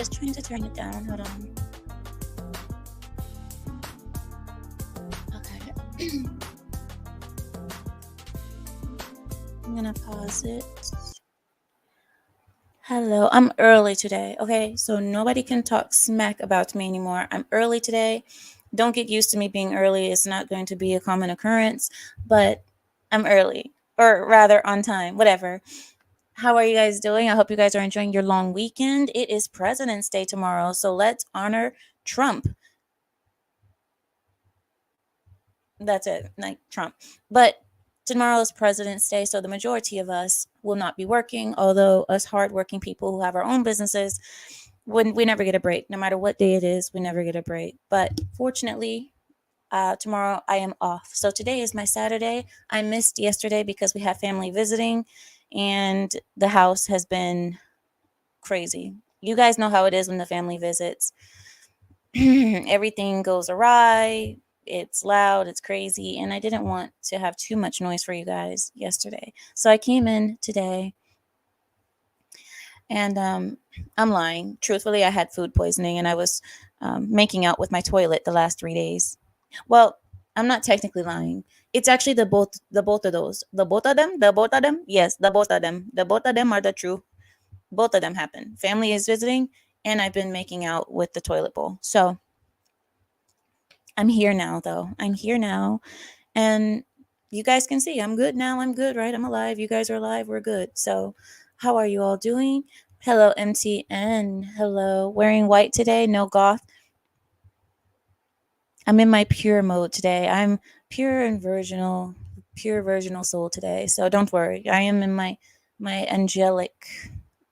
just trying to turn it down. Hold on. Okay. I'm gonna pause it. Hello, I'm early today. Okay, so nobody can talk smack about me anymore. I'm early today. Don't get used to me being early. It's not going to be a common occurrence, but I'm early, or rather on time, whatever. How are you guys doing? I hope you guys are enjoying your long weekend. It is President's Day tomorrow, so let's honor Trump. That's it, like Trump. But tomorrow is President's Day, so the majority of us will not be working, although us hardworking people who have our own businesses, when we never get a break. No matter what day it is, we never get a break. But fortunately, tomorrow I am off. So today is my Saturday. I missed yesterday because we had family visiting, and the house has been crazy. You guys know how it is when the family visits. Everything goes awry. It's loud, it's crazy, and I didn't want to have too much noise for you guys yesterday. So I came in today, and I'm lying. Truthfully, I had food poisoning, and I was making out with my toilet the last 3 days. Well, I'm not technically lying. It's actually the both of those. The both of them. Yes, the both of them. The both of them are the truth. Both of them happen. Family is visiting, and I've been making out with the toilet bowl. So I'm here now, though. I'm here now. And you guys can see I'm good now. I'm good, right? I'm alive. You guys are alive. We're good. So, how are you all doing? Hello, MTN. Hello. Wearing white today? No goth. I'm in my pure mode today. I'm pure virginal soul today. So don't worry. I am in my angelic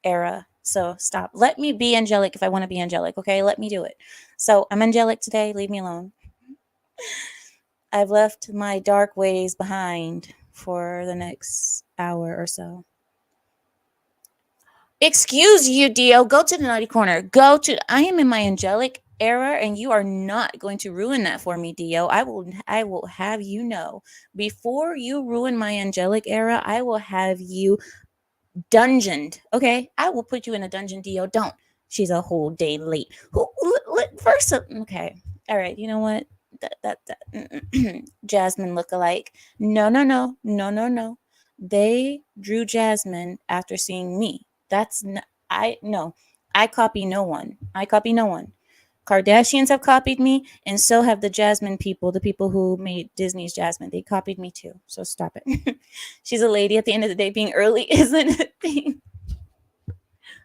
era. So stop. Let me be angelic if I want to be angelic, okay? Let me do it. So I'm angelic today. Leave me alone. I've left my dark ways behind for the next hour or so. Excuse you, Dio. Go to the naughty corner. I am in my angelic era, and you are not going to ruin that for me, Dio. I will have you know. Before you ruin my angelic era, I will have you dungeoned. Okay? I will put you in a dungeon, Dio. Don't. She's a whole day late. First, okay. All right. You know what? That Jasmine look-alike. No, no, no, no, no, no. They drew Jasmine after seeing me. That's not, I no. I copy no one. I copy no one. Kardashians have copied me, and so have the Jasmine people, the people who made Disney's Jasmine. They copied me too. So stop it. She's a lady. At the end of the day, being early isn't a thing.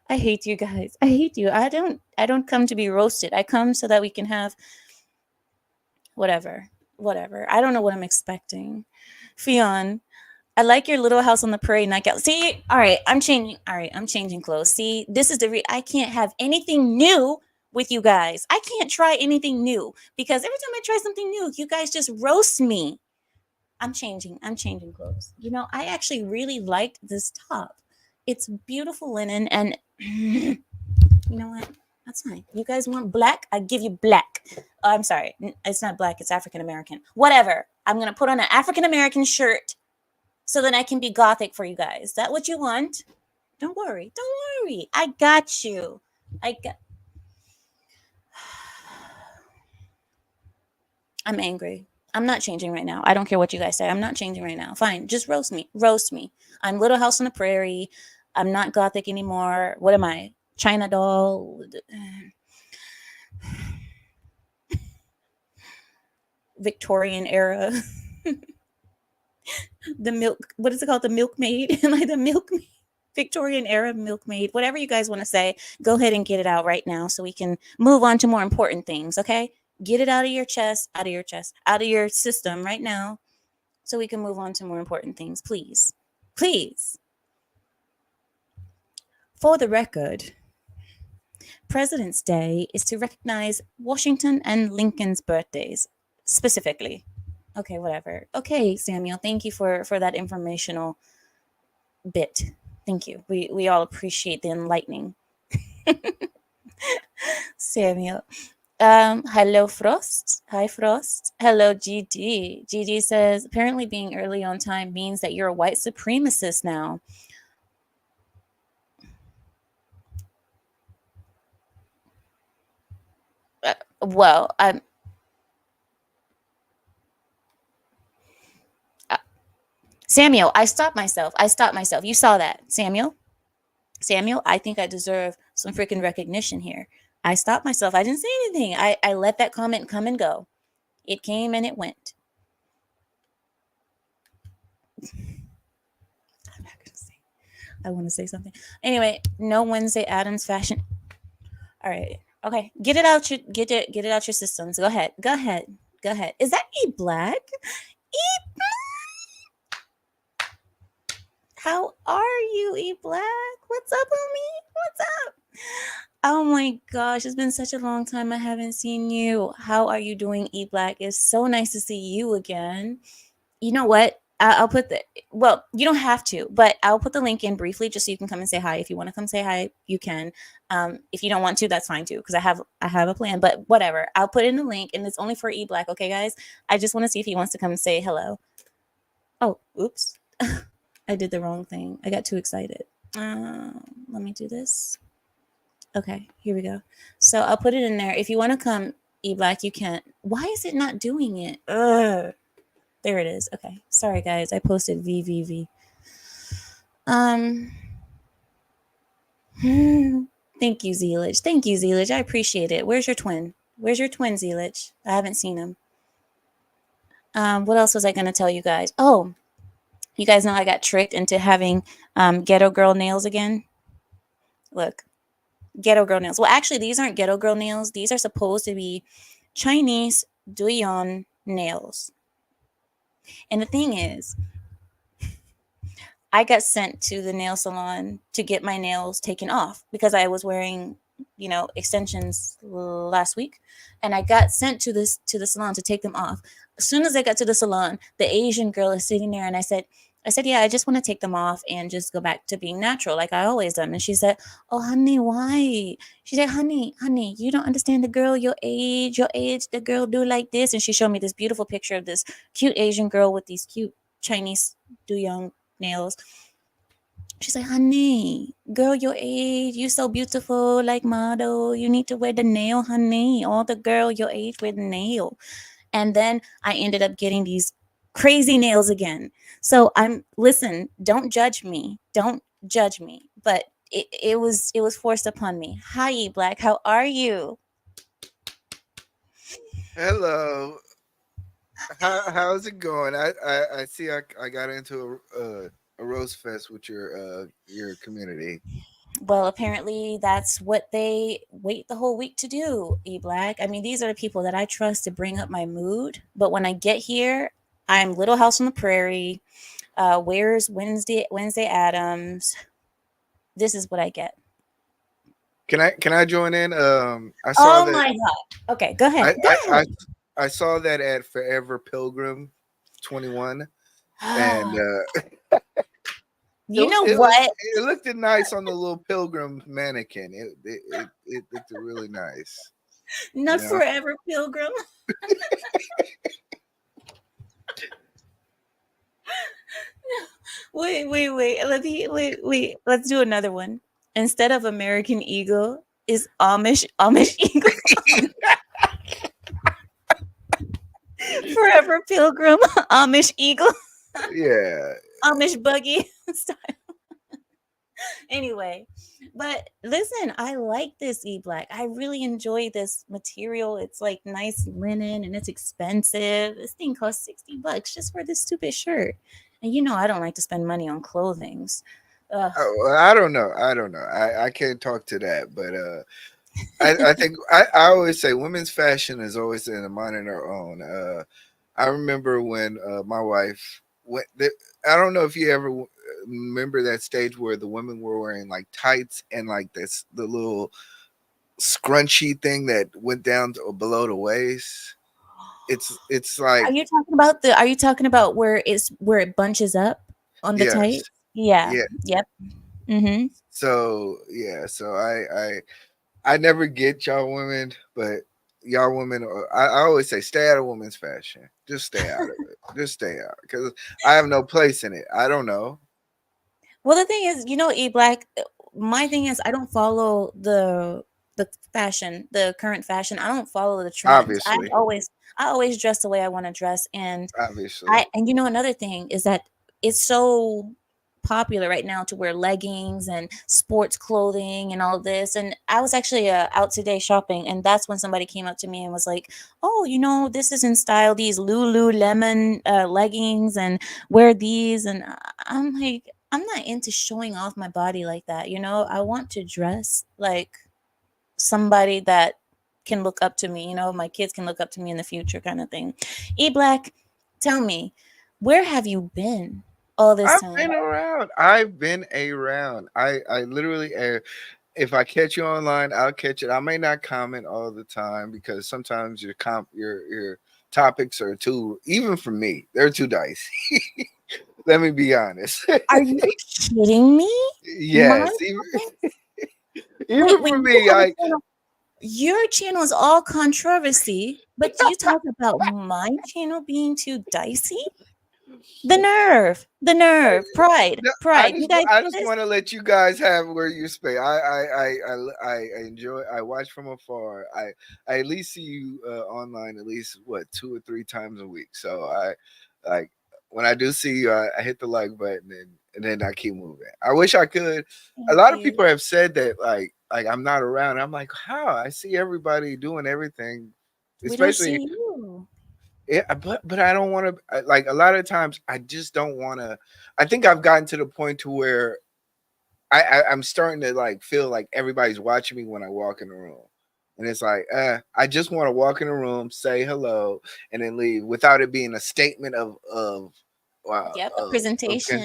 I hate you guys. I hate you. I don't come to be roasted. I come so that we can have whatever. Whatever. I don't know what I'm expecting. Fion, I like your Little House on the Prairie nightgown. See, all right, I'm changing. All right, I'm changing clothes. See, this is I can't have anything new with you guys. I can't try anything new because every time I try something new, you guys just roast me. I'm changing. I'm changing clothes. I actually really liked this top. It's beautiful linen, and you know what? That's fine. You guys want black? I give you black. Oh, I'm sorry. It's not black. It's African American. Whatever. I'm gonna put on an African American shirt so then I can be gothic for you guys. Is that what you want? Don't worry. Don't worry. I got you. I'm angry. I'm not changing right now. I don't care what you guys say. I'm not changing right now. Fine. Just roast me. Roast me. I'm Little House on the Prairie. I'm not gothic anymore. What am I? China doll. Victorian era. The milk. What is it called? The milkmaid. Am I the milkmaid? Victorian era milkmaid. Whatever you guys want to say, go ahead and get it out right now so we can move on to more important things, okay? Get it out of your chest, out of your system right now so we can move on to more important things, please. Please. For the record, President's Day is to recognize Washington and Lincoln's birthdays specifically. Okay, whatever. Okay, Samuel, thank you for that informational bit. Thank you. We all appreciate the enlightening. Samuel. Hello, Frost. Hi, Frost. Hello, GD. GD says, apparently being early on time means that you're a white supremacist now. Well, uh, Samuel, I stopped myself. I stopped myself. You saw that, Samuel. Samuel, I think I deserve some freaking recognition here. I stopped myself. I didn't say anything. I let that comment come and go. It came and it went. I'm not gonna say. I want to say something. Anyway, no Wednesday Adams fashion. All right. Okay. Get it out your systems. Go ahead. Go ahead. Go ahead. Is that E Black? E How are you, E Black? What's up, homie? What's up? Oh my gosh, it's been such a long time I haven't seen you. How are you doing, E Black? It's so nice to see you again. You know what? I'll put the well, you don't have to, but I'll put the link in briefly just so you can come and say hi. If you want to come say hi, you can. If you don't want to, that's fine too, because I have a plan. But whatever, I'll put in the link, and it's only for E Black. Okay, guys. I just want to see if he wants to come and say hello. Oh, oops. I did the wrong thing. I got too excited. Let me do this. Okay, here we go. So I'll put it in there. If you want to come, E Black, you can. Why is it not doing it? Ugh. There it is. Okay. Sorry, guys. I posted VVV. Um. Thank you, Zelich. Thank you, Zelich. I appreciate it. Where's your twin? Where's your twin, Zelich? I haven't seen him. What else was I going to tell you guys? Oh, you guys know I got tricked into having ghetto girl nails again. Look, ghetto girl nails. Well, actually, these aren't ghetto girl nails. These are supposed to be Chinese Douyin nails. And the thing is, I got sent to the nail salon to get my nails taken off because I was wearing, extensions last week, and I got sent to the salon to take them off. As soon as I got to the salon, the Asian girl is sitting there, and I said, yeah, I just want to take them off and just go back to being natural like I always am. And she said, oh, honey, why? She said, honey, you don't understand the girl your age, the girl do like this. And she showed me this beautiful picture of this cute Asian girl with these cute Chinese do young nails. She's like, honey, girl your age, you so beautiful, like model. You need to wear the nail, honey. All the girl your age wear the nail. And then I ended up getting these crazy nails again. So listen, don't judge me. Don't judge me. But it was forced upon me. Hi, E Black. How are you? Hello. How's it going? I see I got into a roast fest with your community. Well, apparently that's what they wait the whole week to do, E Black. I mean, these are the people that I trust to bring up my mood. But when I get here, I'm Little House on the Prairie. Where's Wednesday Adams? This is what I get. Can I join in? I saw Oh that my god. Okay, go I ahead. Go I I, ahead. I saw that at Forever Pilgrim 21, and You know what? it looked nice on the little pilgrim mannequin. It looked really nice. You Not know. forever, Pilgrim. Wait. Let me wait. Let's do another one. Instead of American Eagle, is Amish Eagle. Forever Pilgrim, Amish Eagle, Yeah. Amish Buggy style. Anyway, but listen, I like this E Black. I really enjoy this material. It's like nice linen and it's expensive. This thing costs $60 just for this stupid shirt. And I don't like to spend money on clothings. Ugh. Well, I don't know. I don't know. I can't talk to that, but I think I always say women's fashion is always in a mind of their own. I remember when my wife went. I don't know if you ever remember that stage where the women were wearing like tights and like this the little scrunchy thing that went down to below the waist. It's like Are you talking about where it bunches up on the tight? yes, Yeah. yeah. Yep. Mhm. So yeah, so I never get y'all women, but y'all women, I always say, stay out of women's fashion. Just stay out of it. Just stay out because I have no place in it. I don't know. Well, the thing is, E Black, my thing is I don't follow the the current fashion. I don't follow the trends. Obviously, I always dress the way I want to dress, and obviously. you know, another thing is that it's so popular right now to wear leggings and sports clothing and all this. And I was actually out today shopping, and that's when somebody came up to me and was like, "Oh, you know, this is in style. These Lululemon leggings, and wear these." And I'm like, I'm not into showing off my body like that. You know, I want to dress like somebody that can look up to me. You know, my kids can look up to me in the future, kind of thing. E Black, tell me, where have you been all this I've time? been around. I've been around. I literally, if I catch you online, I'll catch it. I may not comment all the time because sometimes your topics are too, even for me, they're too dicey. Let me be honest. Are you kidding me? My Yes, even, topics? even Wait, for you me, have a I channel. Your channel is all controversy, but you talk about my channel being too dicey? The nerve, no, pride. You guys I see just this? want to let you guys have where you stay. I enjoy. I watch from afar. I at least see you online at least what 2 or 3 times a week. So I like when I do see you, I hit the like button and then I keep moving. I wish I could. A Thank lot of you. people have said that like I'm not around. I'm like, how? I see everybody doing everything, We don't especially see you. yeah, but I don't want to like a lot of times I just don't want to. I think I've gotten to the point to where I'm starting to like feel like everybody's watching me when I walk in the room, and it's like I just want to walk in the room, say hello, and then leave without it being a statement Yep, a of presentation.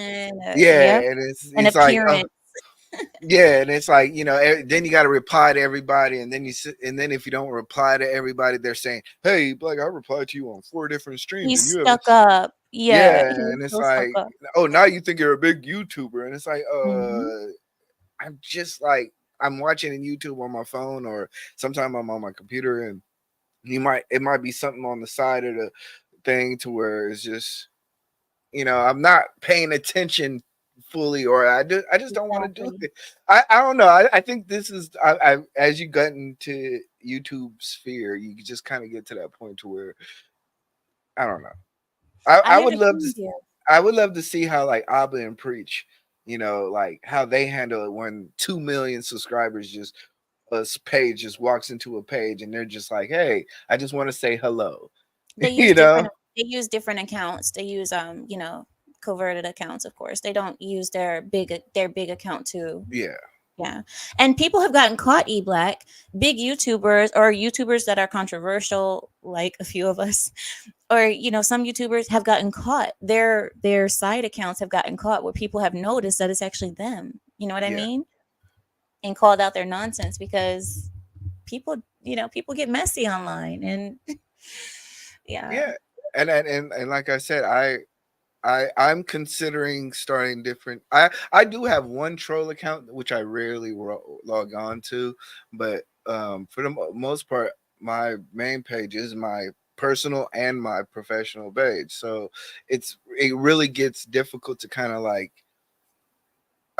yeah, Yep, and an it's like appearance. yeah, and it's like then you got to reply to everybody, and then and then if you don't reply to everybody, they're saying, "Hey, like I replied to you on 4 different streams, and He's you haven't." stuck up. Yeah, Yeah, he's and it's so stuck like, up. oh, now you think you're a big YouTuber, and it's like, Hmm. I'm just like I'm watching in YouTube on my phone, or sometimes I'm on my computer, and it might be something on the side of the thing to where it's just I'm not paying attention fully, or I just don't want to do Exactly. it. I don't know. I think this is I as you get into YouTube sphere, you just kind of get to that point to where I don't know. I I hear would the love to things here. I would love to see how like Abba and Preach, like how they handle it when 2 million subscribers just page just walks into a page and they're just like, hey, I just want to say hello. They use you know? different. They use different accounts. They use you know, coverted accounts. Of course, they don't use their big account to. Yeah. Yeah. And people have gotten caught, E Black, big YouTubers or YouTubers that are controversial, like a few of us, or you know, some YouTubers have gotten caught. Their side accounts have gotten caught where people have noticed that it's actually them. You know what I Yeah. mean? And called out their nonsense because people, you know, people get messy online and yeah. Yeah. And like I said, I'm considering starting different. I do have one troll account which I rarely log on to, but for the most part, my main page is my personal and my professional page. So it really gets difficult to kind of like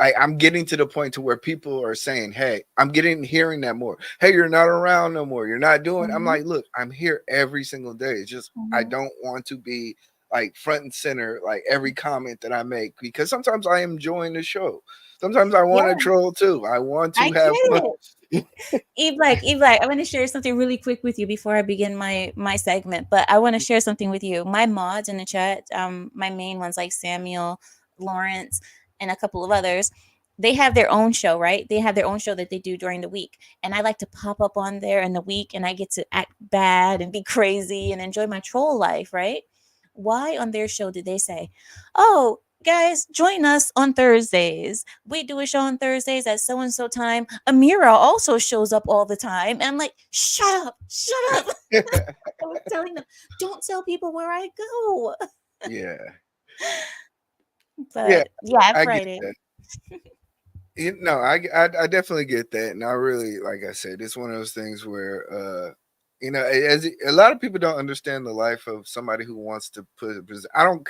I'm getting to the point to where people are saying, "Hey, I'm getting hearing that more. Hey, you're not around no more. You're not doing." I'm Hmm. like, "Look, I'm here every single day. It's just I Hmm. don't want to be like front and center like every comment that I make because sometimes I am enjoying the show. Sometimes I want to Yeah, troll too. I want I to have get fun." it. Eve Black, I want to share something really quick with you before I begin my segment. But I want to share something with you. My mods in the chat, my main ones like Samuel, Lawrence, and a couple of others, they have their own show, right? They have their own show that they do during the week. And I like to pop up on there in the week and I get to act bad and be crazy and enjoy my troll life, right? Why on their show did they say, "Oh, guys, join us on Thursdays. We do a show on Thursdays at so and so time. Amira also shows up all the time." And I'm like, shut up, shut up. I was telling them, don't tell people where I go. Yeah, yeah, But yeah, I get Friday. that. No, I definitely get that, and I really, like I said, it's one of those things where You know, as a lot of people don't understand the life of somebody who wants to put. I don't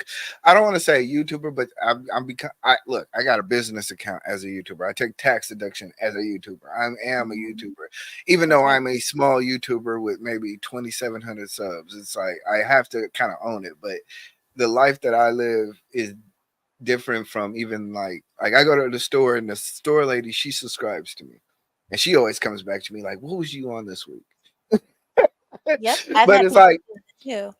want to say YouTuber, but I'm become. I look. I got a business account as a YouTuber. I take tax deduction as a YouTuber. I am a Mhm. YouTuber, even That's though right. I'm a small YouTuber with maybe 2,700 subs. It's like I have to kind of own it. But the life that I live is different from even like I go to the store and the store lady, she subscribes to me, and she always comes back to me like, "What was you on this week?" Yep. I've But had it's people like, do that too.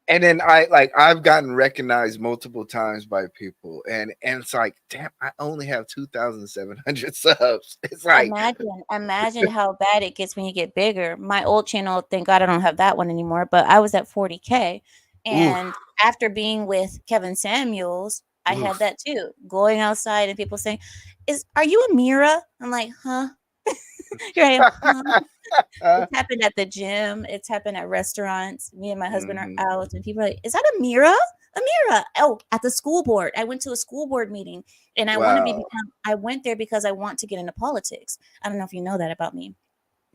and then I've gotten recognized multiple times by people, and it's like, damn, I only have 2,700 subs. It's like, Imagine how bad it gets when you get bigger. My old channel, thank God I don't have that one anymore, but I was at 40K. And oof, after being with Kevin Samuels, I had oof. that too. Going outside and people saying, are you a Mira? I'm like, huh? Here I am, huh? It's happened at the gym. It's happened at restaurants. Me and my husband are Hmm. out, and people are like, "Is that Amira? Amira?" Oh, at the school board. I went to a school board meeting, and I want to be Wow. become. I went there because I want to get into politics. I don't know if you know that about me.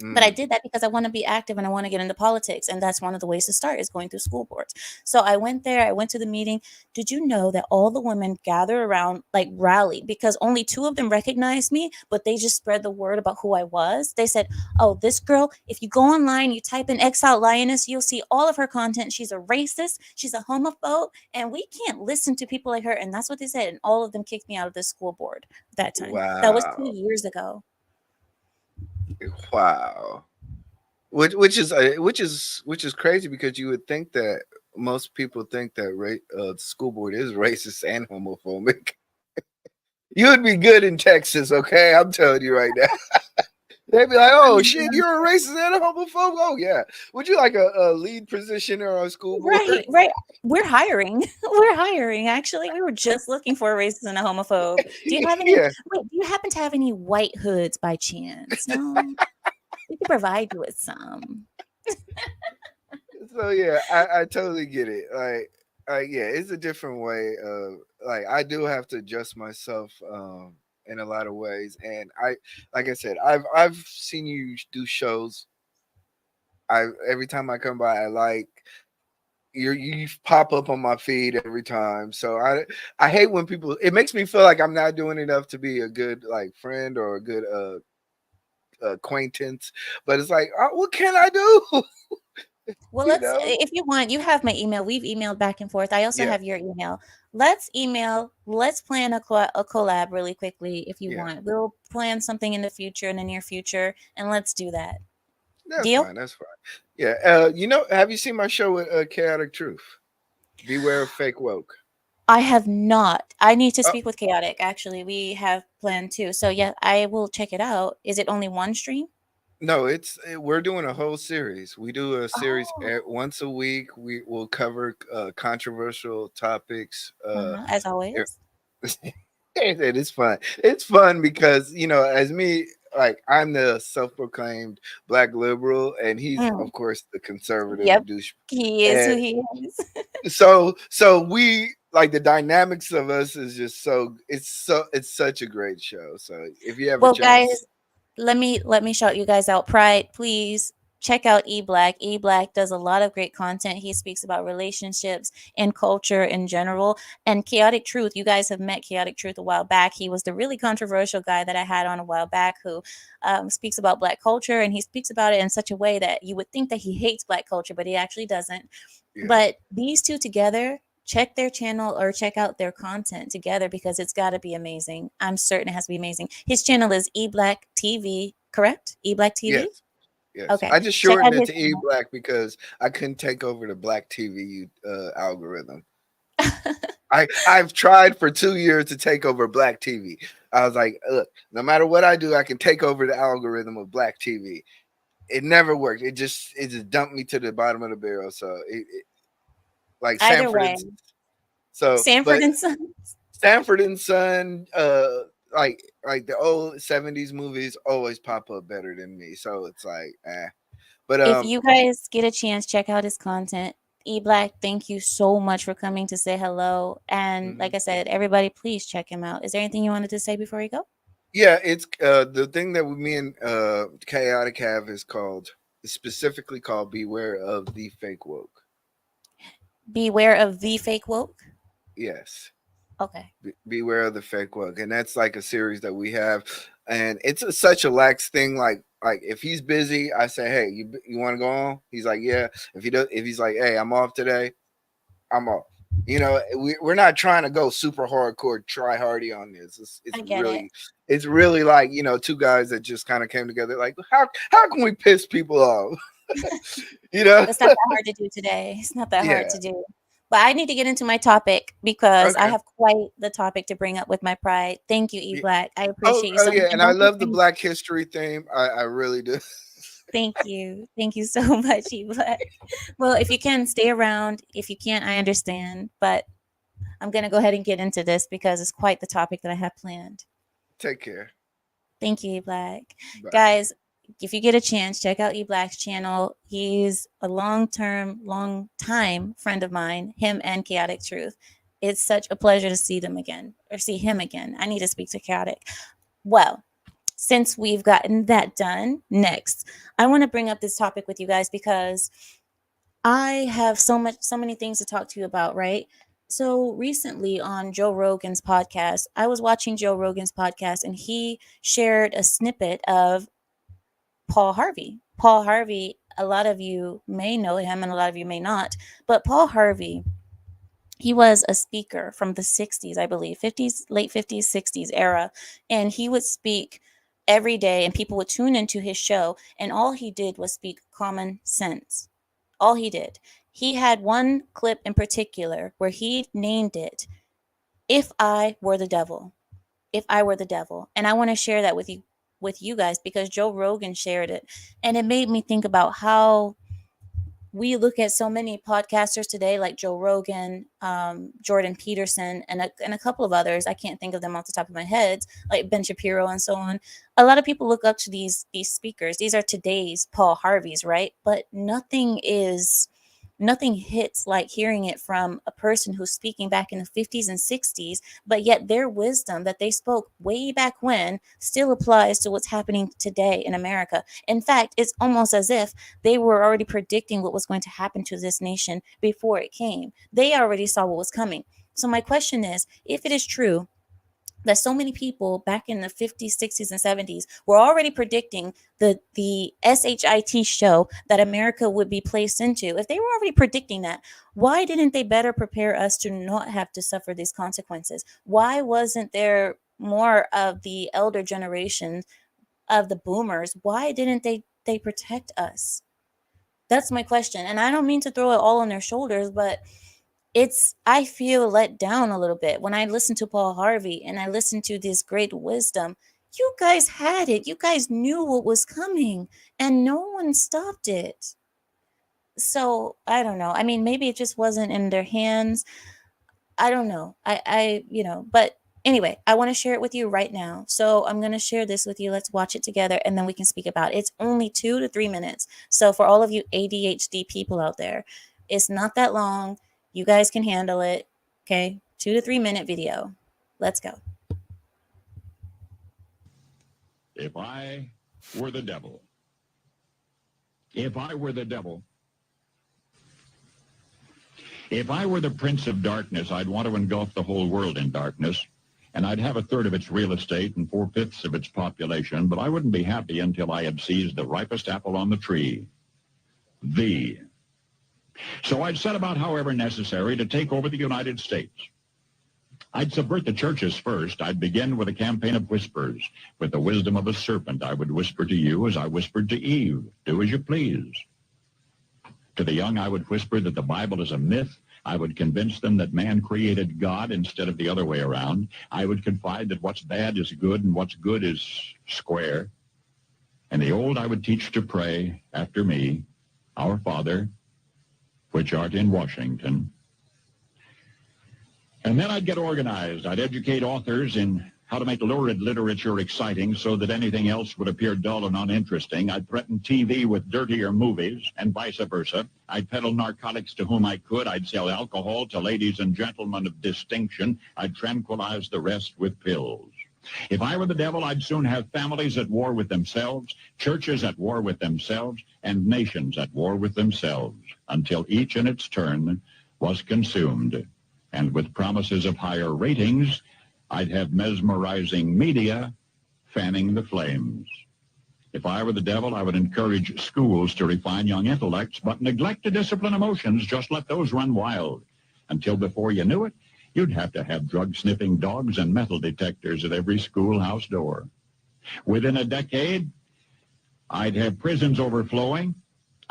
But I Mm. did that because I want to be active and I want to get into politics. And that's one of the ways to start is going through school boards. So I went there, I went to the meeting. Did you know that all the women gather around, like rallied, because only two of them recognized me, but they just spread the word about who I was? They said, "Oh, this girl, if you go online, you type in Exile Lioness, you'll see all of her content. She's a racist, she's a homophobe, and we can't listen to people like her." And that's what they said. And all of them kicked me out of the school board that time. That was Wow. 2 years ago. Wow. Which is crazy because you would think that most people think that school board is racist and homophobic. You would be good in Texas, okay? I'm telling you right now. They'd be like, "Oh shit, you're a racist and a homophobe." Oh yeah. Would you like a lead position or a school board? Right, right. We're hiring. We're hiring. Actually, we were just looking for a racist and a homophobe. Do you have any? Yeah. Wait, do you happen to have any white hoods by chance? No, we could provide you with some. So yeah, I totally get it. Yeah, it's a different way of like I do have to adjust myself in a lot of ways, and like I said, I've seen you do shows. I every time I come by, I like you pop up on my feed every time. So I hate when people. It makes me feel like I'm not doing enough to be a good like friend or a good acquaintance. But it's like, what can I do? Well, You know? if you want, you have my email. We've emailed back and forth. I also Yeah, have your email. Let's email. Let's plan a collab really quickly if you yeah. want. We'll plan something in the future, in the near future, and let's do that. That's Deal? fine. That's fine. Yeah. Have you seen my show with Chaotic Truth? Beware of fake woke. I have not. I need to Oh speak with Chaotic. Actually, we have planned to. So yeah, I will check it out. Is it only one stream? no, we're doing a whole series. We do a series Oh, once a week. We will cover controversial topics. as always. It is fun. It's fun because as me, like I'm the self-proclaimed black liberal, and he's Mm, of course the conservative yep, douche. he is who And he is. so we like the dynamics of us is just it's such a great show. So if you have a Well, chance, guys, let me shout you guys out. Pride, please check out E Black. E Black does a lot of great content. He speaks about relationships and culture in general. And Chaotic Truth, you guys have met Chaotic Truth a while back. He was the really controversial guy that I had on a while back who speaks about black culture, and he speaks about it in such a way that you would think that he hates black culture, but he actually doesn't. yeah, But these two together, check their channel or check out their content together because it's got to be amazing. I'm certain it has to be amazing. His channel is eBlack TV, correct? eBlack TV? yes, yes. Okay. I just Check out shortened it his to E Black because I couldn't take over the Black TV algorithm. channel. I've tried for 2 years to take over Black TV. I was like, look, no matter what I do, I can take over the algorithm of Black TV. It never worked. It just dumped me to the bottom of the barrel. So like Either Sanford way, and so, Sanford but and Son. Sanford and Son, like the old '70s movies always pop up better than me. So it's like, But If you guys get a chance, check out his content. E Black, thank you so much for coming to say hello. And mhm. like I said, everybody, please check him out. Is there anything you wanted to say before we go? Yeah, it's the thing that me and Chaotic have is called specifically called "Beware of the Fake Woke." Beware of the fake woke. Yes. Okay. Beware of the Fake Woke, and that's like a series that we have, and it's such a lax thing. Like if he's busy, I say, hey, you want to go on? He's like, yeah. If he's like, hey, I'm off today, I'm off. We're not trying to go super hardcore, try hardy on this. I get it. It's really like two guys that just kind of came together. Like how can we piss people off? you know? That's not that hard to do today. It's not that hard Yeah. to do. But I need to get into my topic because I Okay. have quite the topic to bring up with my pride. Thank you, E Yeah. Black. I Oh, appreciate you oh so much. yeah, And and I don't be love the afraid. Black History theme. I really do. Thank you. Thank you so much, E Black. Well, if you can, stay around. If you can't, I understand. But I'm going to go ahead and get into this because it's quite the topic that I have planned. Take care. Thank you, E Black. Bye. Guys, if you get a chance, check out E Black's channel. He's a long time friend of mine, him and Chaotic Truth. It's such a pleasure to see them again or see him again. I need to speak to Chaotic. Well, since we've gotten that done, next, I want to bring up this topic with you guys because I have so many things to talk to you about, right? So recently on Joe Rogan's podcast, I was watching Joe Rogan's podcast and he shared a snippet of Paul Harvey. Paul Harvey, a lot of you may know him and a lot of you may not, but Paul Harvey, he was a speaker from the 60s, I believe, 50s, late 50s, 60s era, and he would speak every day and people would tune into his show and all he did was speak common sense. All he did. He had one clip in particular where he named it If I Were the Devil. If I Were the Devil. And I want to share that with you guys because Joe Rogan shared it and it made me think about how we look at so many podcasters today like Joe Rogan, Jordan Peterson, and a couple of others. I can't think of them off the top of my head, like Ben Shapiro and so on. A lot of people look up to these speakers. These are today's Paul Harveys, right? But nothing hits like hearing it from a person who's speaking back in the 50s and 60s, but yet their wisdom that they spoke way back when still applies to what's happening today in America. In fact, it's almost as if they were already predicting what was going to happen to this nation before it came. They already saw what was coming. So my question is, if it is true that so many people back in the 50s, 60s, and 70s were already predicting the SHIT show that America would be placed into. If they were already predicting that, why didn't they better prepare us to not have to suffer these consequences? Why wasn't there more of the elder generation of the boomers? Why didn't they protect us? That's my question. And I don't mean to throw it all on their shoulders, but I feel let down a little bit when I listen to Paul Harvey and I listen to this great wisdom. You guys had it. You guys knew what was coming and no one stopped it. So I don't know. I mean, maybe it just wasn't in their hands. I don't know. But anyway, I want to share it with you right now. So I'm going to share this with you. Let's watch it together and then we can speak about it. It's only 2 to 3 minutes. So for all of you ADHD people out there, it's not that long. You guys can handle it. Okay. 2 to 3 minute video. Let's go. If I were the devil, if I were the devil, if I were the prince of darkness, I'd want to engulf the whole world in darkness, and I'd have 1/3 of its real estate and 4/5 of its population, but I wouldn't be happy until I had seized the ripest apple on the tree, thee. So I'd set about, however necessary, to take over the United States. I'd subvert the churches first. I'd begin with a campaign of whispers. With the wisdom of a serpent, I would whisper to you as I whispered to Eve, do as you please. To the young, I would whisper that the Bible is a myth. I would convince them that man created God instead of the other way around. I would confide that what's bad is good and what's good is square. And the old I would teach to pray after me, Our Father, which art in Washington. And then I'd get organized. I'd educate authors in how to make lurid literature exciting so that anything else would appear dull and uninteresting. I'd threaten TV with dirtier movies and vice versa. I'd peddle narcotics to whom I could. I'd sell alcohol to ladies and gentlemen of distinction. I'd tranquilize the rest with pills. If I were the devil, I'd soon have families at war with themselves, churches at war with themselves, and nations at war with themselves, until each in its turn was consumed. And with promises of higher ratings, I'd have mesmerizing media fanning the flames. If I were the devil, I would encourage schools to refine young intellects, but neglect to discipline emotions. Just let those run wild. Until before you knew it, you'd have to have drug-sniffing dogs and metal detectors at every schoolhouse door. Within a decade, I'd have prisons overflowing.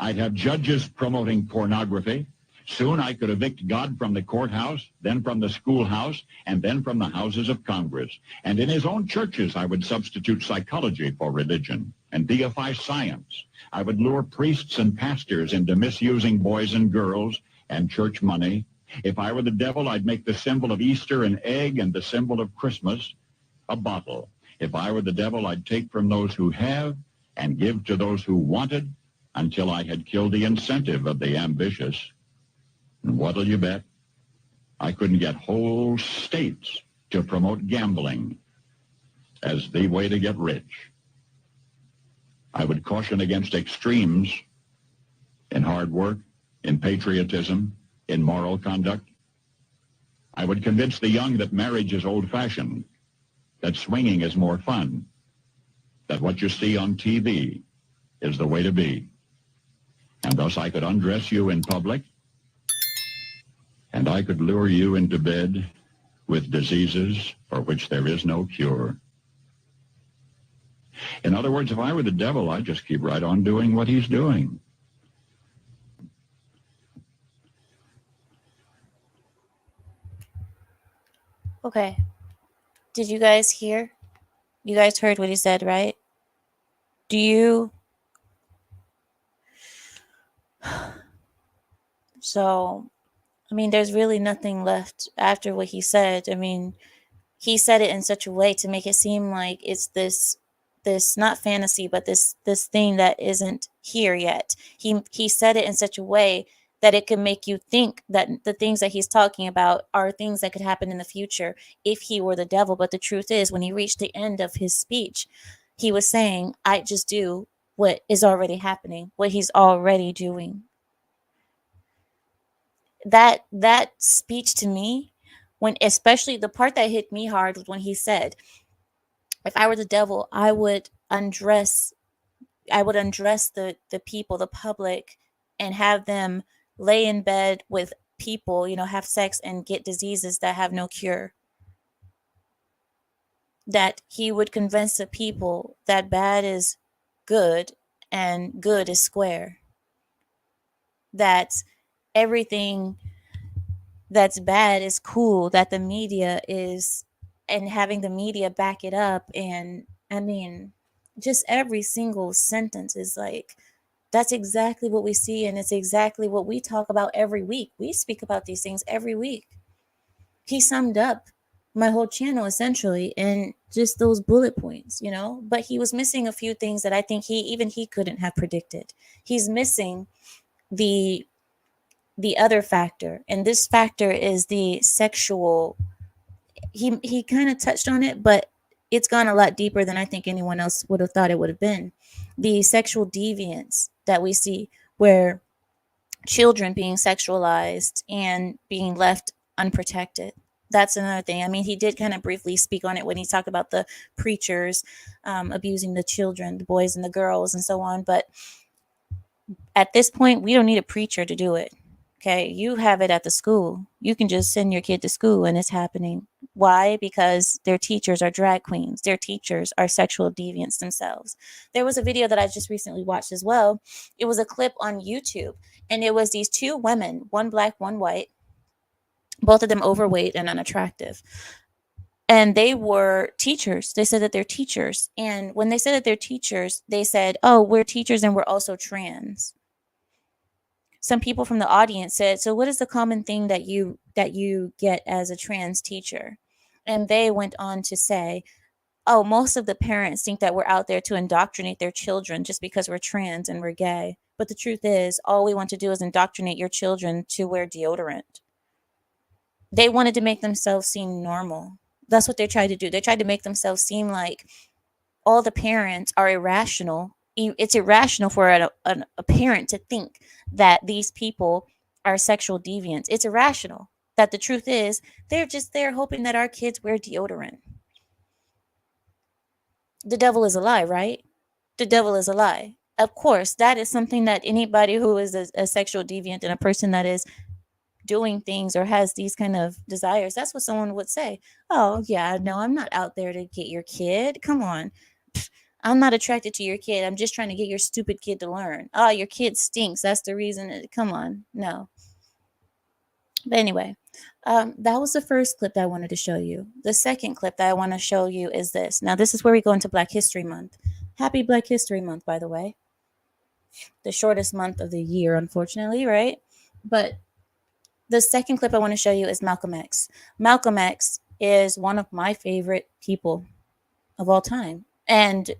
I'd have judges promoting pornography. Soon I could evict God from the courthouse, then from the schoolhouse, and then from the houses of Congress. And in his own churches, I would substitute psychology for religion and deify science. I would lure priests and pastors into misusing boys and girls and church money. If I were the devil, I'd make the symbol of Easter an egg and the symbol of Christmas a bottle. If I were the devil, I'd take from those who have and give to those who wanted until I had killed the incentive of the ambitious. And what'll you bet? I couldn't get whole states to promote gambling as the way to get rich. I would caution against extremes in hard work, in patriotism, in moral conduct. I would convince the young that marriage is old-fashioned, that swinging is more fun, that what you see on TV is the way to be. And thus I could undress you in public, and I could lure you into bed with diseases for which there is no cure. In other words, if I were the devil, I'd just keep right on doing what he's doing. Okay. Did you guys hear? You guys heard what he said, right? Do you? So, I mean, there's really nothing left after what he said. I mean, he said it in such a way to make it seem like it's this not fantasy, but this thing that isn't here yet. He said it in such a way that it could make you think that the things that he's talking about are things that could happen in the future if he were the devil. But the truth is, when he reached the end of his speech, he was saying, I just do what is already happening, what he's already doing. That speech to me, when especially the part that hit me hard was when he said, if I were the devil, I would undress the people, the public, and have them lay in bed with people, have sex and get diseases that have no cure. That he would convince the people that bad is good and good is square. That everything that's bad is cool, that the media is, and having the media back it up. And I mean, just every single sentence is like, that's exactly what we see, and it's exactly what we talk about every week. We speak about these things every week. He summed up my whole channel essentially in just those bullet points, but he was missing a few things that I think he couldn't have predicted. He's missing the other factor, and this factor is the sexual. He kind of touched on it, but it's gone a lot deeper than I think anyone else would have thought it would have been. The sexual deviance that we see, where children being sexualized and being left unprotected. That's another thing. I mean, he did kind of briefly speak on it when he talked about the preachers abusing the children, the boys and the girls and so on. But at this point, we don't need a preacher to do it. Okay, you have it at the school. You can just send your kid to school and it's happening. Why? Because their teachers are drag queens. Their teachers are sexual deviants themselves. There was a video that I just recently watched as well. It was a clip on YouTube, and it was these two women, one black, one white, both of them overweight and unattractive. And they were teachers. They said that they're teachers. And when they said that they're teachers, they said, oh, we're teachers and we're also trans. Some people from the audience said, so what is the common thing that you get as a trans teacher? And they went on to say, oh, most of the parents think that we're out there to indoctrinate their children just because we're trans and we're gay. But the truth is, all we want to do is indoctrinate your children to wear deodorant. They wanted to make themselves seem normal. That's what they tried to do. They tried to make themselves seem like all the parents are irrational. It's irrational for a parent to think that these people are sexual deviants. It's irrational. That the truth is, they're just there hoping that our kids wear deodorant. The devil is a lie, right? The devil is a lie. Of course, that is something that anybody who is a sexual deviant and a person that is doing things or has these kind of desires, that's what someone would say. Oh, yeah, no, I'm not out there to get your kid. Come on. I'm not attracted to your kid. I'm just trying to get your stupid kid to learn. Oh, your kid stinks. That's the reason. Come on. No. But anyway, that was the first clip that I wanted to show you. The second clip that I want to show you is this. Now, this is where we go into Black History Month. Happy Black History Month, by the way. The shortest month of the year, unfortunately, right? But the second clip I want to show you is Malcolm X. Malcolm X is one of my favorite people of all time. And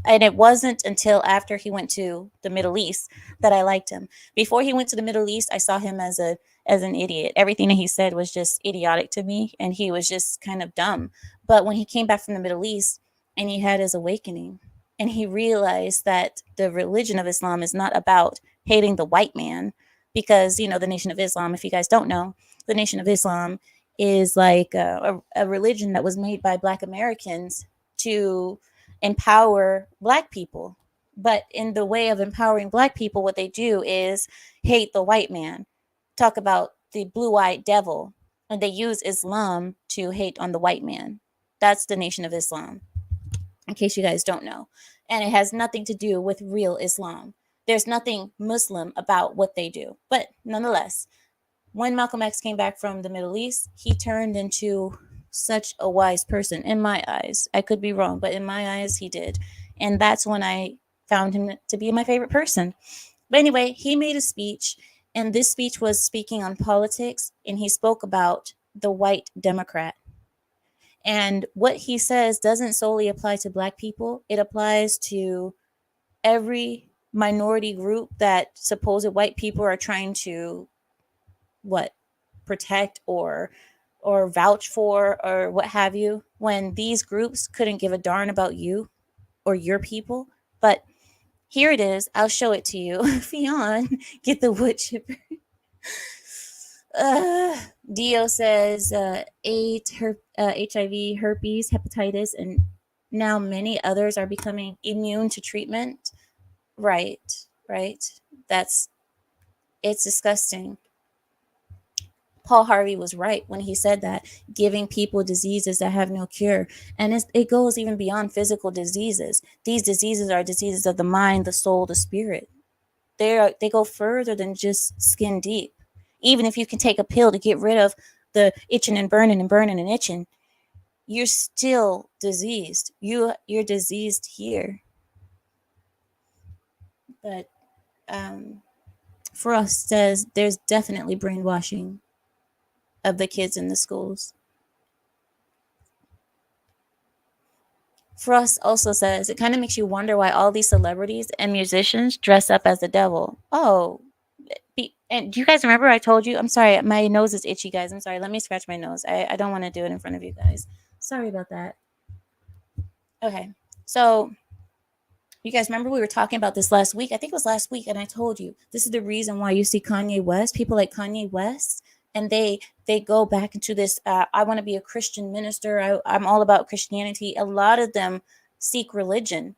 it wasn't until after he went to the Middle East that I liked him. Before he went to the Middle East, I saw him as an idiot. Everything that he said was just idiotic to me, and he was just kind of dumb. But when he came back from the Middle East and he had his awakening, and he realized that the religion of Islam is not about hating the white man, because the Nation of Islam, if you guys don't know, the Nation of Islam is like a religion that was made by Black Americans to empower Black people. But in the way of empowering Black people, what they do is hate the white man, talk about the blue-eyed devil, and they use Islam to hate on the white man. That's the Nation of Islam, in case you guys don't know. And it has nothing to do with real Islam. There's nothing Muslim about what they do. But nonetheless, when Malcolm X came back from the Middle East, he turned into such a wise person in my eyes. I could be wrong, but in my eyes, he did. And that's when I found him to be my favorite person. But anyway, he made a speech, and this speech was speaking on politics, and he spoke about the white Democrat. And what he says doesn't solely apply to Black people. It applies to every minority group that supposed white people are trying to protect or vouch for or what have you, when these groups couldn't give a darn about you or your people. But here it is. I'll show it to you. Fionn, get the wood chipper. Dio says AIDS, HIV, herpes, hepatitis, and now many others are becoming immune to treatment. Right. It's disgusting. Paul Harvey was right when he said that, giving people diseases that have no cure. And it goes even beyond physical diseases. These diseases are diseases of the mind, the soul, the spirit. They go further than just skin deep. Even if you can take a pill to get rid of the itching and burning and itching, you're still diseased. You're diseased here. But Frost says there's definitely brainwashing of the kids in the schools. Frost also says it kind of makes you wonder why all these celebrities and musicians dress up as the devil. Oh, and do you guys remember I told you? I'm sorry, my nose is itchy, guys. I'm sorry. Let me scratch my nose. I don't want to do it in front of you guys. Sorry about that. Okay, so you guys remember we were talking about this last week? I think it was last week, and I told you this is the reason why you see Kanye West, people like Kanye West, and they go back into this, I want to be a Christian minister. I'm all about Christianity. A lot of them seek religion.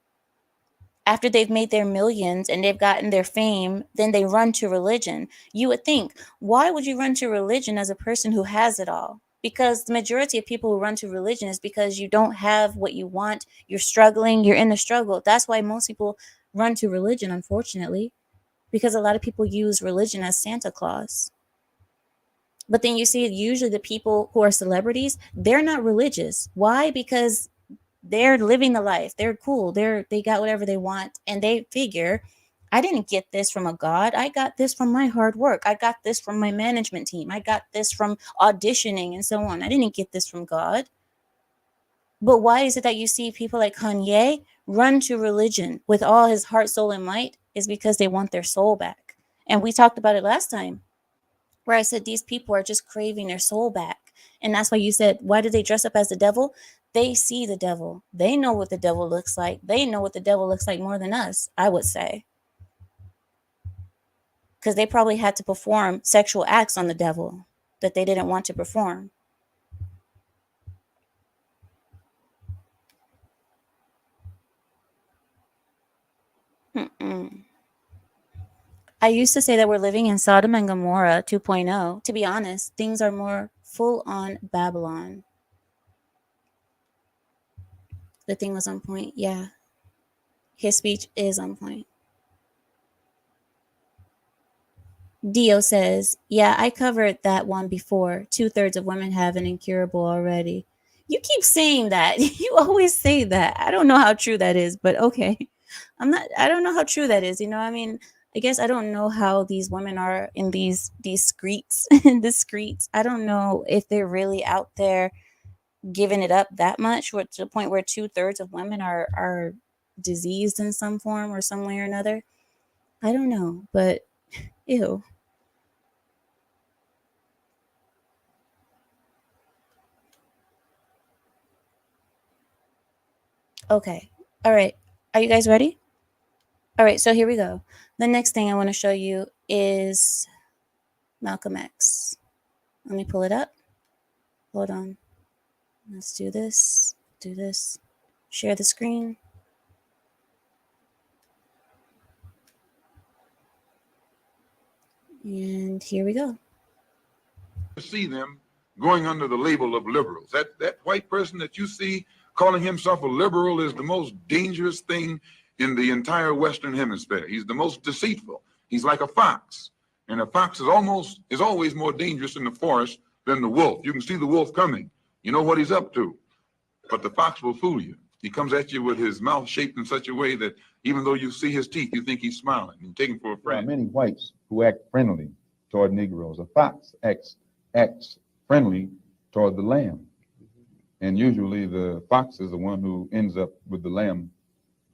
After they've made their millions and they've gotten their fame, then they run to religion. You would think, why would you run to religion as a person who has it all? Because the majority of people who run to religion is because you don't have what you want. You're struggling. You're in the struggle. That's why most people run to religion, unfortunately, because a lot of people use religion as Santa Claus. But then you see usually the people who are celebrities, they're not religious. Why? Because they're living the life. They're cool. They got whatever they want. And they figure, I didn't get this from a God. I got this from my hard work. I got this from my management team. I got this from auditioning and so on. I didn't get this from God. But why is it that you see people like Kanye run to religion with all his heart, soul, and might? Is because they want their soul back. And we talked about it last time, where I said these people are just craving their soul back. And that's why you said, why do they dress up as the devil? They see the devil. They know what the devil looks like. They know what the devil looks like more than us, I would say. Because they probably had to perform sexual acts on the devil that they didn't want to perform. Mm-mm. I used to say that we're living in Sodom and Gomorrah 2.0. To be honest, things are more full on Babylon. The thing was on point. Yeah. His speech is on point. Dio says, yeah, I covered that one before. 2/3 of women have an incurable already. You keep saying that. You always say that. I don't know how true that is, but okay. I don't know how true that is. I mean, I guess I don't know how these women are in these streets, in the streets. I don't know if they're really out there giving it up that much, or to the point where 2/3 of women are diseased in some form or some way or another. I don't know, but ew. Okay. All right. Are you guys ready? All right. So here we go. The next thing I want to show you is Malcolm X. Let me pull it up. Hold on. Let's do this. Do this. Share the screen. And here we go. See them going under the label of liberals. That white person that you see calling himself a liberal is the most dangerous thing in the entire Western Hemisphere. He's the most deceitful. He's like a fox, and a fox is always more dangerous in the forest than the wolf. You can see the wolf coming. You know what he's up to, but the fox will fool you. He comes at you with his mouth shaped in such a way that even though you see his teeth, you think he's smiling. You take him for a friend. There are many whites who act friendly toward Negroes. A fox acts friendly toward the lamb. And usually the fox is the one who ends up with the lamb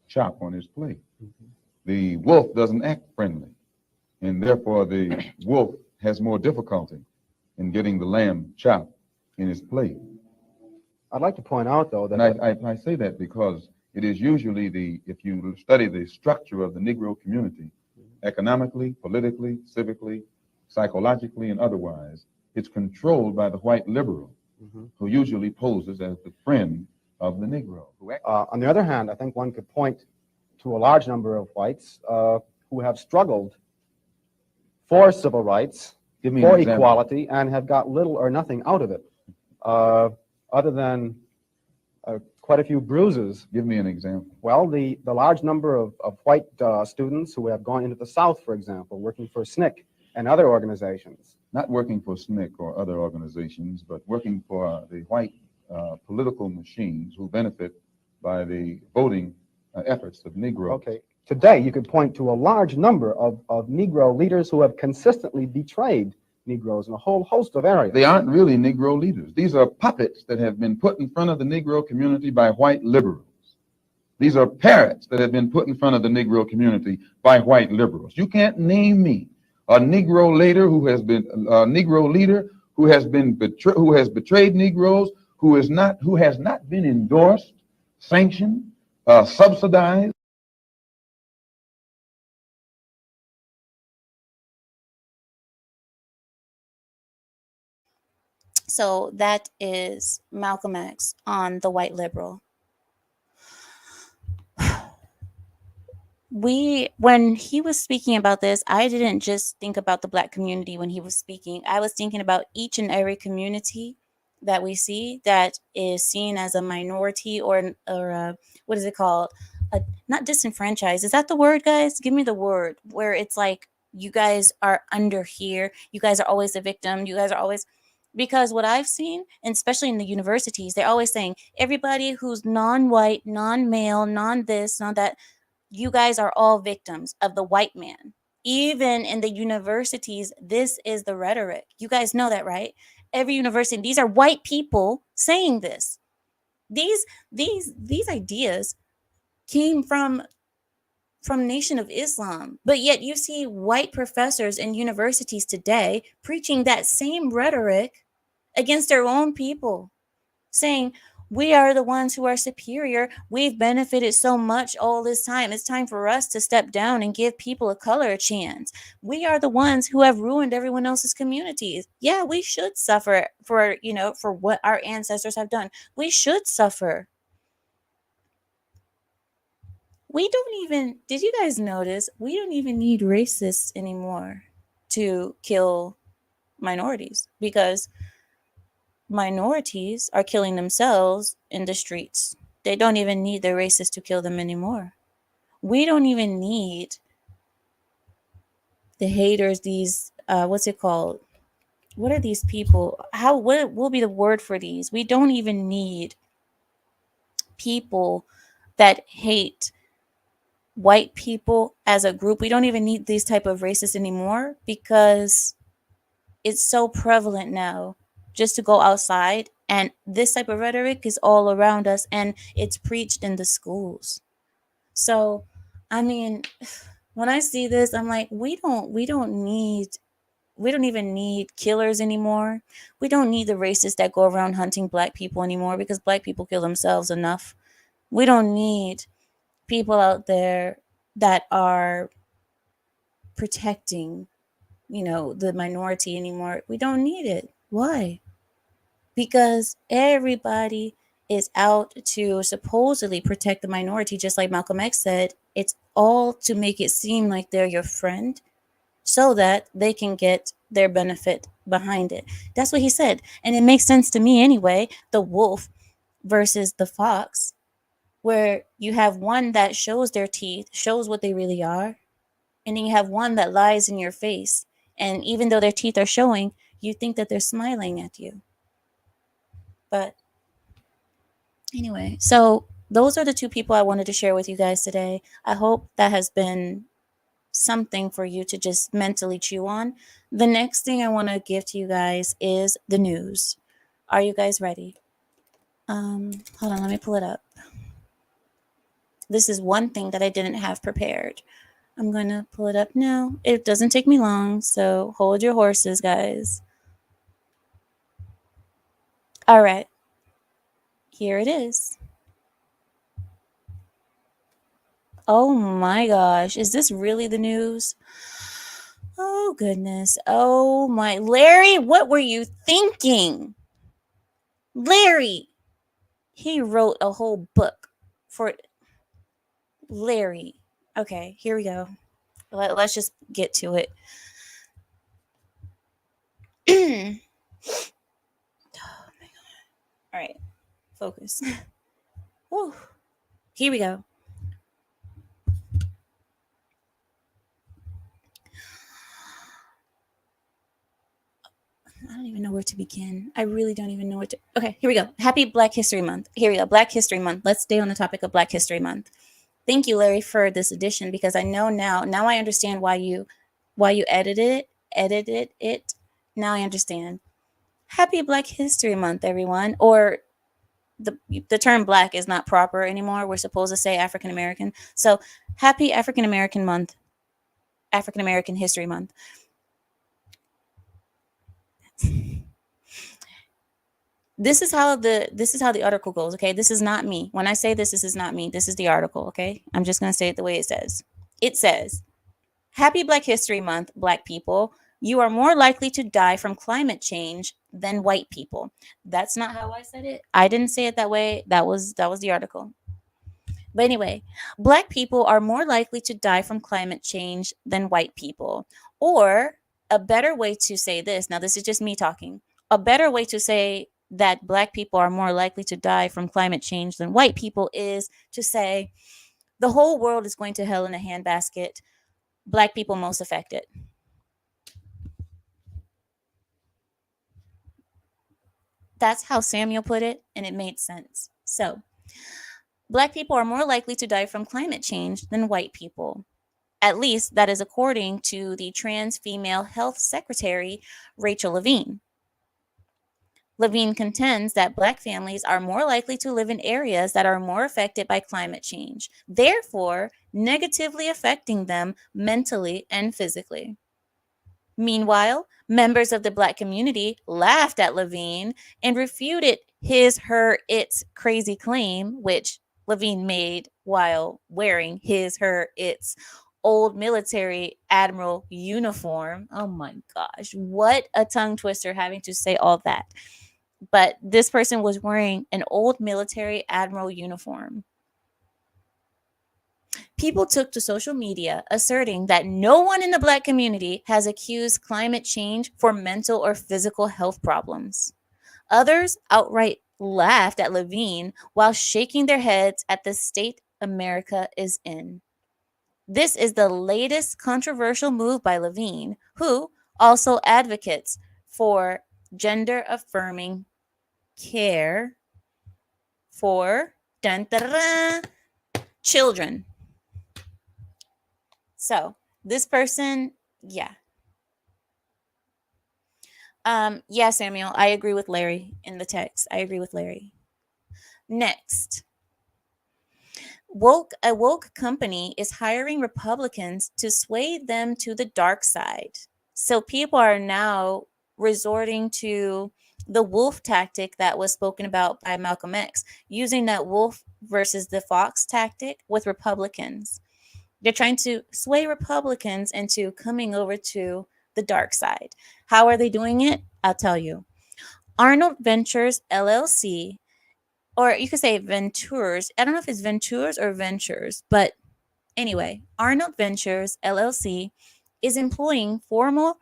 chop on his plate. The wolf doesn't act friendly, and therefore the wolf has more difficulty in getting the lamb chop in his plate. I'd like to point out, though, that And I say that because it is usually if you study the structure of the Negro community, economically, politically, civically, psychologically, and otherwise, it's controlled by the white liberal, who usually poses as the friend of the Negro. on the other hand, I think one could point to a large number of whites who have struggled for civil rights, Give me for an example. equality, and have got little or nothing out of it, other than quite a few bruises. Give me an example. Well, the large number of white students who have gone into the South, for example, working for SNCC and other organizations. Not working for SNCC or other organizations, but working for the white political machines who benefit by the voting efforts of Negroes. Okay. Today, you could point to a large number of Negro leaders who have consistently betrayed Negroes in a whole host of areas. They aren't really Negro leaders. These are puppets that have been put in front of the Negro community by white liberals. These are parrots that have been put in front of the Negro community by white liberals. You can't name me a Negro leader who has been betrayed Negroes, who has not been endorsed, sanctioned, subsidized. So that is Malcolm X on the white liberal. When he was speaking about this, I didn't just think about the black community when he was speaking. I was thinking about each and every community that we see that is seen as a minority or what is it called? Not disenfranchised. Is that the word, guys? Give me the word. Where it's like, you guys are under here. You guys are always the victim. You guys are always, because what I've seen, and especially in the universities, they're always saying everybody who's non-white, non-male, non-this, non-that, you guys are all victims of the white man. Even in the universities, this is the rhetoric. You guys know that, right? Every university, these are white people saying this. These ideas came from Nation of Islam, but yet you see white professors in universities today preaching that same rhetoric against their own people, saying, we are the ones who are superior. We've benefited so much all this time. It's time for us to step down and give people of color a chance. We are the ones who have ruined everyone else's communities. Yeah, we should suffer for, for what our ancestors have done. We should suffer. Did you guys notice? We don't even need racists anymore to kill minorities, because minorities are killing themselves in the streets. They don't even need the racists to kill them anymore. We don't even need the haters, these, what's it called? What are these people? What will be the word for these? We don't even need people that hate white people as a group. We don't even need these type of racists anymore, because it's so prevalent now just to go outside, and this type of rhetoric is all around us, and it's preached in the schools. So, I mean, when I see this, I'm like, we don't even need killers anymore. We don't need the racists that go around hunting black people anymore, because black people kill themselves enough. We don't need people out there that are protecting, the minority anymore. We don't need it. Why? Because everybody is out to supposedly protect the minority, just like Malcolm X said. It's all to make it seem like they're your friend so that they can get their benefit behind it. That's what he said. And it makes sense to me anyway. The wolf versus the fox, where you have one that shows their teeth, shows what they really are, and then you have one that lies in your face. And even though their teeth are showing, you think that they're smiling at you. But anyway, so those are the two people I wanted to share with you guys today. I hope that has been something for you to just mentally chew on. The next thing I want to give to you guys is the news. Are you guys ready? Hold on, let me pull it up. This is one thing that I didn't have prepared. I'm going to pull it up now. It doesn't take me long, so hold your horses, guys. All right. Here it is. Oh my gosh. Is this really the news? Oh goodness. Oh my. Larry, what were you thinking? Larry. He wrote a whole book for Larry. Okay, here we go. Let's just get to it. Oh my God. All right. Focus. Whew. Here we go. I don't even know where to begin. I really don't even know what to. Okay, here we go. Happy Black History Month. Here we go. Black History Month. Let's stay on the topic of Black History Month. Thank you, Larry, for this edition, because I know now I understand why you edited it. Now I understand. Happy Black History Month, everyone. Or the term black is not proper anymore. We're supposed to say African American. So happy African American Month. African American History Month. This is how the article goes, okay? This is not me. When I say this is not me. This is the article, okay? I'm just going to say it the way it says. It says, Happy Black History Month, Black people. You are more likely to die from climate change than white people. That's not how I said it. I didn't say it that way. That was the article. But anyway, Black people are more likely to die from climate change than white people. Or a better way to say this, now this is just me talking, a better way to say that Black people are more likely to die from climate change than white people is to say the whole world is going to hell in a handbasket. Black people most affected. That's how Samuel put it, and it made sense. So, Black people are more likely to die from climate change than white people. At least that is according to the trans female health secretary, Rachel Levine. Levine contends that Black families are more likely to live in areas that are more affected by climate change, therefore negatively affecting them mentally and physically. Meanwhile, members of the Black community laughed at Levine and refuted his, her, its crazy claim, which Levine made while wearing his, her, its old military admiral uniform. Oh my gosh, what a tongue twister having to say all that. But this person was wearing an old military admiral uniform. People took to social media asserting that no one in the Black community has accused climate change for mental or physical health problems. Others outright laughed at Levine while shaking their heads at the state America is in. This is the latest controversial move by Levine, who also advocates for gender affirming care for dun, dun, dun, dun, children. So this person, yeah. Yeah, Samuel, I agree with Larry in the text. I agree with Larry. Next. A woke company is hiring Republicans to sway them to the dark side. So people are now resorting to the wolf tactic that was spoken about by Malcolm X, using that wolf versus the fox tactic with Republicans. They're trying to sway Republicans into coming over to the dark side. How are they doing it? I'll tell you. Arnold Ventures LLC, or you could say Ventures. I don't know if it's Ventures or Ventures, but anyway, Arnold Ventures LLC is employing former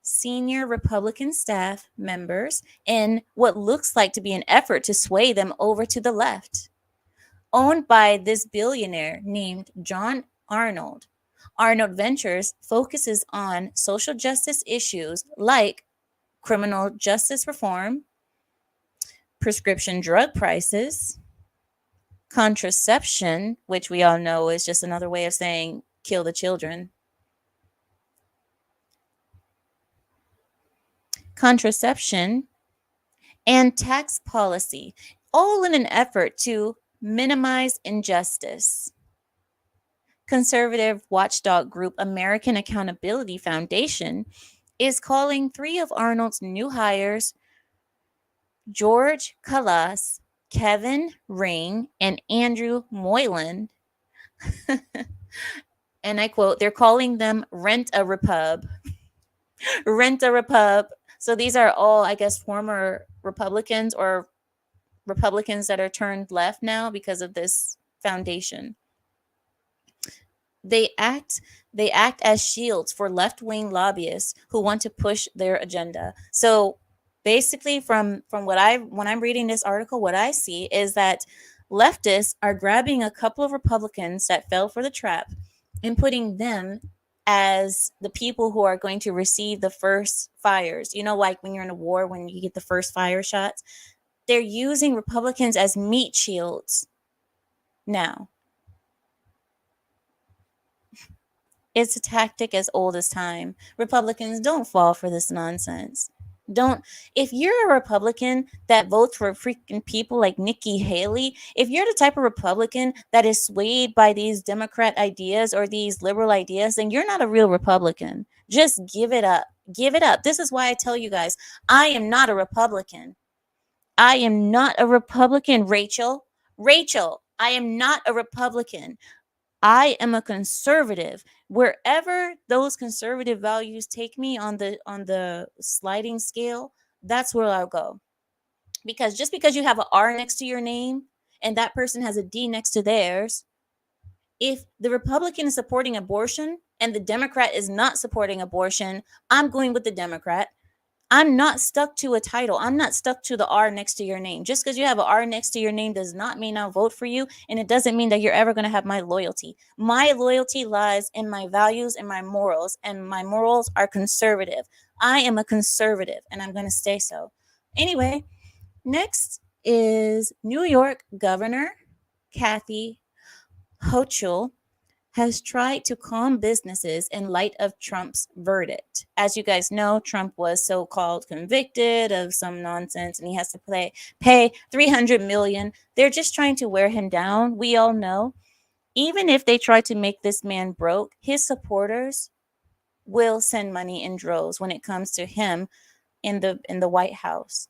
senior Republican staff members in what looks like to be an effort to sway them over to the left. Owned by this billionaire named John Arnold, Arnold Ventures focuses on social justice issues like criminal justice reform, prescription drug prices, contraception, which we all know is just another way of saying kill the children, contraception, and tax policy, all in an effort to minimize injustice. Conservative watchdog group American Accountability Foundation is calling 3 of Arnold's new hires, George Callas, Kevin Ring, and Andrew Moylan, and I quote, they're calling them Rent-a-Repub. Rent-a-Repub. So these are all, I guess, former Republicans or Republicans that are turned left now because of this foundation. They act as shields for left-wing lobbyists who want to push their agenda. So basically from when I'm reading this article, what I see is that leftists are grabbing a couple of Republicans that fell for the trap and putting them as the people who are going to receive the first fires. You know, like when you're in a war, when you get the first fire shots, they're using Republicans as meat shields now. It's a tactic as old as time. Republicans, don't fall for this nonsense. If you're a Republican that votes for freaking people like Nikki Haley, if you're the type of Republican that is swayed by these Democrat ideas or these liberal ideas, then you're not a real Republican. Just give it up. Give it up. This is why I tell you guys, I am not a Republican. I am not a Republican, Rachel. Rachel, I am not a Republican. I am a conservative. Wherever those conservative values take me on the sliding scale, that's where I'll go. Because just because you have an R next to your name and that person has a D next to theirs, if the Republican is supporting abortion and the Democrat is not supporting abortion, I'm going with the Democrat. I'm not stuck to a title. I'm not stuck to the R next to your name. Just because you have an R next to your name does not mean I'll vote for you. And it doesn't mean that you're ever going to have my loyalty. My loyalty lies in my values and my morals. And my morals are conservative. I am a conservative and I'm going to stay so. Anyway, next is New York Governor Kathy Hochul has tried to calm businesses in light of Trump's verdict. As you guys know, Trump was so-called convicted of some nonsense and he has to pay $300 million. They're just trying to wear him down. We all know, even if they try to make this man broke, his supporters will send money in droves when it comes to him in the White House.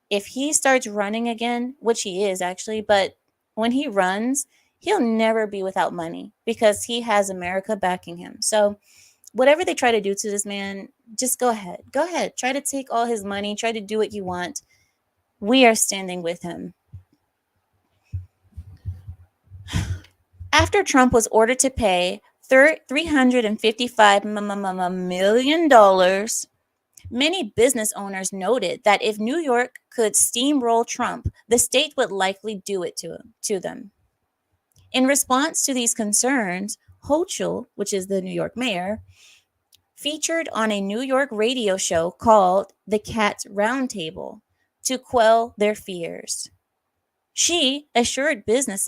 If he starts running again, which he is actually, but when he runs, he'll never be without money because he has America backing him. So whatever they try to do to this man, just go ahead. Go ahead. Try to take all his money. Try to do what you want. We are standing with him. After Trump was ordered to pay $355 million, many business owners noted that if New York could steamroll Trump, the state would likely do it to them. In response to these concerns, Hochul, which is the New York mayor, featured on a New York radio show called The Cat's Roundtable to quell their fears. She assured business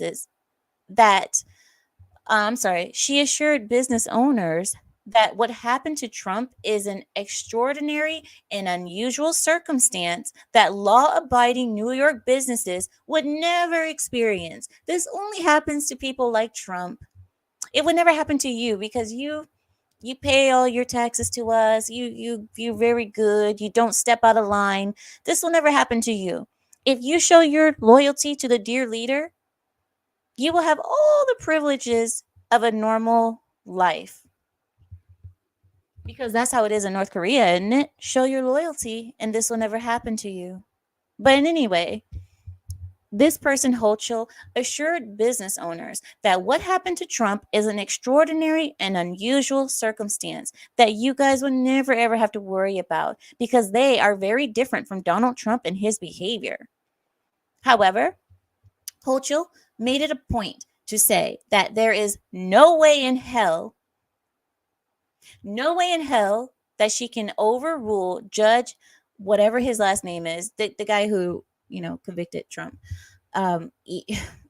owners that what happened to Trump is an extraordinary and unusual circumstance that law-abiding New York businesses would never experience. This only happens to people like Trump. It would never happen to you because you pay all your taxes to us. You're very good. You don't step out of line. This will never happen to you. If you show your loyalty to the dear leader, you will have all the privileges of a normal life. Because that's how it is in North Korea, isn't it? Show your loyalty and this will never happen to you. But anyway, this person, Hochul, assured business owners that what happened to Trump is an extraordinary and unusual circumstance that you guys will never ever have to worry about because they are very different from Donald Trump and his behavior. However, Hochul made it a point to say that there is no way in hell that she can overrule Judge, whatever his last name is, the guy who, convicted Trump.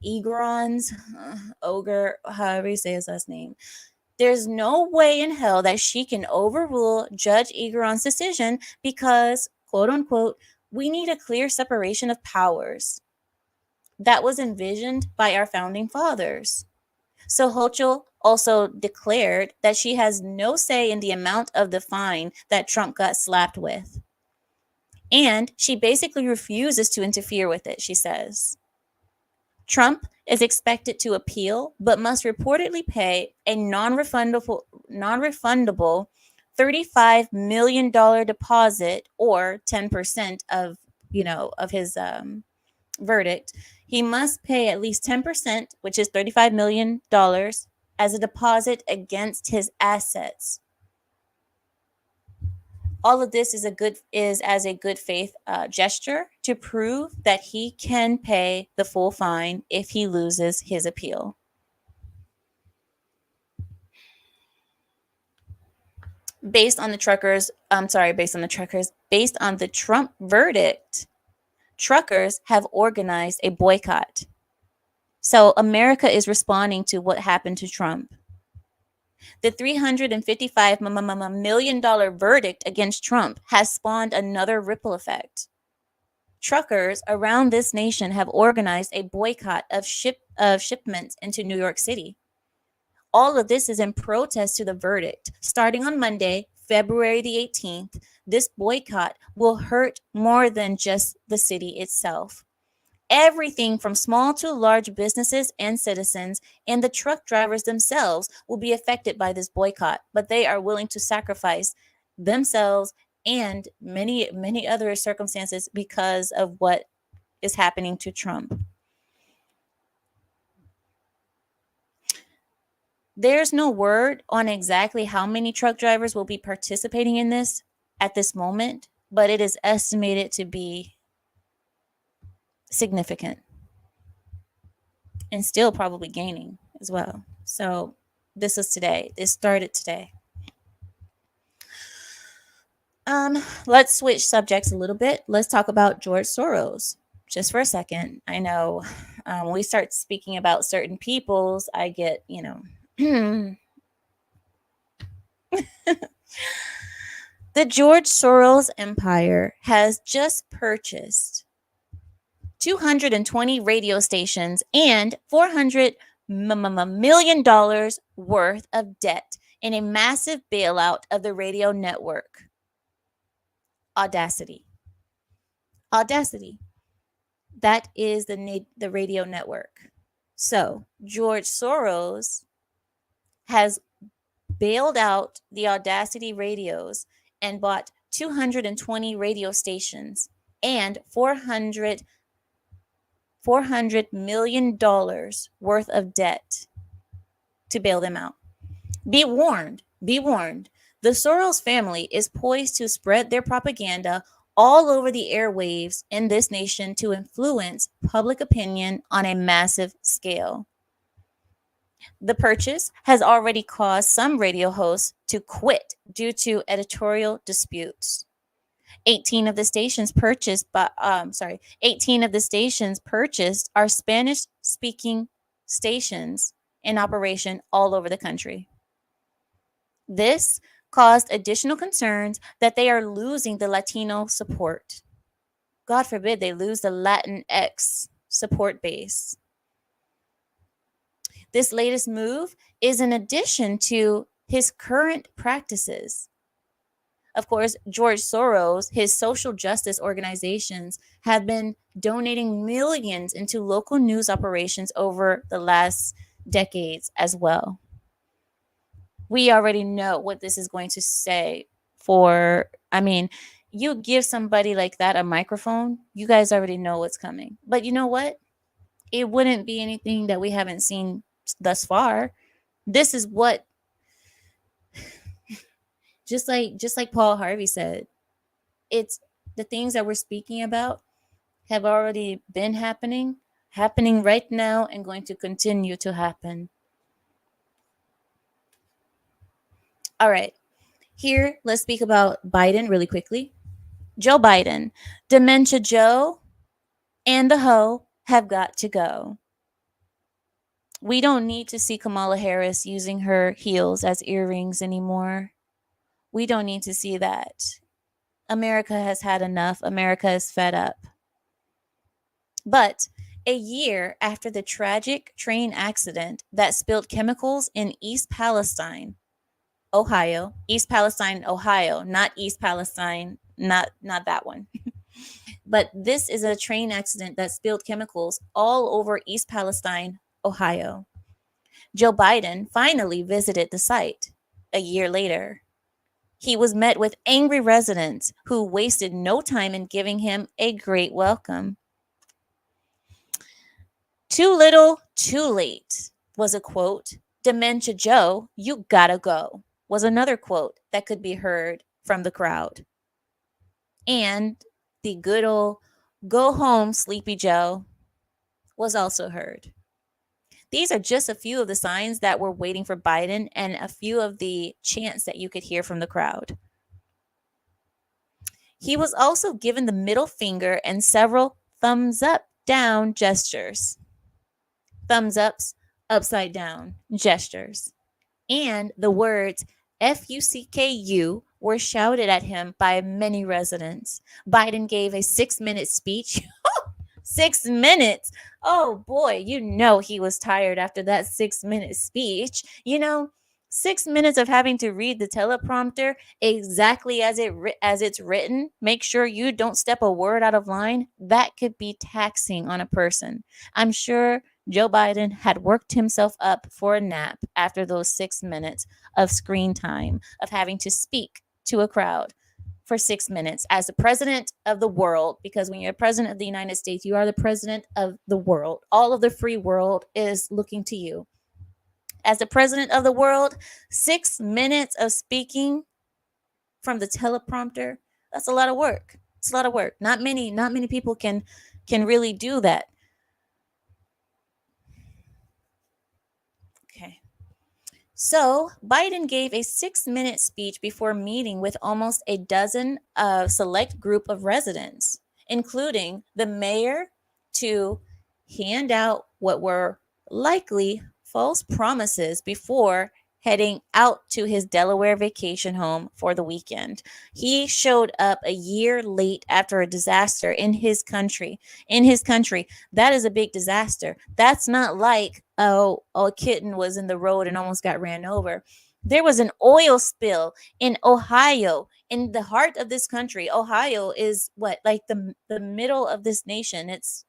Egron's Ogre, however you say his last name. There's no way in hell that she can overrule Judge Egron's decision because, quote unquote, we need a clear separation of powers that was envisioned by our founding fathers. So Hochul also declared that she has no say in the amount of the fine that Trump got slapped with. And she basically refuses to interfere with it, she says. Trump is expected to appeal, but must reportedly pay a non-refundable $35 million deposit or 10% of his verdict. He must pay at least 10%, which is $35 million, as a deposit against his assets. All of this is as a good faith gesture to prove that he can pay the full fine if he loses his appeal. Based on the Trump verdict, truckers have organized a boycott. So America is responding to what happened to Trump. The $355 million verdict against Trump has spawned another ripple effect. Truckers around this nation have organized a boycott of shipments into New York City. All of this is in protest to the verdict. Starting on Monday, February the 18th, this boycott will hurt more than just the city itself. Everything from small to large businesses and citizens and the truck drivers themselves will be affected by this boycott, but they are willing to sacrifice themselves and many, many other circumstances because of what is happening to Trump. There's no word on exactly how many truck drivers will be participating in this at this moment, but it is estimated to be significant and still probably gaining as well. So this is today. It started today. Let's switch subjects a little bit. Let's talk about George Soros just for a second. I know when we start speaking about certain peoples, I get, the George Soros empire has just purchased 220 radio stations and $400 million worth of debt in a massive bailout of the radio network. Audacity. Audacity. That is the radio network. So George Soros has bailed out the Audacity radios and bought 220 radio stations and $400 million worth of debt to bail them out. Be warned, be warned. The Soros family is poised to spread their propaganda all over the airwaves in this nation to influence public opinion on a massive scale. The purchase has already caused some radio hosts to quit due to editorial disputes. 18 of the stations purchased are Spanish-speaking stations in operation all over the country. This caused additional concerns that they are losing the Latino support. God forbid they lose the Latinx support base. This latest move is in addition to his current practices. Of course, George Soros, his social justice organizations have been donating millions into local news operations over the last decades as well. We already know what this is going to say you give somebody like that a microphone, you guys already know what's coming. But you know what? It wouldn't be anything that we haven't seen thus far. This is what, just like Paul Harvey said, it's the things that we're speaking about have already been happening right now, and going to continue to happen. All right. Here, let's speak about Biden really quickly. Joe Biden, Dementia Joe and the hoe have got to go. We don't need to see Kamala Harris using her heels as earrings anymore. We don't need to see that. America has had enough. America is fed up. But a year after the tragic train accident that spilled chemicals in East Palestine, Ohio, not East Palestine, not that one. But this is a train accident that spilled chemicals all over East Palestine, Ohio. Joe Biden finally visited the site a year later. He was met with angry residents who wasted no time in giving him a great welcome. Too little, too late was a quote. Dementia Joe, you gotta go was another quote that could be heard from the crowd. And the good old go home, Sleepy Joe was also heard. These are just a few of the signs that were waiting for Biden and a few of the chants that you could hear from the crowd. He was also given the middle finger and several thumbs up, down gestures. Thumbs ups, upside down gestures. And the words FUCKU were shouted at him by many residents. Biden gave a 6-minute speech. 6 minutes. Oh boy, you know he was tired after that 6-minute speech. 6 minutes of having to read the teleprompter exactly as it's written. Make sure you don't step a word out of line. That could be taxing on a person. I'm sure Joe Biden had worked himself up for a nap after those 6 minutes of screen time, of having to speak to a crowd for 6 minutes as the president of the world. Because when you're president of the United States, you are the president of the world. All of the free world is looking to you. As the president of the world, 6 minutes of speaking from the teleprompter, that's a lot of work. It's a lot of work. Not many people can really do that. Okay. So Biden gave a 6-minute speech before meeting with almost a dozen select group of residents, including the mayor, to hand out what were likely false promises before heading out to his Delaware vacation home for the weekend. He showed up a year late after a disaster in his country. That is a big disaster. That's not like, a kitten was in the road and almost got ran over. There was an oil spill in Ohio, in the heart of this country. Ohio is what, like the middle of this nation. It's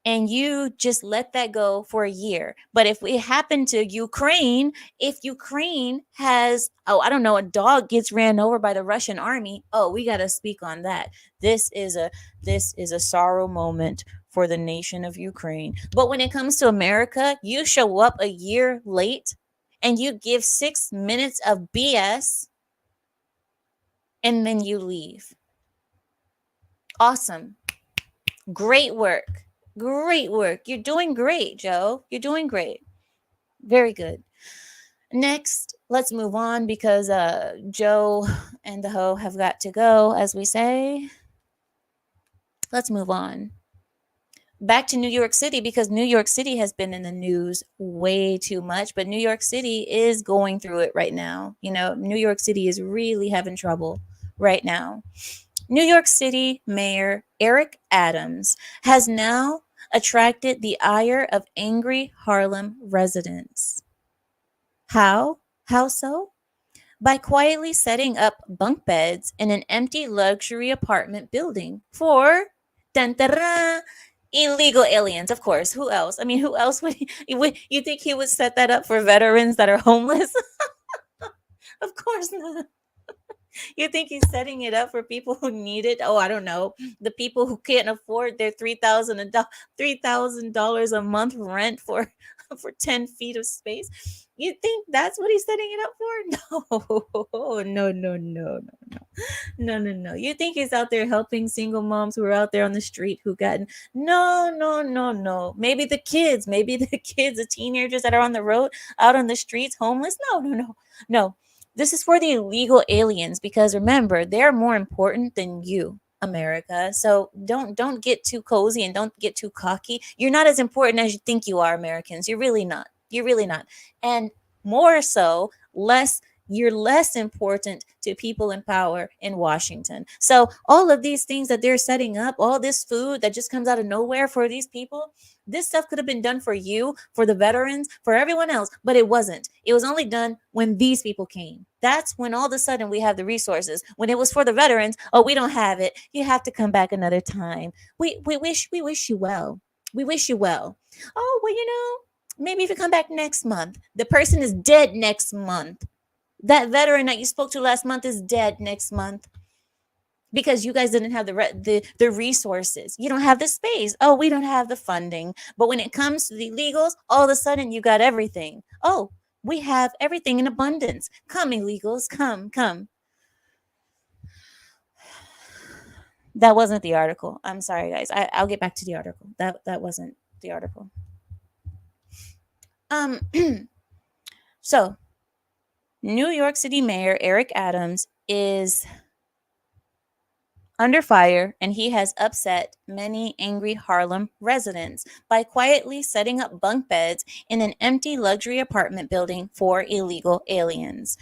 and you just let that go for a year. But if it happened to Ukraine, if Ukraine has, oh, I don't know, a dog gets ran over by the Russian army, oh, we got to speak on that. This is a sorrow moment for the nation of Ukraine. But when it comes to America, you show up a year late and you give 6 minutes of BS and then you leave. Awesome. Great work. Great work. You're doing great, Joe. You're doing great. Very good. Next, let's move on because Joe and the hoe have got to go, as we say. Let's move on. Back to New York City because New York City has been in the news way too much, but New York City is going through it right now. You know, New York City is really having trouble right now. New York City Mayor Eric Adams has now attracted the ire of angry Harlem residents. How? How so? By quietly setting up bunk beds in an empty luxury apartment building for illegal aliens, of course. Who else? I mean, who else would you think he would set that up for veterans that are homeless? Of course not. You think he's setting it up for people who need it? Oh, I don't know. The people who can't afford their $3,000 a month rent for 10 feet of space. You think that's what he's setting it up for? No, no, no, no, no, no. You think he's out there helping single moms who are out there on the street who got no. Maybe the kids, the teenagers that are on the road, out on the streets, homeless. No. This is for the illegal aliens because remember, they're more important than you, America. So don't get too cozy and don't get too cocky. You're not as important as you think you are, Americans. You're really not. You're really not. And more so, you're less important to people in power in Washington. So all of these things that they're setting up, all this food that just comes out of nowhere for these people, this stuff could have been done for you, for the veterans, for everyone else, but it wasn't. It was only done when these people came. That's when all of a sudden we have the resources. When it was for the veterans, oh, we don't have it. You have to come back another time. We wish you well. We wish you well. Oh, well, maybe if you come back next month. The person is dead next month. That veteran that you spoke to last month is dead next month because you guys didn't have the resources. You don't have the space. Oh, we don't have the funding. But when it comes to the illegals, all of a sudden you got everything. Oh, we have everything in abundance. Come, illegals, come. That wasn't the article. I'm sorry, guys. I'll get back to the article. That wasn't the article. So New York City Mayor Eric Adams is under fire, and he has upset many angry Harlem residents by quietly setting up bunk beds in an empty luxury apartment building for illegal aliens.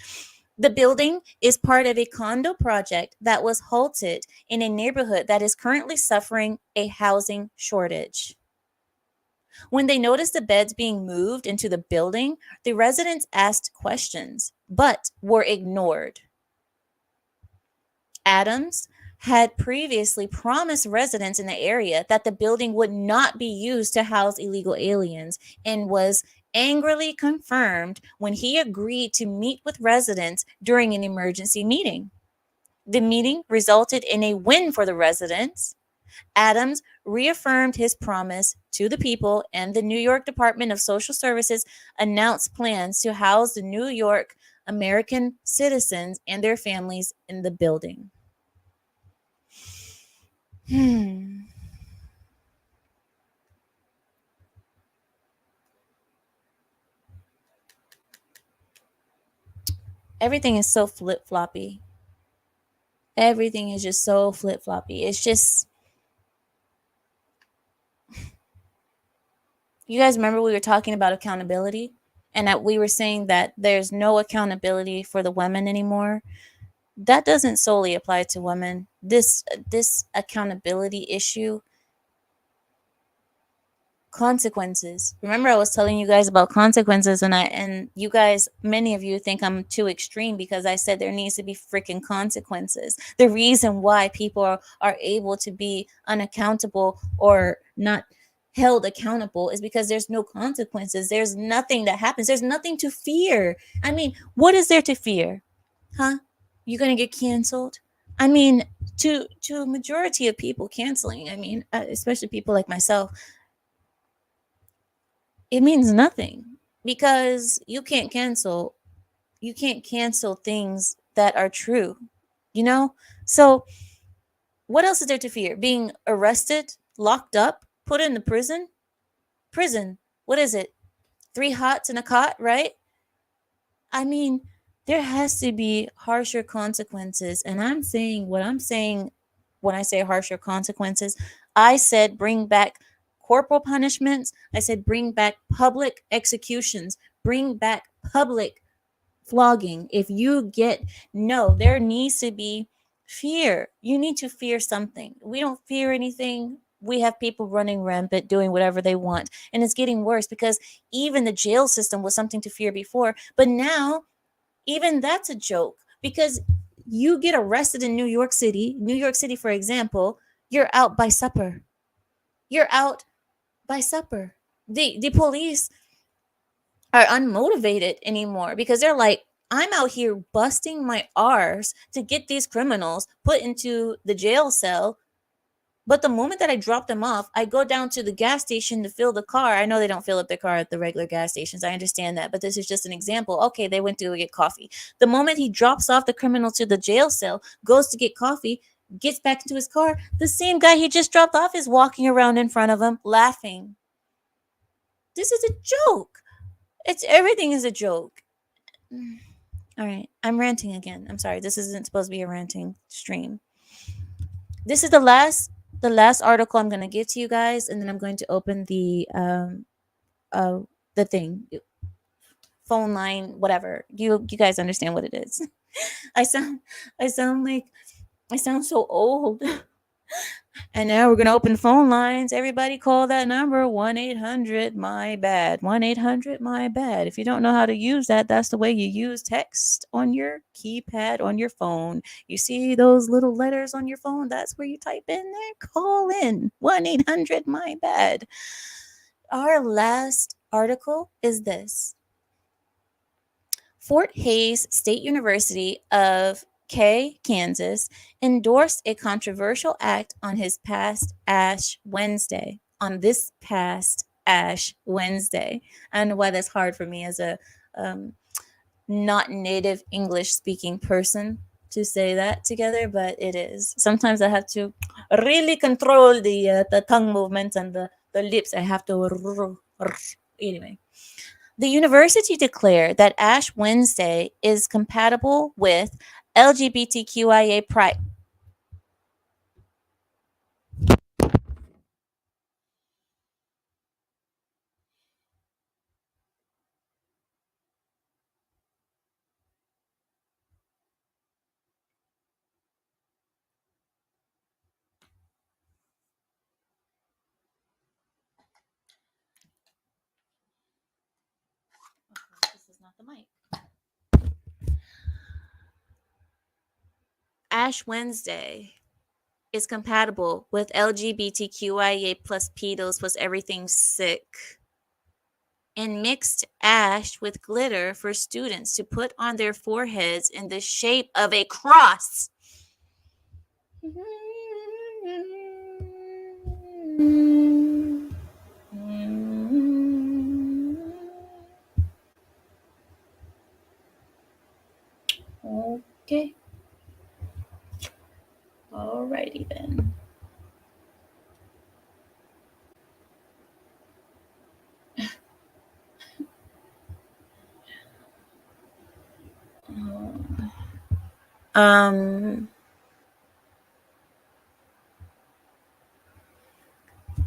The building is part of a condo project that was halted in a neighborhood that is currently suffering a housing shortage. When they noticed the beds being moved into the building, the residents asked questions, but were ignored. Adams had previously promised residents in the area that the building would not be used to house illegal aliens and was angrily confirmed when he agreed to meet with residents during an emergency meeting. The meeting resulted in a win for the residents. Adams reaffirmed his promise to the people, and the New York Department of Social Services announced plans to house the New York American citizens and their families in the building. Everything is so flip-floppy. Everything is just so flip-floppy. It's just... You guys remember we were talking about accountability and that we were saying that there's no accountability for the women anymore? That doesn't solely apply to women. This accountability issue consequences. Remember, I was telling you guys about consequences, and you guys, many of you think I'm too extreme because I said there needs to be freaking consequences. The reason why people are able to be unaccountable or not held accountable is because there's no consequences. There's nothing that happens. There's nothing to fear. I mean, what is there to fear? Huh? You're gonna get canceled? I mean, to a majority of people, canceling, I mean, especially people like myself, it means nothing because you can't cancel things that are true, you know? So what else is there to fear? Being arrested, locked up, put in the prison. What is it? 3 hots in a cot, right? I mean, there has to be harsher consequences. And I'm saying what I'm saying when I say harsher consequences. I said bring back corporal punishments. I said bring back public executions. Bring back public flogging. If you get, no, there needs to be fear. You need to fear something. We don't fear anything. We have people running rampant, doing whatever they want. And it's getting worse because even the jail system was something to fear before. But now, even that's a joke because you get arrested in New York City, for example, you're out by supper. You're out by supper. The police are unmotivated anymore because they're like, I'm out here busting my arse to get these criminals put into the jail cell. But the moment that I drop them off, I go down to the gas station to fill the car. I know they don't fill up their car at the regular gas stations. I understand that. But this is just an example. Okay, they went to go get coffee. The moment he drops off the criminal to the jail cell, goes to get coffee, gets back into his car, the same guy he just dropped off is walking around in front of him laughing. This is a joke. Everything is a joke. All right, I'm ranting again. I'm sorry. This isn't supposed to be a ranting stream. This is the last article I'm going to give to you guys, and then I'm going to open the thing, phone line, whatever. You guys understand what it is. I sound so old. And now we're going to open phone lines. Everybody call that number 1-800-MY-BAD. 1-800-MY-BAD. If you don't know how to use that, that's the way you use text on your keypad on your phone. You see those little letters on your phone? That's where you type in there. Call in 1-800-MY-BAD. Our last article is this. Fort Hays State University of Kansas endorsed a controversial act on this past Ash Wednesday. I don't know why that's hard for me as a not native English speaking person to say that together, but it is. Sometimes I have to really control the tongue movements and the lips. I have to anyway. The university declared that Ash Wednesday is compatible with LGBTQIA pride. This is not the mic. Ash Wednesday is compatible with LGBTQIA plus pedos plus everything sick. And mixed ash with glitter for students to put on their foreheads in the shape of a cross. Okay. Alrighty then.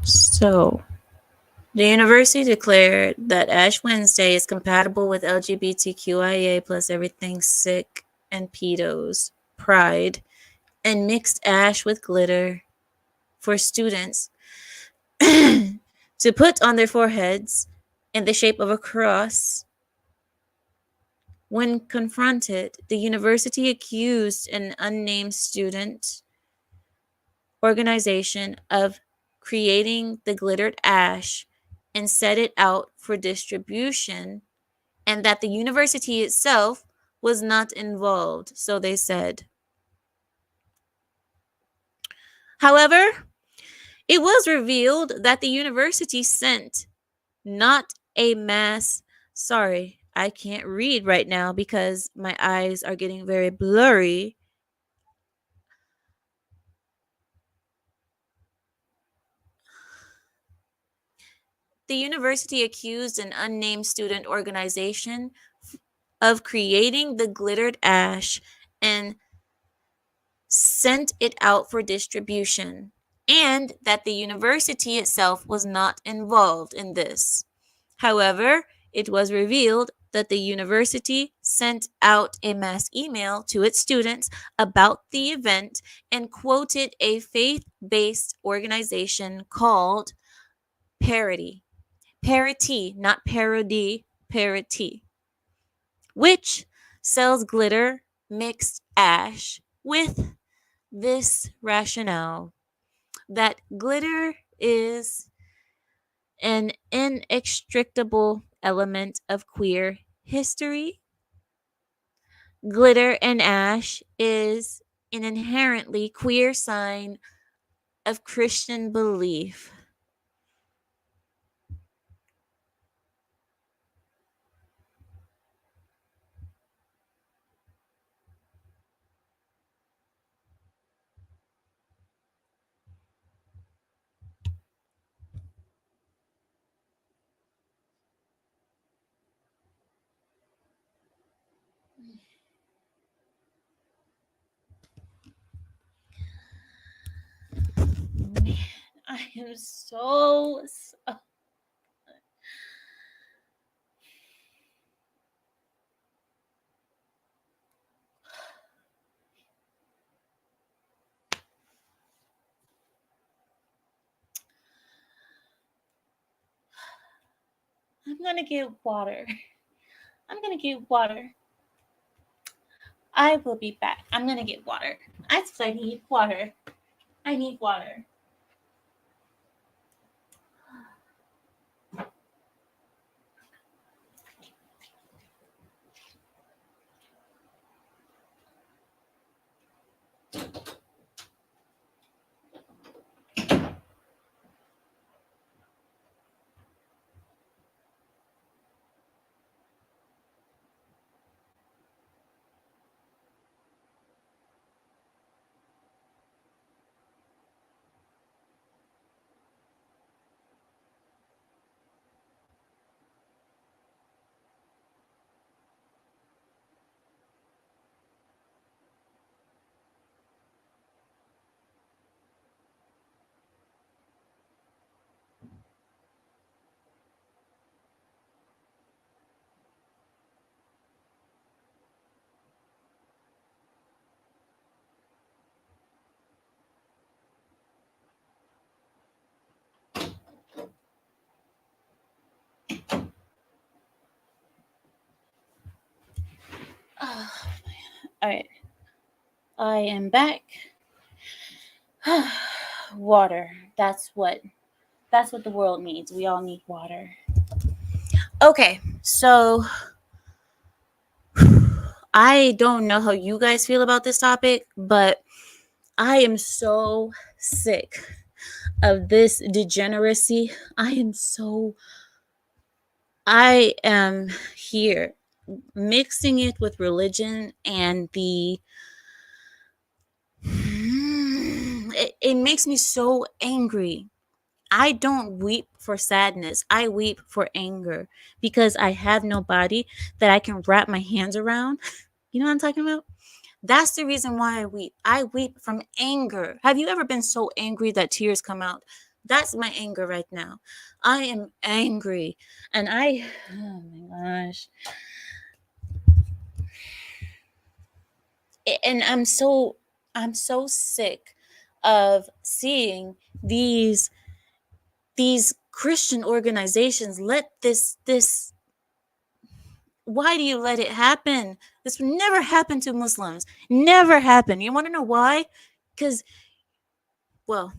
So the university declared that Ash Wednesday is compatible with LGBTQIA plus everything sick and pedos, pride, and mixed ash with glitter for students to to put on their foreheads in the shape of a cross. When confronted, the university accused an unnamed student organization of creating the glittered ash and set it out for distribution, and that the university itself was not involved, so they said. However, it was revealed that the university sent not a mass. Sorry, I can't read right now because my eyes are getting very blurry. The university accused an unnamed student organization of creating the glittered ash and sent it out for distribution, and that the university itself was not involved in this. However, it was revealed that the university sent out a mass email to its students about the event and quoted a faith-based organization called Parity. Parity, not parody, Parity, which sells glitter mixed ash with this rationale that glitter is an inextricable element of queer history. Glitter and ash is an inherently queer sign of Christian belief. Man, I am so. I'm gonna get water. I'm gonna get water. I will be back. I'm gonna get water. I need water. I need water. Oh, all right. I am back. Water. That's what the world needs. We all need water. Okay, so I don't know how you guys feel about this topic, but I am so sick of this degeneracy. I am here mixing it with religion and it makes me so angry. I don't weep for sadness. I weep for anger because I have no body that I can wrap my hands around. You know what I'm talking about? That's the reason why I weep. I weep from anger. Have you ever been so angry that tears come out? That's my anger right now. I am angry. And oh my gosh. And I'm so sick of seeing these Christian organizations let this why do you let it happen? This would never happen to Muslims. Never happen. You want to know why? Because, well,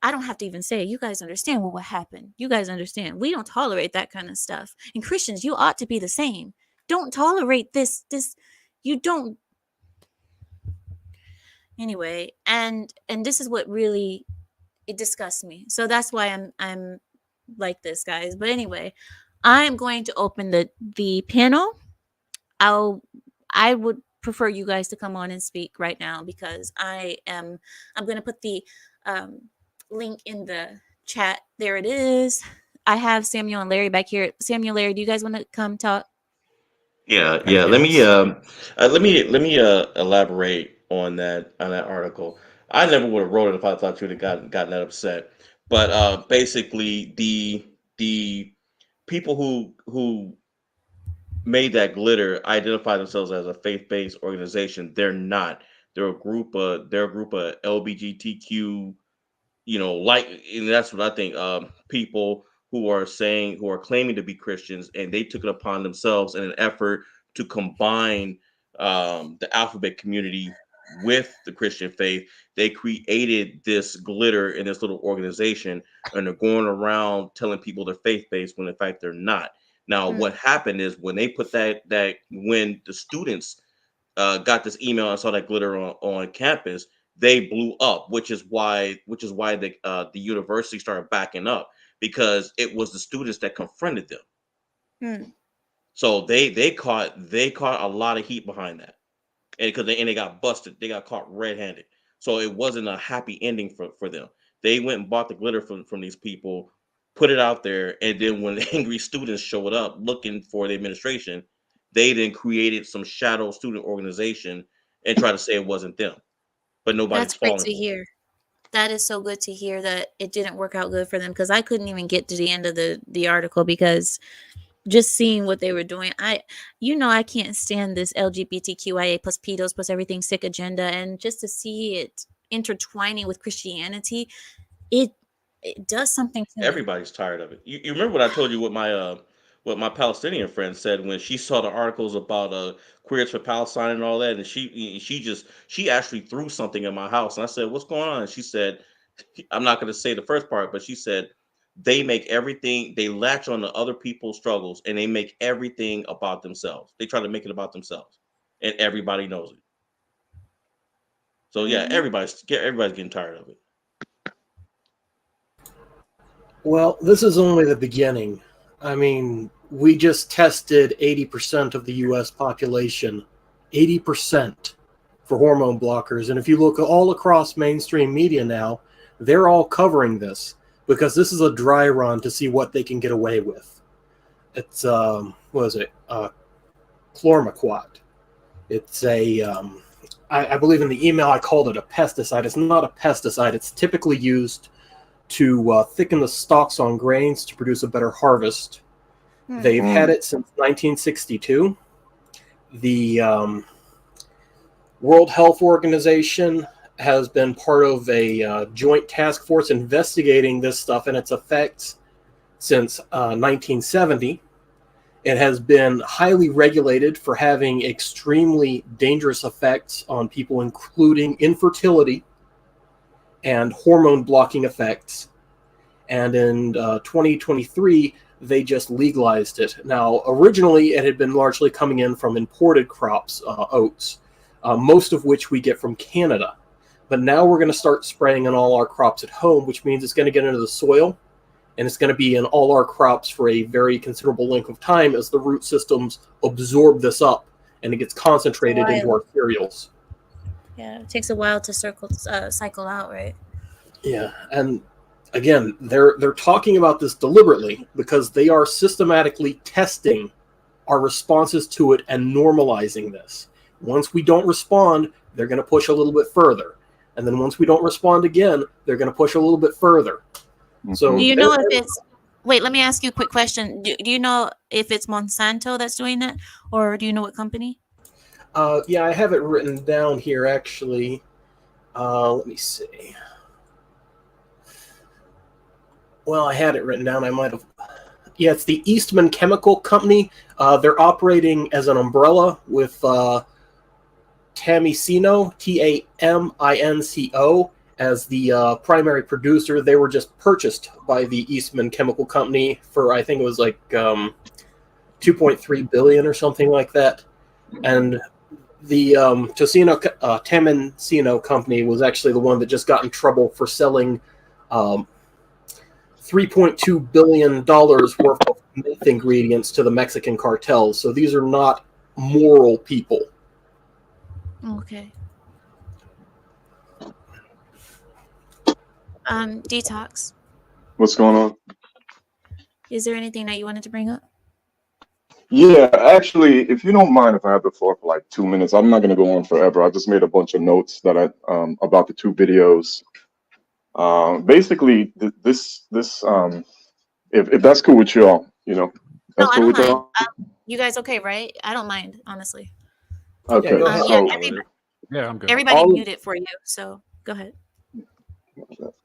I don't have to even say it. You guys understand what will happen. You guys understand. We don't tolerate that kind of stuff. And Christians, you ought to be the same. Don't tolerate this. You don't. Anyway, and this is what really it disgusts me. So that's why I'm like this, guys. But anyway, I'm going to open the panel. I would prefer you guys to come on and speak right now because I'm going to put the link in the chat. There it is. I have Samuel and Larry back here. Samuel, Larry, do you guys want to come talk? Yeah, yeah. Yes. Let me elaborate on that article. I never would have wrote it if I thought you'd have gotten that upset. But basically, the people who made that glitter identify themselves as a faith-based organization. They're not. They're a group of LGBTQ, like, and that's what I think. People who are claiming to be Christians, and they took it upon themselves in an effort to combine the alphabet community with the Christian faith. They created this glitter in this little organization, and they're going around telling people they're faith based when in fact they're not. Now, what happened is when they put when the students got this email and saw that glitter on campus, they blew up, which is why the university started backing up because it was the students that confronted them. Hmm. So they caught a lot of heat behind that, and because they got busted, they got caught red-handed. So it wasn't a happy ending for them. They went and bought the glitter from these people, put it out there, and then when the angry students showed up looking for the administration, they then created some shadow student organization and tried to say it wasn't them, but nobody's That's great falling to for it. hear. That is so good to hear that it didn't work out good for them because I couldn't even get to the end of the article because just seeing what they were doing, I can't stand this LGBTQIA plus pedos plus everything sick agenda, and just to see it intertwining with Christianity, it it does something to me. Everybody's tired of it. You remember what I told you what my Palestinian friend said when she saw the articles about queers for Palestine and all that, and she actually threw something in my house, and I said, "What's going on?" And she said, "I'm not going to say the first part, but she said they latch on to other people's struggles and they make everything about themselves. They try to make it about themselves, and everybody knows it. So yeah, Mhm. everybody's getting tired of it." Well, this is only the beginning. I mean, we just tested 80% of the US population, 80% for hormone blockers. And if you look all across mainstream media now, they're all covering this because this is a dry run to see what they can get away with. It's, what is it? Chlormequat. It's I believe in the email I called it a pesticide. It's not a pesticide. It's typically used to thicken the stalks on grains to produce a better harvest. They've had it since 1962. The World Health Organization has been part of a joint task force investigating this stuff and its effects since 1970. It has been highly regulated for having extremely dangerous effects on people, including infertility and hormone blocking effects. And in 2023, they just legalized it. Now, originally, it had been largely coming in from imported crops, oats, most of which we get from Canada. But now we're going to start spraying on all our crops at home, which means it's going to get into the soil, and it's going to be in all our crops for a very considerable length of time as the root systems absorb this up, and it gets concentrated into our cereals. Yeah, it takes a while to cycle out, right? Yeah, and again, they're talking about this deliberately because they are systematically testing our responses to it and normalizing this. Once we don't respond, they're going to push a little bit further. And then once we don't respond again, they're going to push a little bit further. So Do you know if it's wait, let me ask you a quick question. Do you know if it's Monsanto that's doing that, or do you know what company? yeah, I have it written down here actually. Let me see. Well, I had it written down. I might have. Yeah, it's the Eastman Chemical Company. They're operating as an umbrella with Taminco, Taminco, as the primary producer. They were just purchased by the Eastman Chemical Company for, I think it was like $2.3 billion or something like that. And the Taminco company was actually the one that just got in trouble for selling $3.2 billion worth of meth ingredients to the Mexican cartels. So these are not moral people. Okay. Detox. What's going on? Is there anything that you wanted to bring up? Yeah, actually, if you don't mind if I have the floor for like 2 minutes, I'm not going to go on forever. I just made a bunch of notes that I about the two videos. Basically, if that's cool with y'all, No, that's I cool don't with mind. y'all. You guys okay, right? I don't mind, honestly. Okay, go ahead. Yeah, so Yeah, I'm good. everybody all muted for you, so go ahead.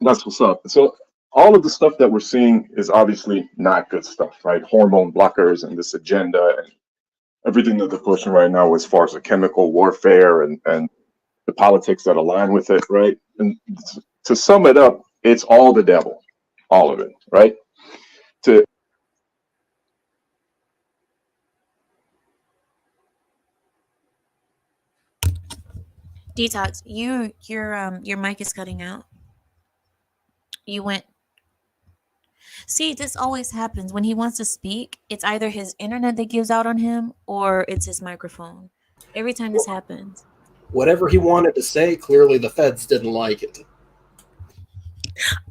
that's what's up. So all of the stuff that we're seeing is obviously not good stuff, right? Hormone blockers and this agenda and everything that they're pushing right now as far as the chemical warfare and the politics that align with it, right? And to sum it up, it's all the devil, all of it, right? To Detox, your mic is cutting out. You went. See, this always happens when he wants to speak. It's either his internet that gives out on him or it's his microphone. Every time this happens. Whatever he wanted to say, clearly the feds didn't like it.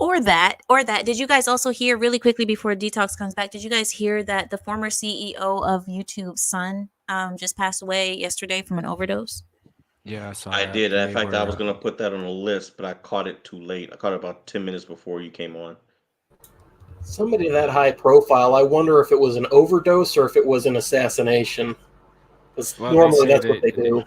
Or that. Did you guys also hear really quickly before Detox comes back? Did you guys hear that the former CEO of YouTube's son just passed away yesterday from an overdose? Yeah, I saw I that. did. In They fact, I were, was going to put that on the list, but I caught it too late. I caught it about 10 minutes before you came on. Somebody that high profile, I wonder if it was an overdose or if it was an assassination. Because well, normally that's what they do.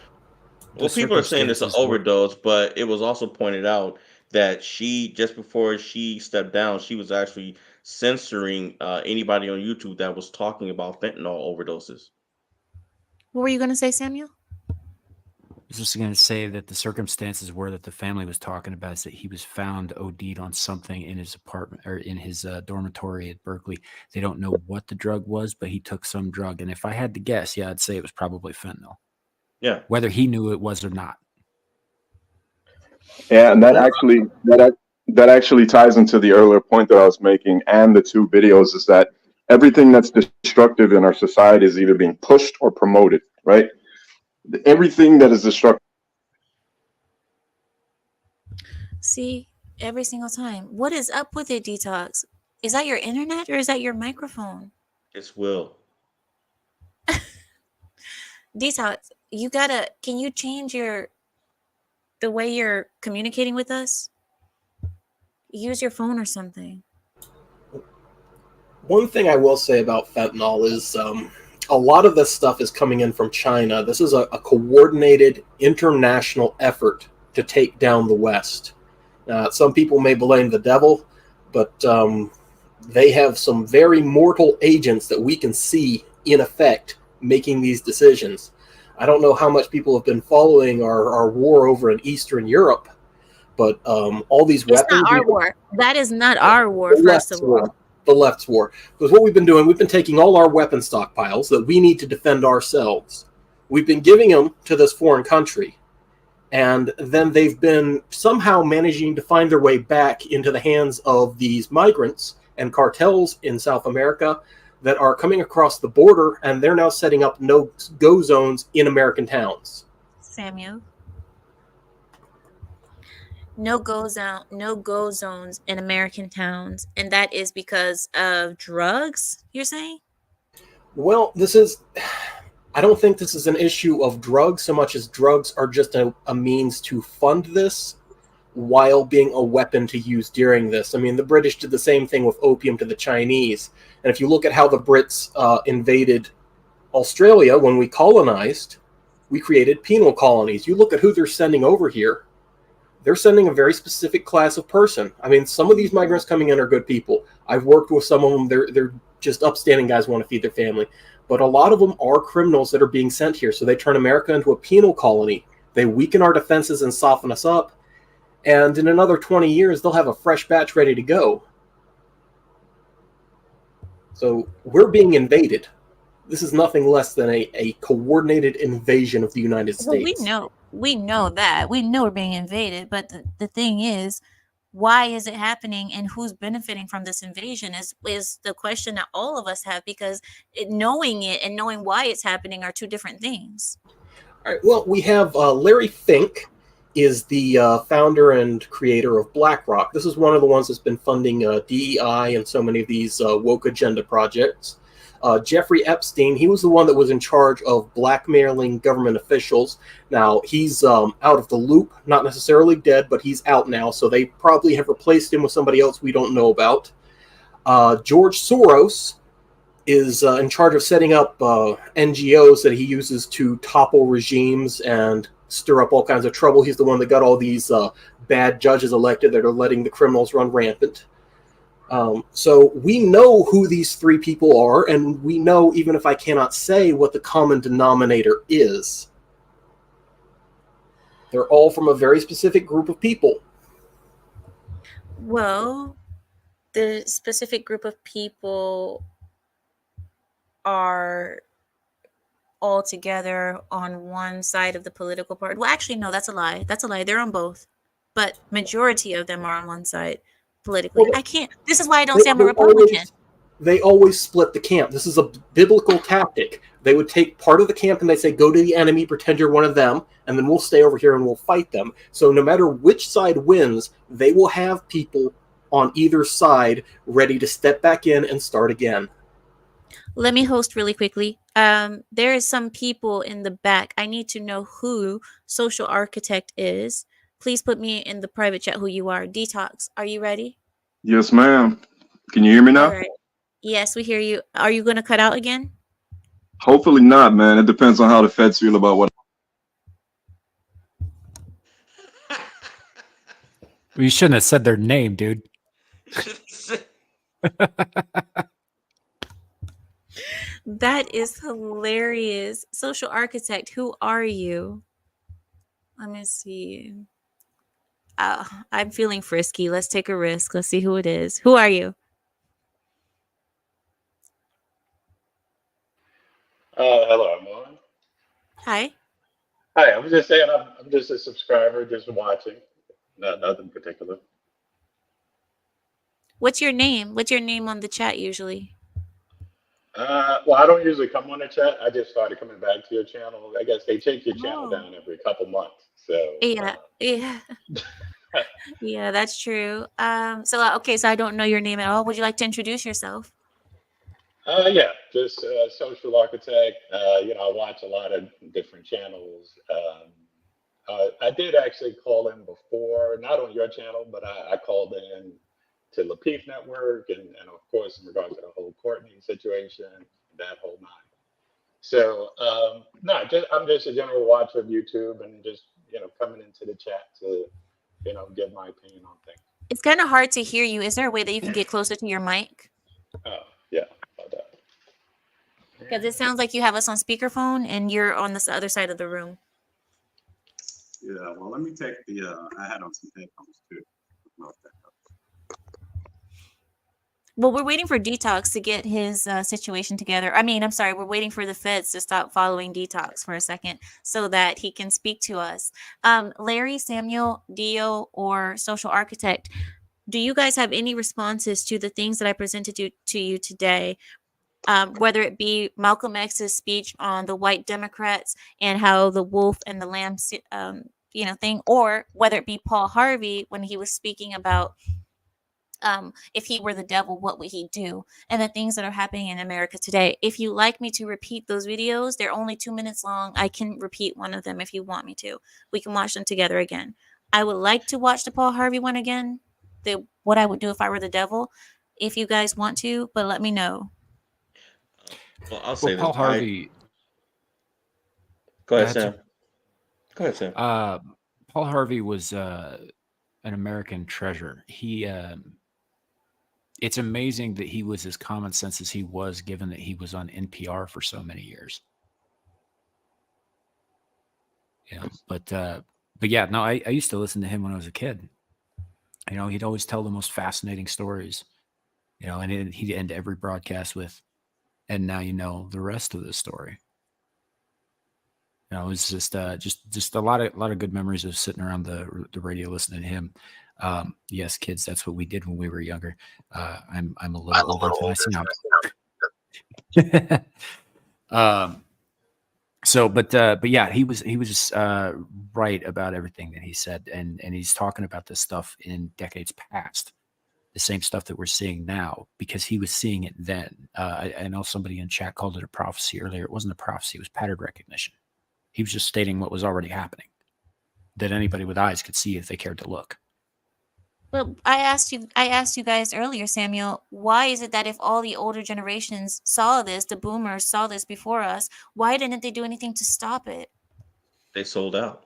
Well, people are saying it's an circumstances were- overdose, but it was also pointed out that she, just before she stepped down, she was actually censoring anybody on YouTube that was talking about fentanyl overdoses. What were you going to say, Samuel? I was just going to say that the circumstances were that the family was talking about is that he was found OD'd on something in his apartment or in his dormitory at Berkeley. They don't know what the drug was, but he took some drug. And if I had to guess, yeah, I'd say it was probably fentanyl. Yeah. Whether he knew it was or not. Yeah, and that actually ties into the earlier point that I was making, and the two videos is that everything that's destructive in our society is either being pushed or promoted, right? Everything that is destructive. See, every single time. What is up with it, Detox? Is that your internet or is that your microphone? It's Will. Detox, can you change the way you're communicating with us? Use your phone or something. One thing I will say about fentanyl is a lot of this stuff is coming in from China. This is a coordinated international effort to take down the West. Some people may blame the devil, but they have some very mortal agents that we can see in effect making these decisions. I don't know how much people have been following our war over in Eastern Europe, but all these weapons... It's not our war. That is not our war, first of all. The left's war. Because what we've been doing, we've been taking all our weapon stockpiles that we need to defend ourselves. We've been giving them to this foreign country. And then they've been somehow managing to find their way back into the hands of these migrants and cartels in South America that are coming across the border, and they're now setting up no-go zones in American towns. Samuel. No-go zones in American towns, and that is because of drugs, you're saying? Well, I don't think this is an issue of drugs so much as drugs are just a means to fund this while being a weapon to use during this. I mean, the British did the same thing with opium to the Chinese. And if you look at how the Brits invaded Australia when we colonized, we created penal colonies. You look at who they're sending over here. they're sending a very specific class of person. I mean, some of these migrants coming in are good people. I've worked with some of them. They're just upstanding guys who want to feed their family. But a lot of them are criminals that are being sent here. So they turn America into a penal colony. They weaken our defenses and soften us up. And in another 20 years, they'll have a fresh batch ready to go. So we're being invaded. This is nothing less than a coordinated invasion of the United States. Well, we know that. We know we're being invaded, but the thing is, why is it happening and who's benefiting from this invasion is the question that all of us have, because knowing it and knowing why it's happening are two different things. All right, well, we have Larry Fink is the founder and creator of BlackRock. This is one of the ones that's been funding DEI and so many of these woke agenda projects. Jeffrey Epstein, he was the one that was in charge of blackmailing government officials. Now, he's out of the loop, not necessarily dead, but he's out now, so they probably have replaced him with somebody else we don't know about. George Soros is in charge of setting up NGOs that he uses to topple regimes and stir up all kinds of trouble. He's the one that got all these bad judges elected that are letting the criminals run rampant. So we know who these three people are, and we know, even if I cannot say, what the common denominator is. They're all from a very specific group of people. Well, the specific group of people are all together on one side of the political party. Well, actually, no, that's a lie. That's a lie. They're on both. But majority of them are on one side politically. Well, I can't. This is why I don't say I'm a Republican. They always split the camp. This is a biblical tactic. They would take part of the camp and they say, go to the enemy, pretend you're one of them, and then we'll stay over here and we'll fight them. So no matter which side wins, they will have people on either side ready to step back in and start again. Let me host really quickly. There is some people in the back. I need to know who Social Architect is. Please put me in the private chat who you are. Detox, are you ready? Yes, ma'am. Can you hear me now? All right. Yes, we hear you. Are you going to cut out again? Hopefully not, man. It depends on how the feds feel about what. Well, you shouldn't have said their name, dude. That is hilarious. Social Architect, who are you? Let me see. I'm feeling frisky. Let's take a risk. Let's see who it is. Who are you? Hello, I'm on. Hi. Hi, I was just saying I'm just a subscriber, just watching. Nothing particular. What's your name? What's your name on the chat usually? Well, I don't usually come on the chat. I just started coming back to your channel. I guess they take your channel down every couple months. So yeah. Yeah, that's true. Okay, so I don't know your name at all. Would you like to introduce yourself? Yeah, just social architect. I watch a lot of different channels. I did actually call in before, not on your channel, but I called in to Lapeef Network, and of course, in regards to the whole Courtney situation, that whole nine. So, I'm just a general watcher of YouTube and just, coming into the chat to, give my opinion on things. It's kind of hard to hear you. Is there a way that you can get closer to your mic? Oh, yeah, about that. Because it sounds like you have us on speakerphone and you're on this other side of the room. Yeah, well, let me take I had on some headphones too. Well, we're waiting for Detox to get his situation together. I'm sorry, we're waiting for the feds to stop following Detox for a second so that he can speak to us. Larry, Samuel, Dio, or Social Architect, do you guys have any responses to the things that I presented to you today? Whether it be Malcolm X's speech on the white Democrats and how the wolf and the lamb, thing, or whether it be Paul Harvey when he was speaking about if he were the devil, what would he do? And the things that are happening in America today. If you like me to repeat those videos, they're only 2 minutes long. I can repeat one of them if you want me to. We can watch them together again. I would like to watch the Paul Harvey one again, what I would do if I were the devil, if you guys want to, but let me know. Well, I'll say Paul this. Harvey. Go ahead, Sam. Go ahead, Sam. Paul Harvey was an American treasure. He, it's amazing that he was as common sense as he was, given that he was on NPR for so many years. Yeah, but yeah, no, I used to listen to him when I was a kid. You know, he'd always tell the most fascinating stories. You know, and he'd end every broadcast with, "And now you know the rest of the story." You know, it was just a lot of good memories of sitting around the radio listening to him. Yes, kids, that's what we did when we were younger. I'm a little older than I sound. So, but yeah, he was just right about everything that he said, and he's talking about this stuff in decades past, the same stuff that we're seeing now, because he was seeing it then. I know somebody in chat called it a prophecy earlier. It wasn't a prophecy; it was pattern recognition. He was just stating what was already happening, that anybody with eyes could see if they cared to look. Well, I asked you guys earlier, Samuel, why is it that if all the older generations saw this, the boomers saw this before us, why didn't they do anything to stop it? They sold out.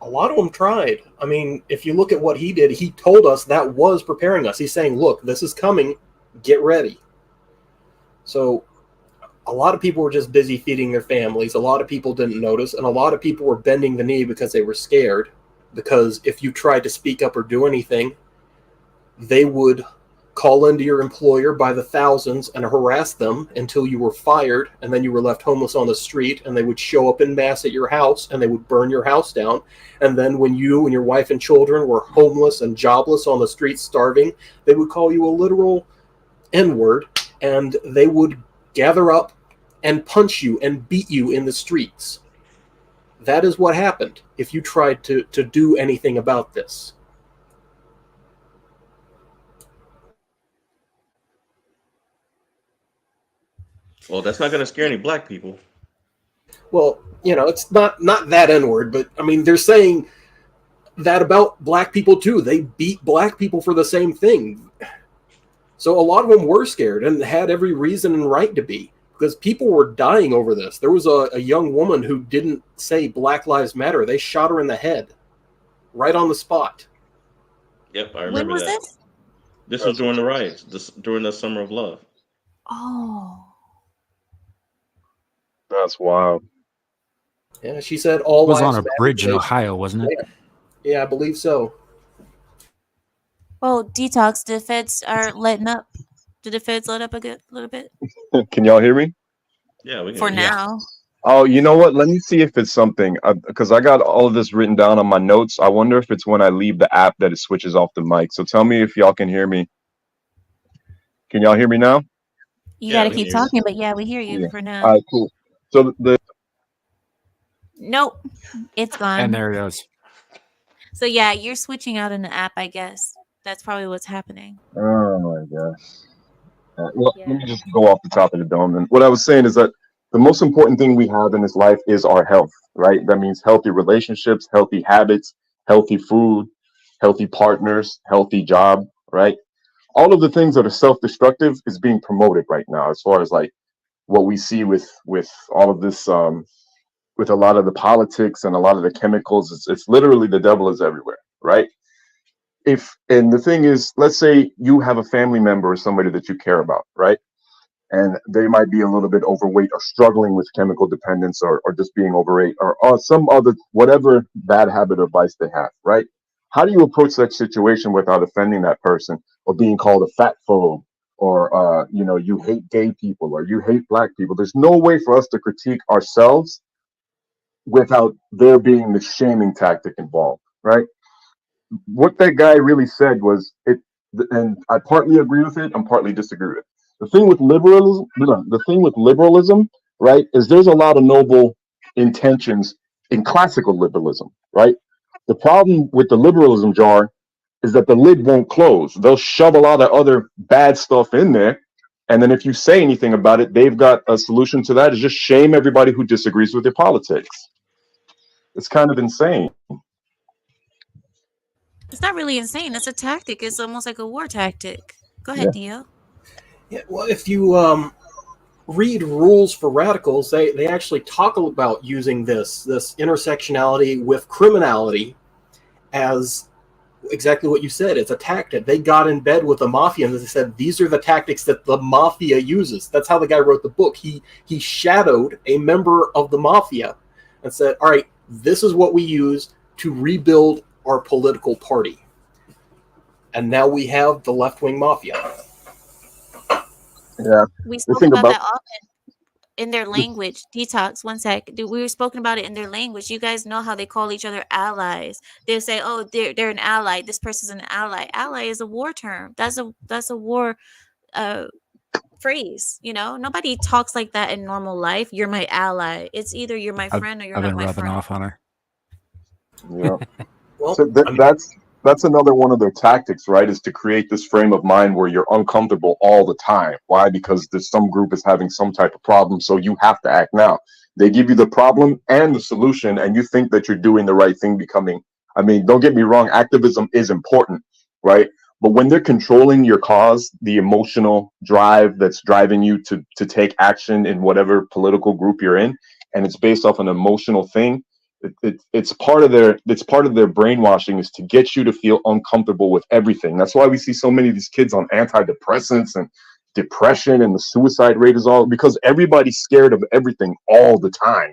A lot of them tried. I mean, if you look at what he did, he told us that was preparing us. He's saying, look, this is coming. Get ready. So a lot of people were just busy feeding their families. A lot of people didn't notice. And a lot of people were bending the knee because they were scared. Because if you tried to speak up or do anything, they would call into your employer by the thousands and harass them until you were fired, and then you were left homeless on the street, and they would show up en masse at your house, and they would burn your house down. And then when you and your wife and children were homeless and jobless on the street starving, they would call you a literal N-word, and they would gather up and punch you and beat you in the streets. That is what happened if you tried to do anything about this. Well, that's not going to scare any black people. Well, you know, it's not that N-word, but I mean, they're saying that about black people too. They beat black people for the same thing. So a lot of them were scared and had every reason and right to be, because people were dying over this. There was a young woman who didn't say Black Lives Matter. They shot her in the head right on the spot. Yep, I remember When was that. this? This was during the riots, during the Summer of Love. Oh. That's wild. Yeah, she said all It was lives on a matter. bridge in Ohio, wasn't it? Yeah, I believe so. Oh, detox. The feds are letting up. Did the feds let up a little bit? Can y'all hear me? Yeah, we can. For Yeah. now. Oh, you know what? Let me see if it's something, because I got all of this written down on my notes. I wonder if it's when I leave the app that it switches off the mic. So tell me if y'all can hear me. Can y'all hear me now? You Yeah, got to we keep can hear you. talking, but yeah, we hear you Yeah. for All now. right, cool. So Nope. It's gone. And there it goes. So yeah, you're switching out in the app, I guess. That's probably what's happening. oh my gosh. Well, Yeah. let me just go off the top of the dome. And what I was saying is that the most important thing we have in this life is our health, right? That means healthy relationships, healthy habits, healthy food, healthy partners, healthy job, right? All of the things that are self-destructive is being promoted right now, as far as like what we see with all of this, with a lot of the politics and a lot of the chemicals. It's literally the devil is everywhere, right? And the thing is, let's say you have a family member or somebody that you care about, right? And they might be a little bit overweight or struggling with chemical dependence, or just being overweight, or some other whatever bad habit or vice they have, right? How do you approach that situation without offending that person or being called a fat phobe, or you hate gay people or you hate black people? There's no way for us to critique ourselves without there being the shaming tactic involved, right? What that guy really said was it, and I partly agree with it, and partly disagree with it. The thing with liberalism, right, is there's a lot of noble intentions in classical liberalism, right? The problem with the liberalism jar is that the lid won't close. They'll shove a lot of other bad stuff in there, and then if you say anything about it, they've got a solution to that: is just shame everybody who disagrees with your politics. It's kind of insane. It's not really insane. It's a tactic. It's almost like a war tactic. Go Yeah. ahead, Dio. Yeah, well, if you read Rules for Radicals, they actually talk about using this intersectionality with criminality as exactly what you said. It's a tactic. They got in bed with the mafia and they said, these are the tactics that the mafia uses. That's how the guy wrote the book. He shadowed a member of the mafia and said, all right, this is what we use to rebuild our political party. And now we have the left-wing mafia. Yeah. We The spoke thing about about that often in their language. Detox, one sec. We were spoken about it in their language. You guys know how they call each other allies. They'll say, "Oh, they're an ally. This person's an ally." Ally is a war term. That's a war uh phrase. You know, nobody talks like that in normal life. You're my ally. It's either you're my friend or you're I've not been my rubbing friend. off on her. yeah. Well, So I mean, that's another one of their tactics, right? Is to create this frame of mind where you're uncomfortable all the time. Why? Because there's some group is having some type of problem, so you have to act now. They give you the problem and the solution, and you think that you're doing the right thing. I mean, don't get me wrong, activism is important, right? But when they're controlling your cause, the emotional drive that's driving you to take action in whatever political group you're in, and it's based off an emotional thing, it's part of their brainwashing is to get you to feel uncomfortable with everything. That's why we see so many of these kids on antidepressants and depression, and the suicide rate is all because everybody's scared of everything all the time,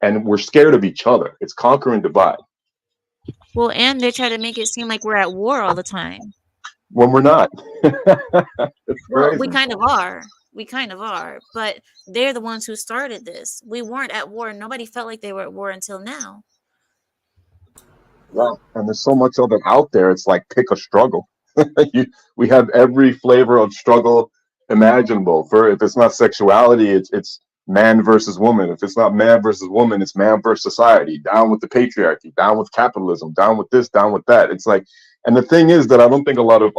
and we're scared of each other. It's conquer and divide Well, and they try to make it seem like we're at war all the time. when we're not. It's Well, we crazy. kind of are. We kind of are, but they're the ones who started this. We weren't at war. Nobody felt like they were at war until now. Yeah. And there's so much of it out there. It's like pick a struggle. We have every flavor of struggle imaginable. For if it's not sexuality, it's man versus woman. If it's not man versus woman, it's man versus society. Down with the patriarchy, down with capitalism, down with this, down with that. It's like, and the thing is that I don't think a lot of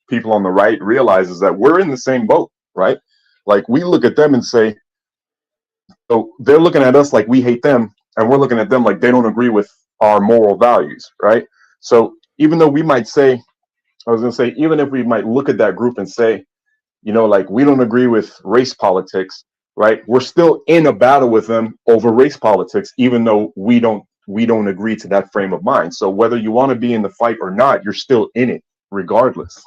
people on the right realizes that we're in the same boat, right? Like we look at them and say, so they're looking at us like we hate them, and we're looking at them like they don't agree with our moral values, right? So even though we might say, I was going to say, even if we might look at that group and say, like we don't agree with race politics, right? We're still in a battle with them over race politics, even though we don't agree to that frame of mind. So whether you want to be in the fight or not, you're still in it regardless.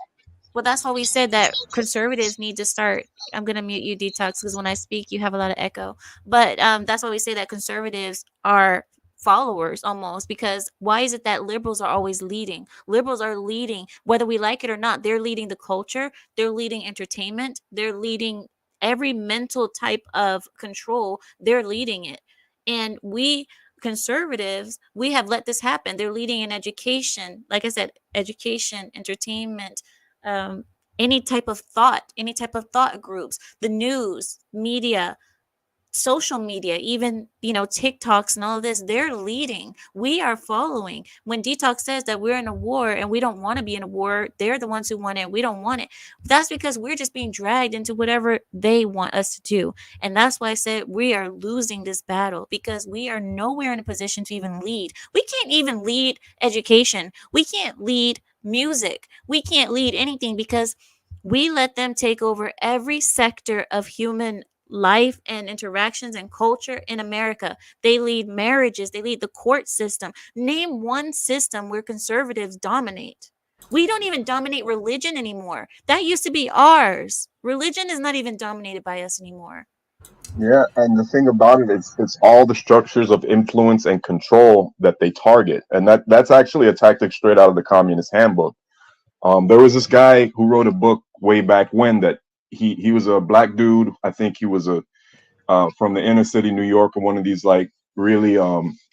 Well, that's why we said that conservatives need to start. I'm going to mute you, Detox, because when I speak, you have a lot of echo. But that's why we say that conservatives are followers almost, because why is it that liberals are always leading? Liberals are leading, whether we like it or not. They're leading the culture, they're leading entertainment, they're leading every mental type of control, they're leading it. And we conservatives, we have let this happen. They're leading in education, like I said, education, entertainment, um, any type of thought groups, the news, media, social media, even TikToks and all of this. They're leading. We are following. When Detox says that we're in a war and we don't want to be in a war, they're the ones who want it. We don't want it. That's because we're just being dragged into whatever they want us to do. And that's why I said we are losing this battle, because we are nowhere in a position to even lead. We can't even lead education. We can't lead music. We can't lead anything because we let them take over every sector of human life and interactions and culture in America. They lead marriages, they lead the court system. Name one system where conservatives dominate. We don't even dominate religion anymore. That used to be ours. Religion is not even dominated by us anymore. Yeah, and the thing about it is it's all the structures of influence and control that they target. And that's actually a tactic straight out of the Communist Handbook. There was this guy who wrote a book way back when that he was a black dude. I think he was a from the inner city New York, or one of these like really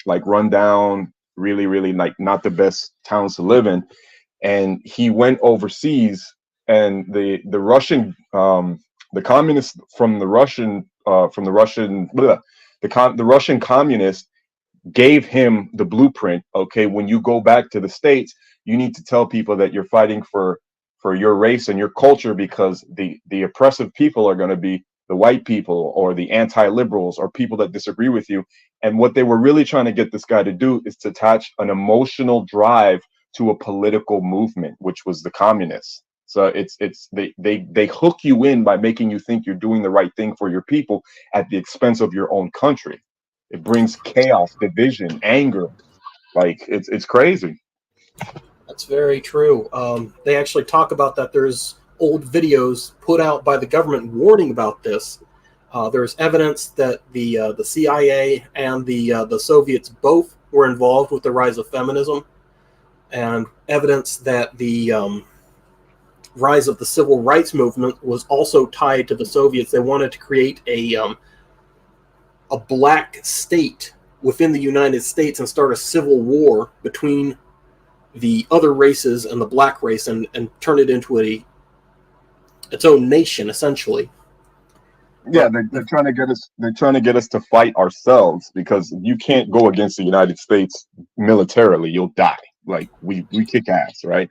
like rundown, really like not the best towns to live in. And he went overseas, and the Russian the communists from the Russian bleh, the Russian communists gave him the blueprint. Okay, when you go back to the States, you need to tell people that you're fighting for your race and your culture, because the oppressive people are going to be the white people or the anti-liberals or people that disagree with you. And what they were really trying to get this guy to do is to attach an emotional drive to a political movement, which was the communists. So they hook you in by making you think you're doing the right thing for your people at the expense of your own country. It brings chaos, division, anger. Like it's crazy. That's very true. They actually talk about that. There's old videos put out by the government warning about this. There's evidence that the CIA and the Soviets both were involved with the rise of feminism, and evidence that the rise of the civil rights movement was also tied to the Soviets. They wanted to create a black state within the United States and start a civil war between the other races and the black race, and turn it into its own nation, essentially. Yeah, But they're trying to get us. They're trying to get us to fight ourselves because you can't go against the United States militarily. You'll die. Like we kick ass, right?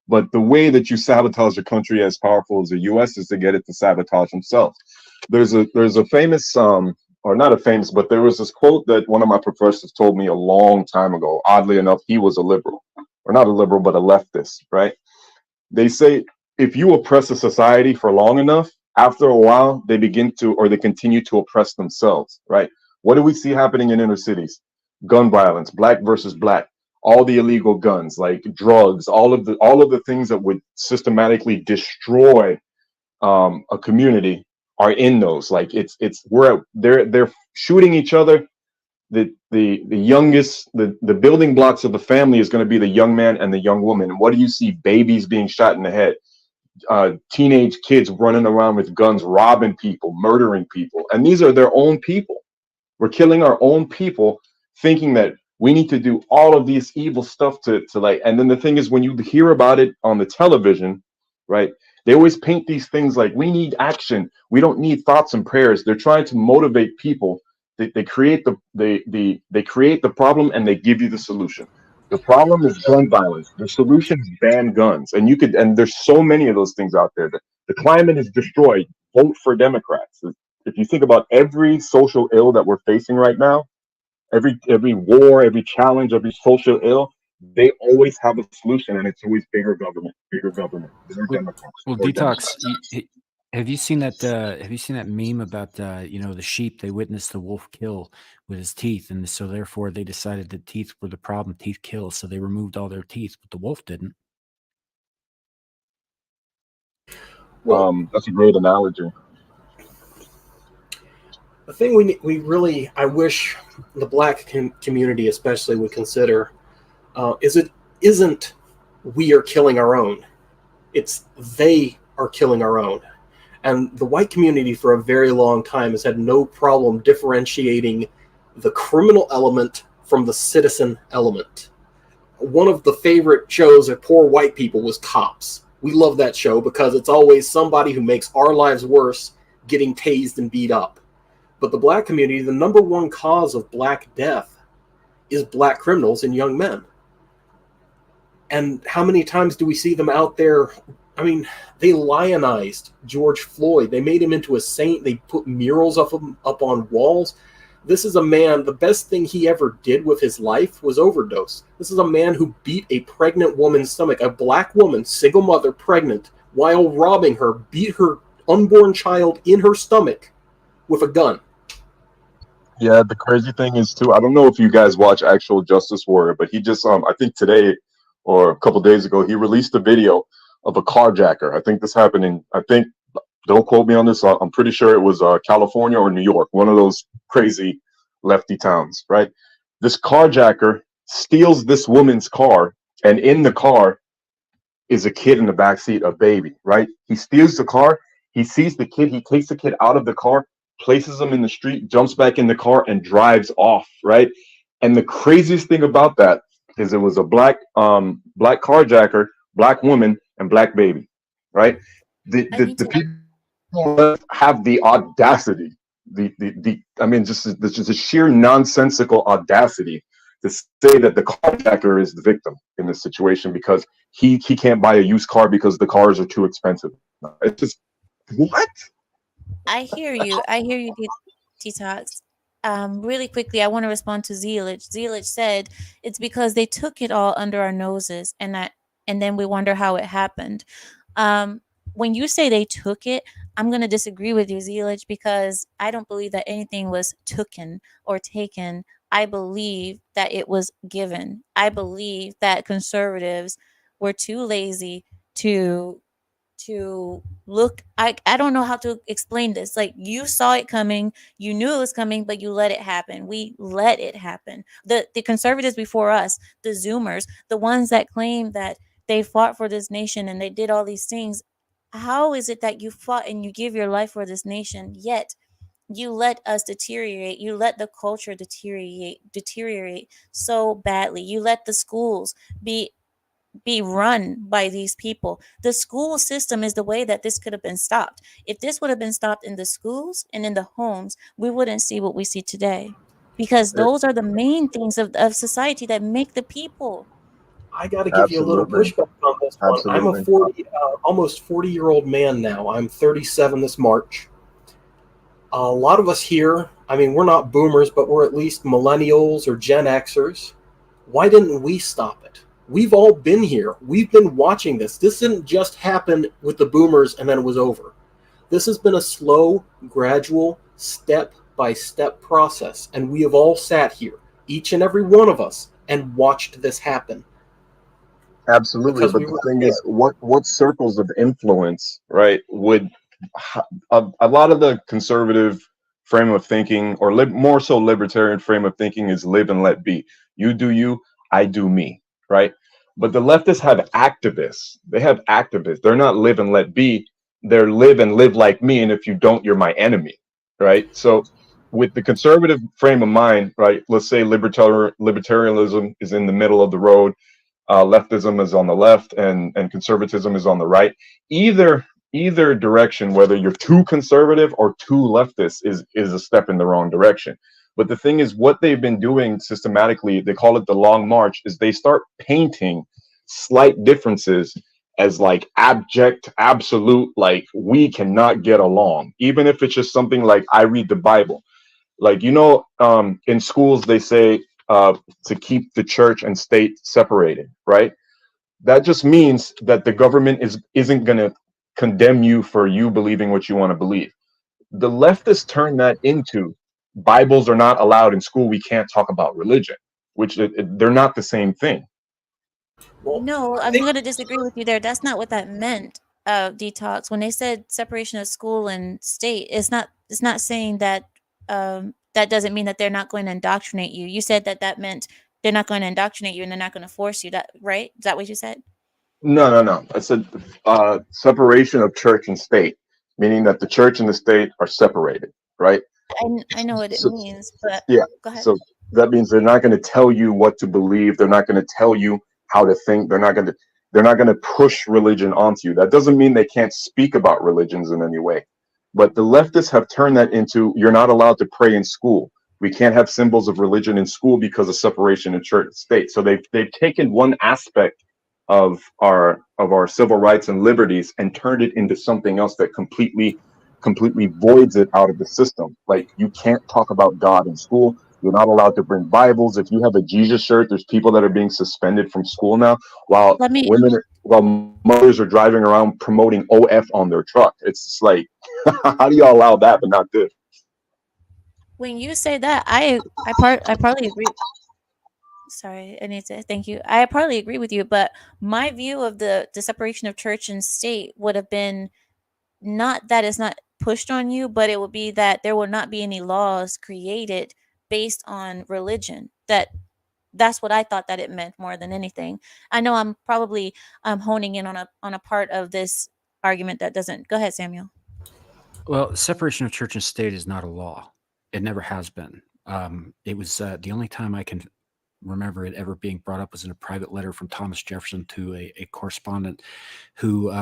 But the way that you sabotage a country as powerful as the U.S. is to get it to sabotage themselves. There's a famous or not a famous, but there was this quote that one of my professors told me a long time ago. Oddly enough, he was a liberal, or not a liberal, but a leftist, right? They say if you oppress a society for long enough, after a while, they begin to, or they continue to oppress themselves, right? What do we see happening in inner cities? Gun violence, black versus black, all the illegal guns, like drugs, all of the things that would systematically destroy a community are in those. Like they're shooting each other. The youngest, the building blocks of the family is going to be the young man and the young woman. And what do you see? Babies being shot in the head, teenage kids running around with guns, robbing people, murdering people, and these are their own people. We're killing our own people, thinking that we need to do all of these evil stuff to like. And then the thing is, when you hear about it on the television, right? They always paint these things like we need action. We don't need thoughts and prayers. They're trying to motivate people. They create they create the problem and they give you the solution. The problem is gun violence. The solution is ban guns. And there's so many of those things out there. The climate is destroyed. Vote for Democrats. If you think about every social ill that we're facing right now, every war, every challenge, every social ill, they always have a solution, and it's always bigger government, bigger government, bigger Well, Democrats, well, or detox. Democrats. Have you seen that? Have you seen that meme about the sheep? They witnessed the wolf kill with his teeth, and so therefore they decided that teeth were the problem. Teeth kill, so they removed all their teeth, but the wolf didn't. well, That's a great analogy. the thing we really, I wish the black community especially would consider, it isn't we are killing our own. It's they are killing our own. And the white community for a very long time has had no problem differentiating the criminal element from the citizen element. One of the favorite shows of poor white people was Cops. We love that show because it's always somebody who makes our lives worse getting tased and beat up. But the black community, the number one cause of black death is black criminals and young men. And how many times do we see them out there? I mean, they lionized George Floyd. They made him into a saint. They put murals of him up on walls. This is a man, the best thing he ever did with his life was overdose. This is a man who beat a pregnant woman's stomach, a black woman, single mother, pregnant, while robbing her, beat her unborn child in her stomach with a gun. Yeah, the crazy thing is too. I don't know if you guys watch Actual Justice Warrior, but he just I think today or a couple days ago he released a video of a carjacker. I think this happened in don't quote me on this. I'm pretty sure it was California or New York, one of those crazy lefty towns, right? This carjacker steals this woman's car, and in the car is a kid in the back seat, a baby, right? He steals the car. He sees the kid. He takes the kid out of the car, places him in the street, jumps back in the car, and drives off, right? And the craziest thing about that is it was a black carjacker, black woman, and black baby, right? I need The to. people have the audacity, the I mean, just a sheer nonsensical audacity to say that the carjacker is the victim in this situation because he can't buy a used car because the cars are too expensive. It's just what? I hear you. I hear you, Detox. Really quickly, I want to respond to Zealage. Zealage said it's because they took it all under our noses, and then we wonder how it happened. When you say they took it, I'm gonna disagree with you, Zealage, because I don't believe that anything was taken or taken. I believe that it was given. I believe that conservatives were too lazy to look. I don't know how to explain this. Like, you saw it coming, you knew it was coming, but you let it happen. We let it happen. The conservatives before us, the Zoomers, the ones that claim that they fought for this nation and they did all these things. How is it that you fought and you give your life for this nation, yet you let us deteriorate, you let the culture deteriorate so badly, you let the schools be run by these people. The school system is the way that this could have been stopped. If this would have been stopped in the schools and in the homes, we wouldn't see what we see today, because those are the main things of society that make the people. I got to give you a little Absolutely. pushback on this one. I'm a Absolutely. 40, almost 40-year-old man now. I'm 37 this March. A lot of us here, I mean, we're not boomers, but we're at least millennials or Gen Xers. Why didn't we stop it? We've all been here. We've been watching this. This didn't just happen with the boomers and then it was over. This has been a slow, gradual, step-by-step process, and we have all sat here, each and every one of us, and watched this happen. Absolutely, Because but we the were thing there. is, what circles of influence, right, would a lot of the conservative frame of thinking, or more so libertarian frame of thinking, is live and let be. You do you, I do me, right? But the leftists have activists. They have activists. They're not live and let be. They're live and live like me, and if you don't, you're my enemy, right? So with the conservative frame of mind, right, let's say libertarianism is in the middle of the road, leftism is on the left, and conservatism is on the right. Either direction, whether you're too conservative or too leftist, is a step in the wrong direction. But the thing is, what they've been doing systematically, they call it the long march, is they start painting slight differences as like abject, absolute, like we cannot get along, even if it's just something like I read the Bible. Like, in schools they say to keep the church and state separated, right? That just means that the government isn't going to condemn you for you believing what you want to believe. The leftists turn that into Bibles are not allowed in school. We can't talk about religion, which they're not the same thing. Well, No, I I'm think going to disagree with you there. That's not what that meant. Detox. When they said separation of school and state, it's not saying that that doesn't mean that they're not going to indoctrinate you. You said that meant they're not going to indoctrinate you and they're not going to force you. That right? Is that what you said? No, no, no. I said separation of church and state, meaning that the church and the state are separated, right? I know what it So, means, but yeah. go ahead. So that means they're not going to tell you what to believe. They're not going to tell you how to think. They're not going to push religion onto you. That doesn't mean they can't speak about religions in any way. But the leftists have turned that into you're not allowed to pray in school. We can't have symbols of religion in school because of separation in church and state. So they've taken one aspect of our civil rights and liberties and turned it into something else that completely voids it out of the system. Like, you can't talk about God in school. You're not allowed to bring Bibles. If you have a Jesus shirt, there's people that are being suspended from school now, Let me while mothers are driving around promoting OF on their truck. It's just like, how do y'all allow that but not this? when you say that, I partly agree. Sorry, I need to thank you. I partly agree with you, but my view of the separation of church and state would have been not that it's not pushed on you, but it would be that there will not be any laws created based on religion. That's what I thought that it meant more than anything. I know I'm probably honing in on a part of this argument that doesn't. Go ahead, Samuel. Well, separation of church and state is not a law. It never has been. It was the only time I can remember it ever being brought up was in a private letter from Thomas Jefferson to a correspondent who,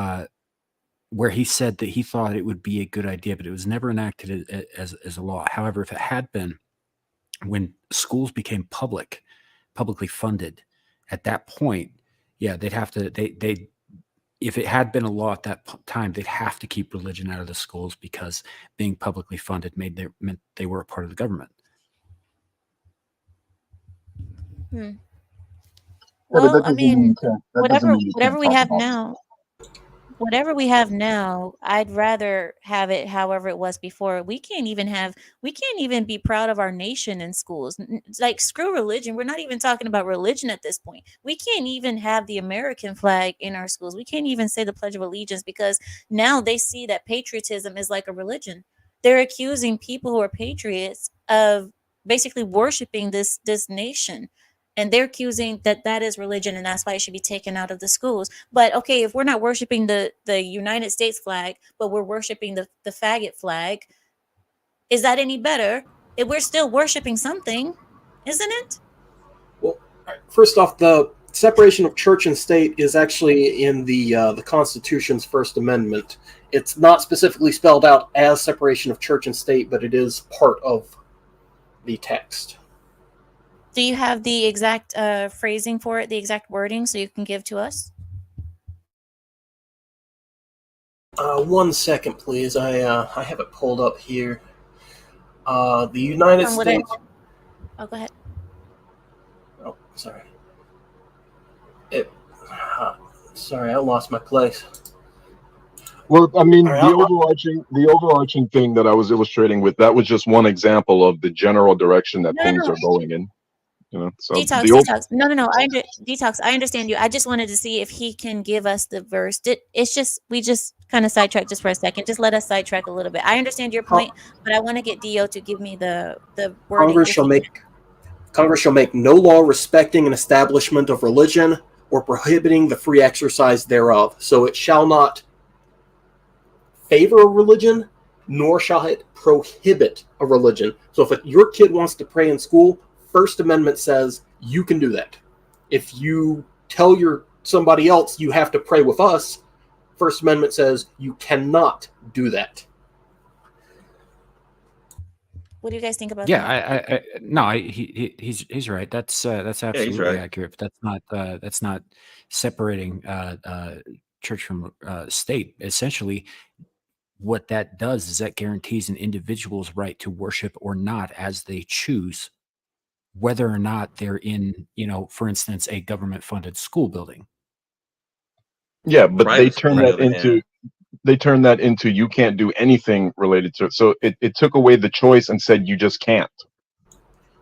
where he said that he thought it would be a good idea, but it was never enacted as a law. However, if it had been, when schools became publicly funded, at that point, yeah, they'd have to they if it had been a law at that time, they'd have to keep religion out of the schools because being publicly funded meant they were a part of the government. Yeah, but Well, that I doesn't mean mean, you can't. That doesn't whatever mean you whatever can't we talk have about. now. whatever we have now, I'd rather have it however it was before. We can't even be proud of our nation in schools. Like, screw religion. We're not even talking about religion at this point. We can't even have the American flag in our schools. We can't even say the Pledge of Allegiance because now they see that patriotism is like a religion. They're accusing people who are patriots of basically worshiping this nation, and they're accusing that is religion, and that's why it should be taken out of the schools. But okay, if we're not worshiping the United States flag, but we're worshiping the faggot flag, is that any better? If we're still worshiping something, isn't it? Well, first off, the separation of church and state is actually in the Constitution's First Amendment. It's not specifically spelled out as separation of church and state, but it is part of the text. Do you have the exact phrasing for it, the exact wording, so you can give to us? 1 second, please. I have it pulled up here. The United States. Oh, go ahead. Oh, sorry. Sorry, I lost my place. Well, I mean, All right, the overarching thing that I was illustrating with, that was just one example of the general direction that No, things no. are going in. You know, so Detox. No. Detox. I understand you. I just wanted to see if he can give us the verse. It's just we just kind of sidetracked just for a second. Just let us sidetrack a little bit. I understand your point, but I want to get Dio to give me the wording. Congress shall make no law respecting an establishment of religion or prohibiting the free exercise thereof. So it shall not favor a religion, nor shall it prohibit a religion. So if your kid wants to pray in school, First Amendment says you can do that. If you tell somebody else you have to pray with us, First Amendment says you cannot do that. What do you guys think about that? He's right. That's absolutely right. accurate. But that's not separating church from state. Essentially, what that does is that guarantees an individual's right to worship or not as they choose, whether or not they're in, for instance, a government-funded school building. yeah, but Private school, on the other hand. they turned that into you can't do anything related to it. So it took away the choice and said you just can't.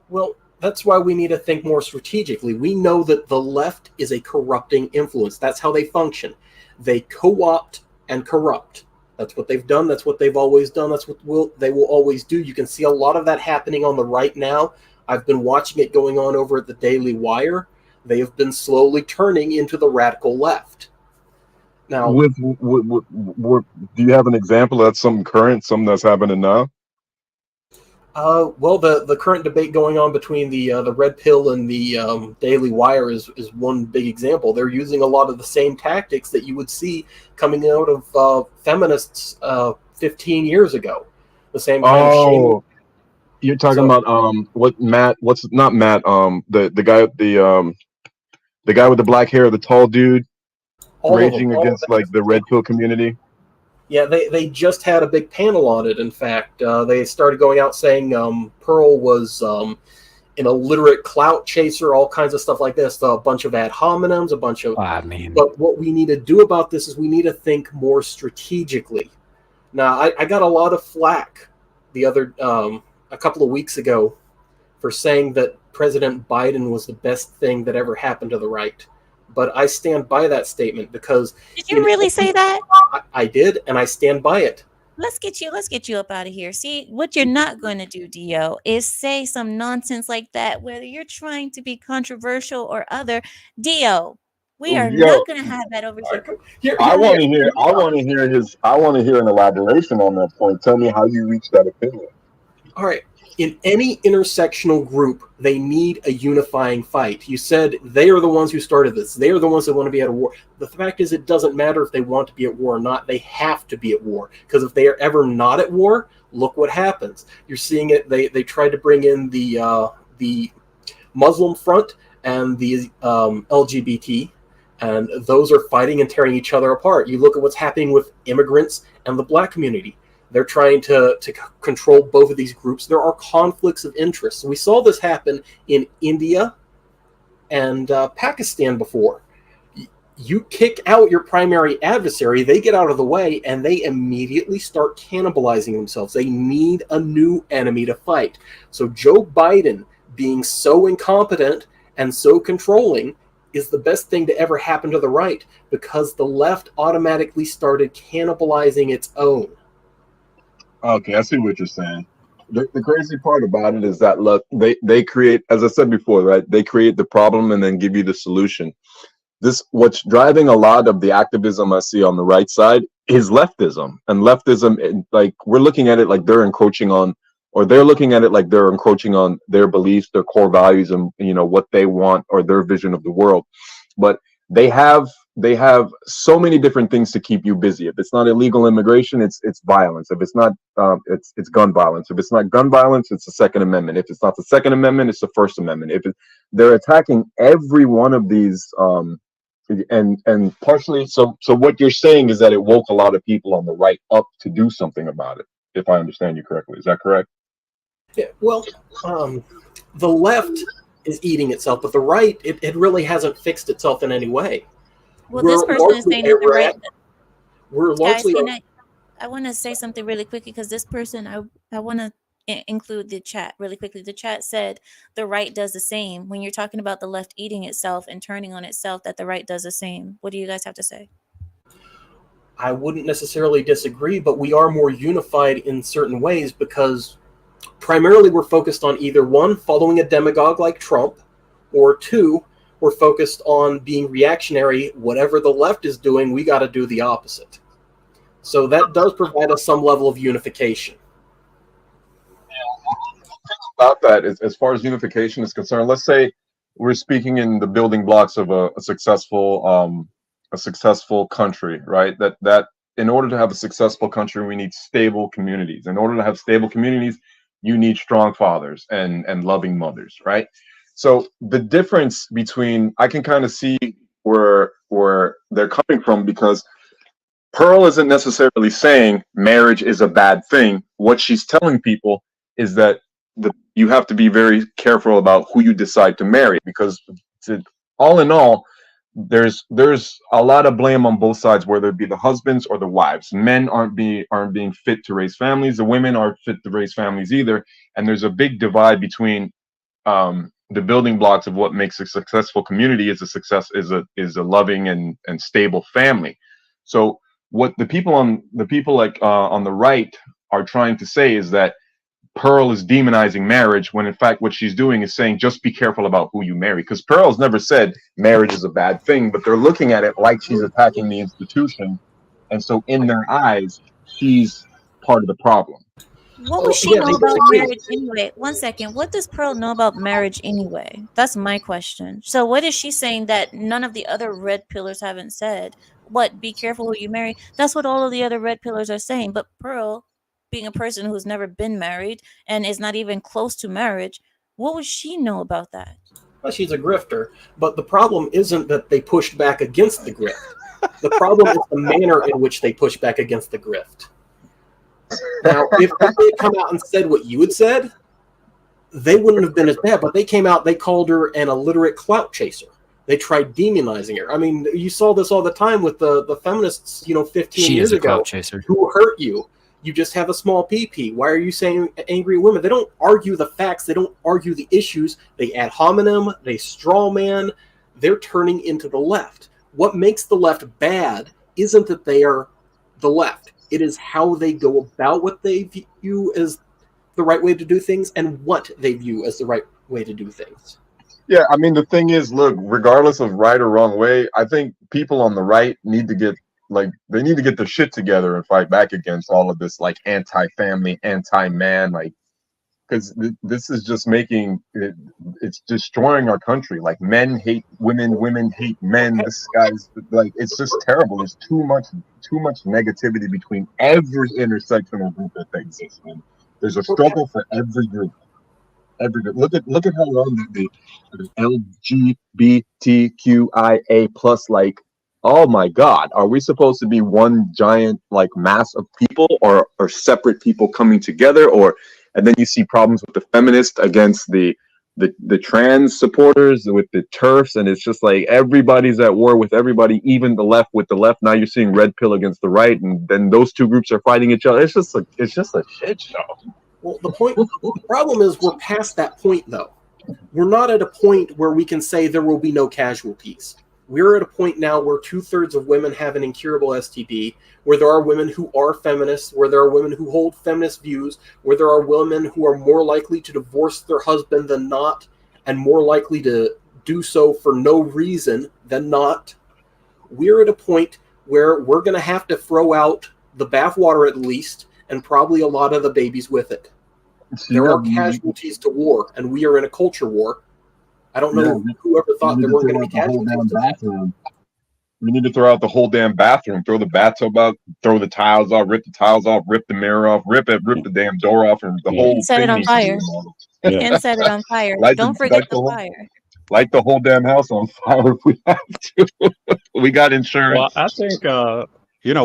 Well, that's why we need to think more strategically. We know that the left is a corrupting influence. That's how they function. They co-opt and corrupt. That's what they've done. That's what they've always done. That's what they will always do. You can see a lot of that happening on the right now. I've been watching it going on over at the Daily Wire. They have been slowly turning into the radical left. Now, do you have an example that's something current, something that's happening now? well, the current debate going on between the Red Pill and the Daily Wire is one big example. They're using a lot of the same tactics that you would see coming out of feminists 15 years ago. The same kind of shame. You're talking about the guy with the black hair, the tall dude, raging against like the red pill community. Yeah, they just had a big panel on it. In fact, they started going out saying Pearl was an illiterate clout chaser, all kinds of stuff like this. A bunch of ad hominems, a bunch of. But what we need to do about this is we need to think more strategically. Now, I got a lot of flack a couple of weeks ago for saying that President Biden was the best thing that ever happened to the right. But I stand by that statement because... Did you really say that? I did, and I stand by it. Let's get you up out of here. See, what you're not going to do, Dio, is say some nonsense like that, whether you're trying to be controversial or other. Dio, we are not going to have that over here. I want to hear an elaboration on that point. Tell me how you reached that opinion. All right. In any intersectional group, they need a unifying fight. You said they are the ones who started this. They are the ones that want to be at a war. The fact is, it doesn't matter if they want to be at war or not. They have to be at war. Because if they are ever not at war, look what happens. You're seeing it. They tried to bring in the Muslim front and the LGBT, and those are fighting and tearing each other apart. You look at what's happening with immigrants and the black community. They're trying to control both of these groups. There are conflicts of interest. We saw this happen in India and Pakistan before. you kick out your primary adversary, they get out of the way, and they immediately start cannibalizing themselves. They need a new enemy to fight. So Joe Biden being so incompetent and so controlling is the best thing to ever happen to the right, because the left automatically started cannibalizing its own. Okay, I see what you're saying. The crazy part about it is that, look, they create, as I said before, right? They create the problem and then give you the solution. This, what's driving a lot of the activism I see on the right side is leftism. And leftism, like, we're looking at it like they're encroaching on, or they're looking at it like they're encroaching on their beliefs, their core values, and what they want, or their vision of the world. But they have so many different things to keep you busy. If it's not illegal immigration, it's violence. If it's not it's gun violence. If it's not gun violence, it's the Second Amendment. If it's not the Second Amendment, it's the First Amendment. They're attacking every one of these, and partially, so what you're saying is that it woke a lot of people on the right up to do something about it, if I understand you correctly. Is that correct? Yeah, well, the left is eating itself, but the right, it really hasn't fixed itself in any way. Well, this person is saying that the right. We're Guys, largely. I want to say something really quickly, because this person, I want to include the chat really quickly. The chat said the right does the same. When you're talking about the left eating itself and turning on itself, that the right does the same. What do you guys have to say? I wouldn't necessarily disagree, but we are more unified in certain ways, because primarily we're focused on either one, following a demagogue like Trump, or two, we're focused on being reactionary. Whatever the left is doing, we got to do the opposite. So that does provide us some level of unification. About that, as far as unification is concerned, let's say we're speaking in the building blocks of a successful country, right? That in order to have a successful country, we need stable communities. In order to have stable communities, you need strong fathers and loving mothers, right? So the difference between, I can kind of see where they're coming from, because Pearl isn't necessarily saying marriage is a bad thing. What she's telling people is that you have to be very careful about who you decide to marry, because all in all, there's a lot of blame on both sides, whether it be the husbands or the wives. Men aren't being fit to raise families. The women aren't fit to raise families either. And there's a big divide between the building blocks of what makes a successful community is a loving and stable family. So what the people on the right are trying to say is that Pearl is demonizing marriage, when in fact what she's doing is saying just be careful about who you marry. Because Pearl's never said marriage is a bad thing, but they're looking at it like she's attacking the institution, and so in their eyes she's part of the problem. What would she know about marriage anyway? One second. What does Pearl know about marriage anyway? That's my question. So what is she saying that none of the other red pillars haven't said? What, be careful who you marry? That's what all of the other red pillars are saying. But Pearl, being a person who's never been married and is not even close to marriage, what would she know about that? Well, she's a grifter, but the problem isn't that they pushed back against the grift. The problem is the manner in which they pushed back against the grift. Now, if they had come out and said what you had said, they wouldn't have been as bad, but they came out, they called her an illiterate clout chaser. They tried demonizing her. I mean, you saw this all the time with the feminists, 15 years ago, who hurt you. You just have a small pee-pee. Why are you saying angry women? They don't argue the facts. They don't argue the issues. They ad hominem. They straw man. They're turning into the left. What makes the left bad isn't that they are the left. It is how they go about what they view as the right way to do things and what they view as the right way to do things. Yeah, I mean, the thing is, look, regardless of right or wrong way, I think people on the right need to get their shit together and fight back against all of this, like, anti-family, anti-man, like, because this is just making it, it's destroying our country. Like, men hate women, women hate men. This guy's like, it's just terrible. There's too much negativity between every intersectional group that exists. And there's a struggle for every group. Look at how long the LGBTQIA plus, like, oh my God, are we supposed to be one giant, like, mass of people, or separate people coming together? And then you see problems with the feminists against the the trans supporters with the TERFs, and it's just like everybody's at war with everybody, even the left with the left. Now you're seeing red pill against the right, and then those two groups are fighting each other. It's just a shit show. Well, the problem is we're past that point, though. We're not at a point where we can say there will be no casualties. We're at a point now where 2/3 of women have an incurable STD, where there are women who are feminists, where there are women who hold feminist views, where there are women who are more likely to divorce their husband than not, and more likely to do so for no reason than not. We're at a point where we're going to have to throw out the bathwater at least, and probably a lot of the babies with it. There are casualties to war, and we are in a culture war. I don't know whoever thought there weren't going to be casualties to that. We need to throw out the whole damn bathroom. Throw the bathtub out. Throw the tiles off. Rip the tiles off. Rip the mirror off. Rip the damn door off, and the whole set thing it on needs to be fire. remodeled. And set it on fire. Don't forget the fire. Light the whole damn house on fire if we have to. We got insurance. Well, I think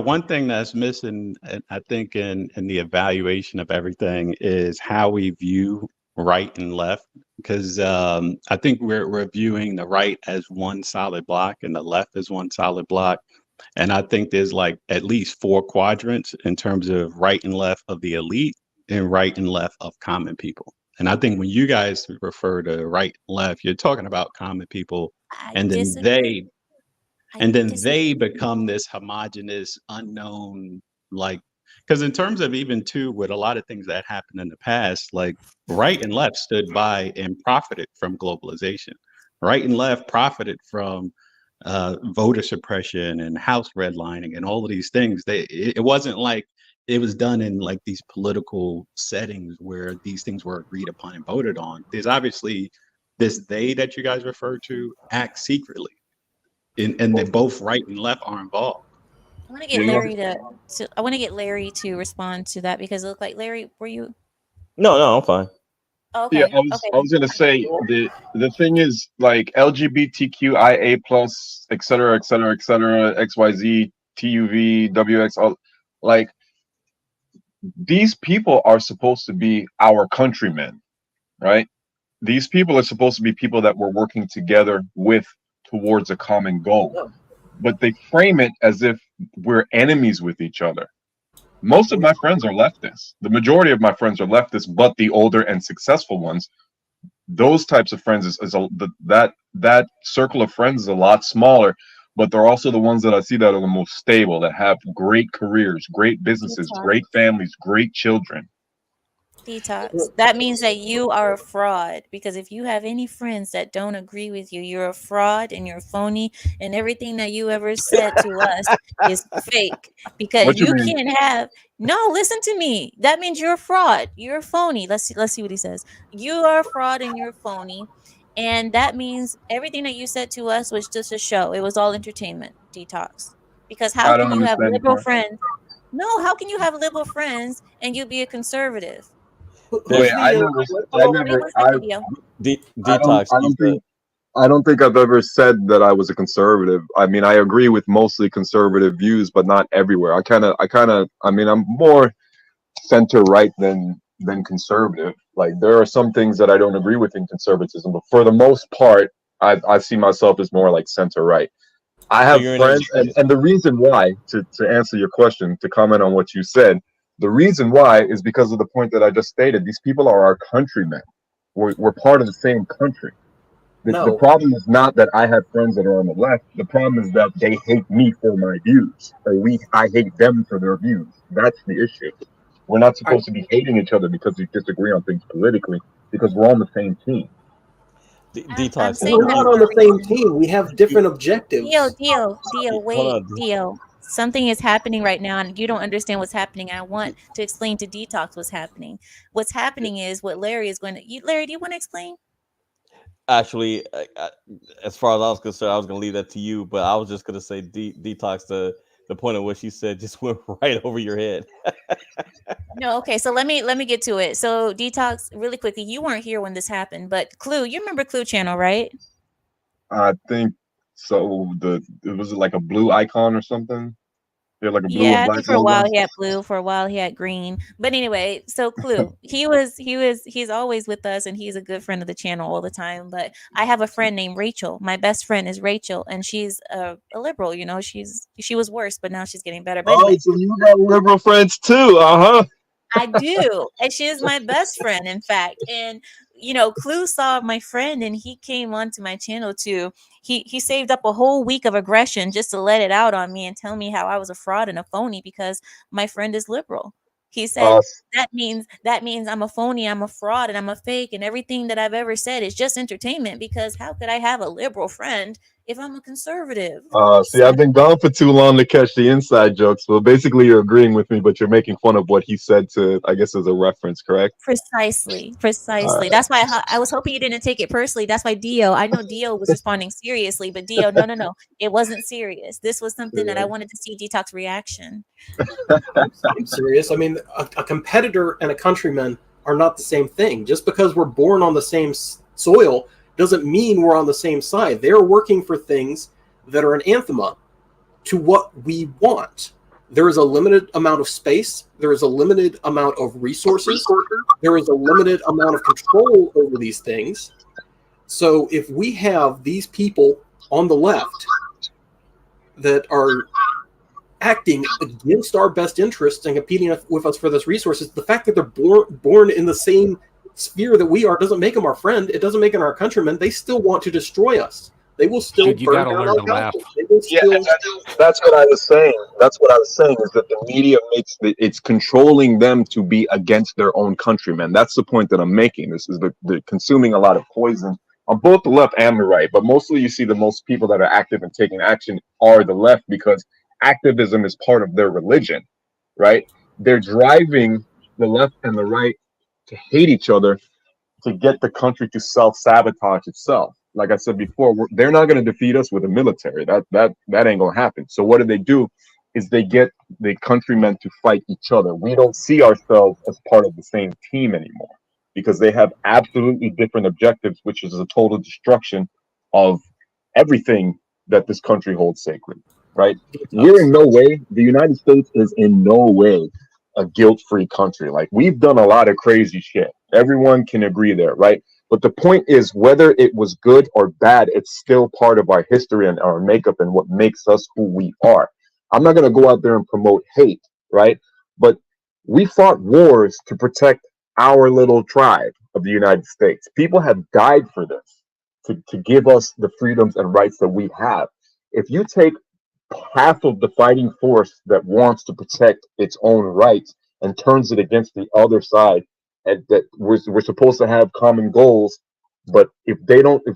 one thing that's missing, I think, in the evaluation of everything is how we view right and left, because I think we're viewing the right as one solid block and the left as one solid block, and I think there's like at least 4 quadrants in terms of right and left of the elite and right and left of common people. And I think when you guys refer to right and left, you're talking about common people, and then they become this homogenous, unknown, like, because in terms of even too, with a lot of things that happened in the past, like right and left stood by and profited from globalization. Right and left profited from voter suppression and house redlining and all of these things. It wasn't like it was done in like these political settings where these things were agreed upon and voted on. There's obviously this they that you guys refer to act secretly. And that both right and left are involved. I want to get Larry I want to get Larry to respond to that, because it looked like Larry, were you? No, I'm fine. Oh, okay. Yeah, I was gonna say the thing is like LGBTQIA plus, et cetera, XYZ, TUV, WX, all, like these people are supposed to be our countrymen, right? These people are supposed to be people that we're working together with towards a common goal, but they frame it as if we're enemies with each other. Most of my friends are leftists. The majority of my friends are leftists, but the older and successful ones, those types of friends that circle of friends is a lot smaller, but they're also the ones that I see that are the most stable, that have great careers, great businesses, great families, great children. Detox. That means that you are a fraud, because if you have any friends that don't agree with you, you're a fraud and you're phony, and everything that you ever said to us is fake, because you can't have listen to me. That means you're a fraud. You're a phony. Let's see what he says. You are a fraud and you're a phony. And that means everything that you said to us was just a show. It was all entertainment. Detox. Because how can you have liberal friends? No, how can you have liberal friends and you be a conservative? Wait, I don't think I've ever said that I was a conservative. I mean, I agree with mostly conservative views, but not everywhere. I mean, I'm more center right than conservative. Like there are some things that I don't agree with in conservatism, but for the most part, I see myself as more like center right. I have friends, and the reason why, to answer your question, to comment on what you said, the reason why is because of the point that I just stated. These people are our countrymen. We're part of the same country. The problem is not that I have friends that are on the left. The problem is that they hate me for my views, or I hate them for their views. That's the issue. We're not supposed to be hating each other because we disagree on things politically, because we're on the same team. Detox. We're not on the same team. We have different objectives. Dio. Something is happening right now, and you don't understand what's happening. I want to explain to Detox what's happening. What's happening is what Larry is going to. Larry, do you want to explain? Actually, as far as I was concerned, I was going to leave that to you, but I was just going to say Detox. The point of what she said just went right over your head. No, okay. So let me get to it. So Detox, really quickly, you weren't here when this happened, but Clue, you remember Clue Channel, right? I think so. It was like a blue icon or something. Yeah, like a blue and Yeah, I black think for a while logo. he had blue, for a while he had green. But anyway, so Clue, he's always with us and he's a good friend of the channel all the time. But I have a friend named Rachel. My best friend is Rachel, and she's a liberal, you know, she was worse, but now she's getting better. But Oh, anyway, so you got liberal friends too, uh huh. I do. And she is my best friend, in fact. And you know, Clue saw my friend and he came onto my channel too. He saved up a whole week of aggression just to let it out on me and tell me how I was a fraud and a phony because my friend is liberal. He said Uh, that means I'm a phony, I'm a fraud, and I'm a fake, and everything that I've ever said is just entertainment because how could I have a liberal friend if I'm a conservative? See, I've been gone for too long to catch the inside jokes. Well, basically, you're agreeing with me, but you're making fun of what he said to, I guess, as a reference, correct? Precisely, All precisely. right. That's why I was hoping you didn't take it personally. That's why Dio, I know Dio was responding seriously, but Dio, no, no, no, it wasn't serious. This was something that I wanted to see Detox reaction. I'm serious. I mean, a competitor and a countryman are not the same thing. Just because we're born on the same soil doesn't mean we're on the same side. They're working for things that are an anathema to what we want. There is a limited amount of space. There is a limited amount of resources. There is a limited amount of control over these things. So if we have these people on the left that are acting against our best interests and competing with us for those resources, the fact that they're born in the same sphere that we are doesn't make them our friend. It doesn't make them our countrymen. They still want to destroy us. They will still Dude, you burn gotta down learn our to laugh. country. They will Yeah, still. and that's what I was saying. That's what I was saying is that the media makes it's controlling them to be against their own countrymen. That's the point that I'm making. This is the consuming a lot of poison on both the left and the right. But mostly, you see the most people that are active and taking action are the left because activism is part of their religion, right? They're driving the left and the right to hate each other to get the country to self-sabotage itself. Like I said before, they're not going to defeat us with a military. That ain't going to happen. So what do? Is they get the countrymen to fight each other. We don't see ourselves as part of the same team anymore because they have absolutely different objectives, which is a total destruction of everything that this country holds sacred, right? We're in no way, the United States is in no way a guilt-free country. Like we've done a lot of crazy shit. Everyone can agree there, right? But the point is, whether it was good or bad, it's still part of our history and our makeup and what makes us who we are. I'm not going to go out there and promote hate, right? But we fought wars to protect our little tribe of the United States. People have died for this, to give us the freedoms and rights that we have. If you take half of the fighting force that wants to protect its own rights and turns it against the other side, and that we're supposed to have common goals, but if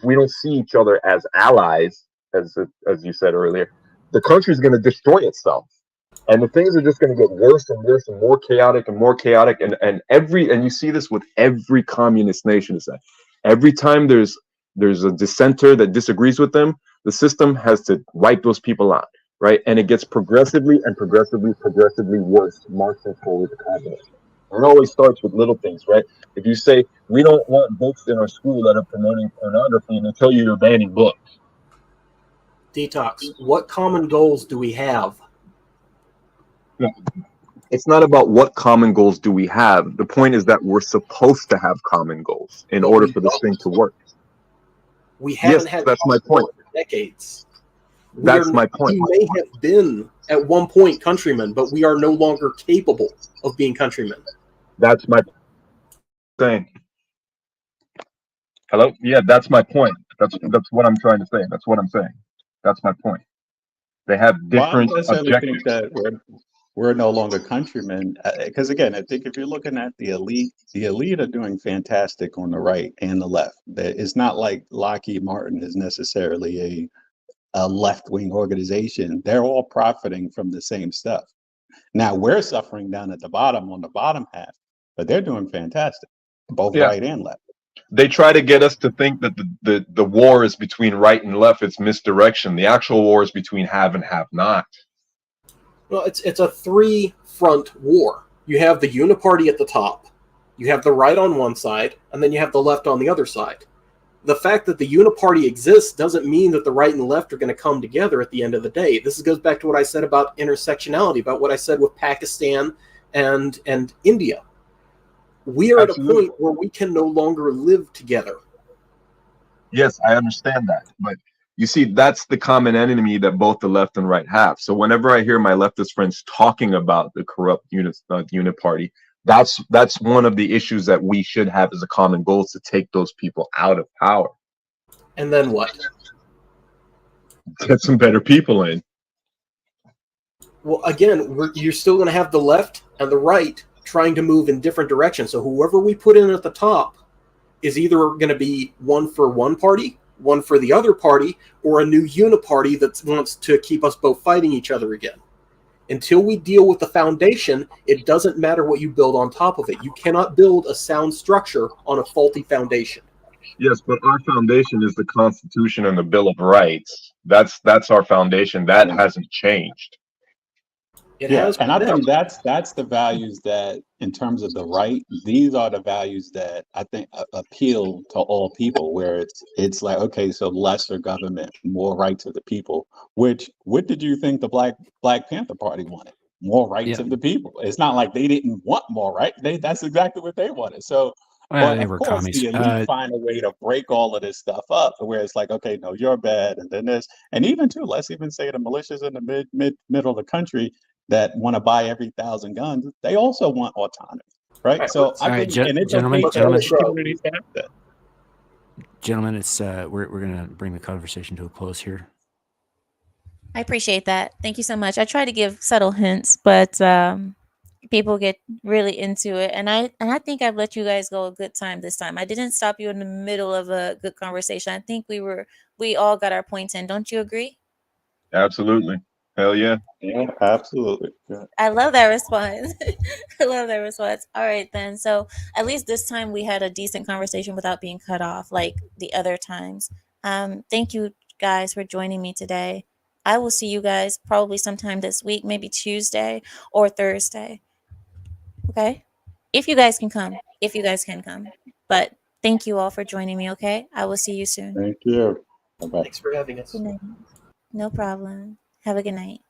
we don't see each other as allies, as you said earlier, the country is going to destroy itself, and the things are just going to get worse and worse and more chaotic and more chaotic, and you see this with every communist nation. Is that every time there's a dissenter that disagrees with them, the system has to wipe those people out, right? And it gets progressively worse, marching toward the communism. It always starts with little things, right? If you say we don't want books in our school that are promoting pornography, and they tell you you're banning books. Detox. What common goals do we have? It's not about what common goals do we have. The point is that we're supposed to have common goals in order for this thing to work. We haven't Yes, had that's my point. for decades. That's my point. We may have been at one point countrymen, but we are no longer capable of being countrymen. That's my thing. Hello? Yeah, that's my point. That's what I'm trying to say. That's what I'm saying. That's my point. They have Well, I don't different necessarily objectives. think that we're no longer countrymen. Because again, I think if you're looking at the elite are doing fantastic on the right and the left. It's not like Lockheed Martin is necessarily a left-wing organization. They're all profiting from the same stuff. Now we're suffering down at the bottom on the bottom half, but they're doing fantastic, both Yeah. right and left. They try to get us to think that the war is between right and left. It's misdirection. The actual war is between have and have not. Well, it's a three-front war. You have the uniparty at the top, you have the right on one side, and then you have the left on the other side. the fact that the uniparty exists doesn't mean that the right and the left are going to come together at the end of the day. This goes back to what I said about intersectionality, about what I said with Pakistan and India. We are Absolutely. at a point where we can no longer live together. Yes, I understand that. But you see, that's the common enemy that both the left and right have. So whenever I hear my leftist friends talking about the corrupt unit party, that's one of the issues that we should have as a common goal, is to take those people out of power. And then what? Get some better people in. Well, again, you're still going to have the left and the right trying to move in different directions. So whoever we put in at the top is either going to be one for one party, one for the other party, or a new uniparty that wants to keep us both fighting each other again. Until we deal with the foundation, it doesn't matter what you build on top of it. You cannot build a sound structure on a faulty foundation. Yes, but our foundation is the Constitution and the Bill of Rights. That's our foundation. That hasn't changed. It Yeah, has, and I think that's the values that, in terms of the right, these are the values that I think appeal to all people. Where it's like, okay, so lesser government, more rights of the people. Which, what did you think the Black Panther Party wanted? More rights of the people. It's not like they didn't want more, right? That's exactly what they wanted. So, Well, but they of were course, commies. the elite find a way to break all of this stuff up, where it's like, okay, no, you're bad, and then this, and even too, let's even say the militias in the middle of the country that want to buy every 1,000 guns, they also want autonomy, right? So I All right, think, and it's okay for gentlemen, those communities to have that. Gentlemen, it's we're gonna bring the conversation to a close here. I appreciate that. Thank you so much. I try to give subtle hints, but people get really into it, and I think I've let you guys go a good time this time. I didn't stop you in the middle of a good conversation. I think we all got our points in. Don't you agree? Absolutely. Hell yeah. Yeah, absolutely. Yeah. I love that response. I love that response. All right, then. So at least this time we had a decent conversation without being cut off like the other times. Thank you guys for joining me today. I will see you guys probably sometime this week, maybe Tuesday or Thursday. Okay? If you guys can come. If you guys can come. But thank you all for joining me, okay? I will see you soon. Thank you. Bye-bye. Thanks for having us. Good night. No problem. Have a good night.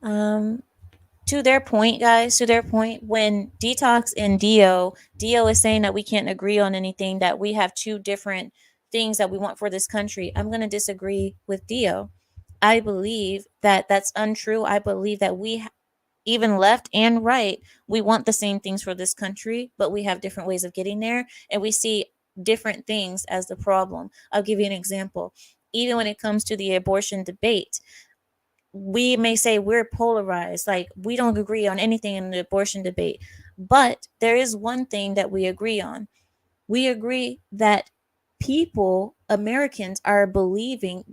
To their point, guys, to their point, when Detox and Dio is saying that we can't agree on anything, that we have two different things that we want for this country, I'm going to disagree with Dio. I believe that that's untrue. I believe that even left and right, we want the same things for this country, but we have different ways of getting there, and we see different things as the problem. I'll give you an example. Even when it comes to the abortion debate, we may say we're polarized, like we don't agree on anything in the abortion debate, but there is one thing that we agree on. We agree that Americans are believing,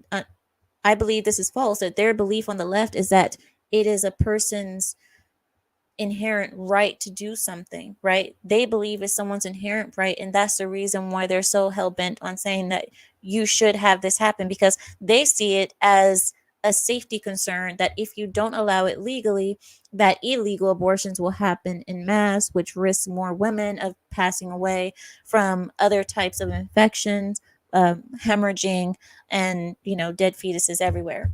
I believe this is false, that their belief on the left is that it is a person's inherent right to do something, right? They believe it's someone's inherent right, and that's the reason why they're so hell-bent on saying that you should have this happen, because they see it as a safety concern, that if you don't allow it legally, that illegal abortions will happen in mass, which risks more women of passing away from other types of infections, hemorrhaging, and dead fetuses everywhere.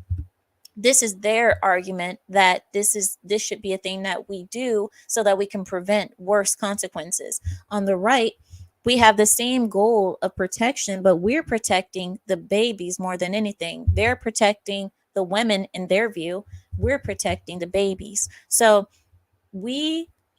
This is their argument, that this should be a thing that we do so that we can prevent worse consequences. On the right, we have the same goal of protection, but we're protecting the babies more than anything. They're protecting the women in their view. We're protecting the babies. So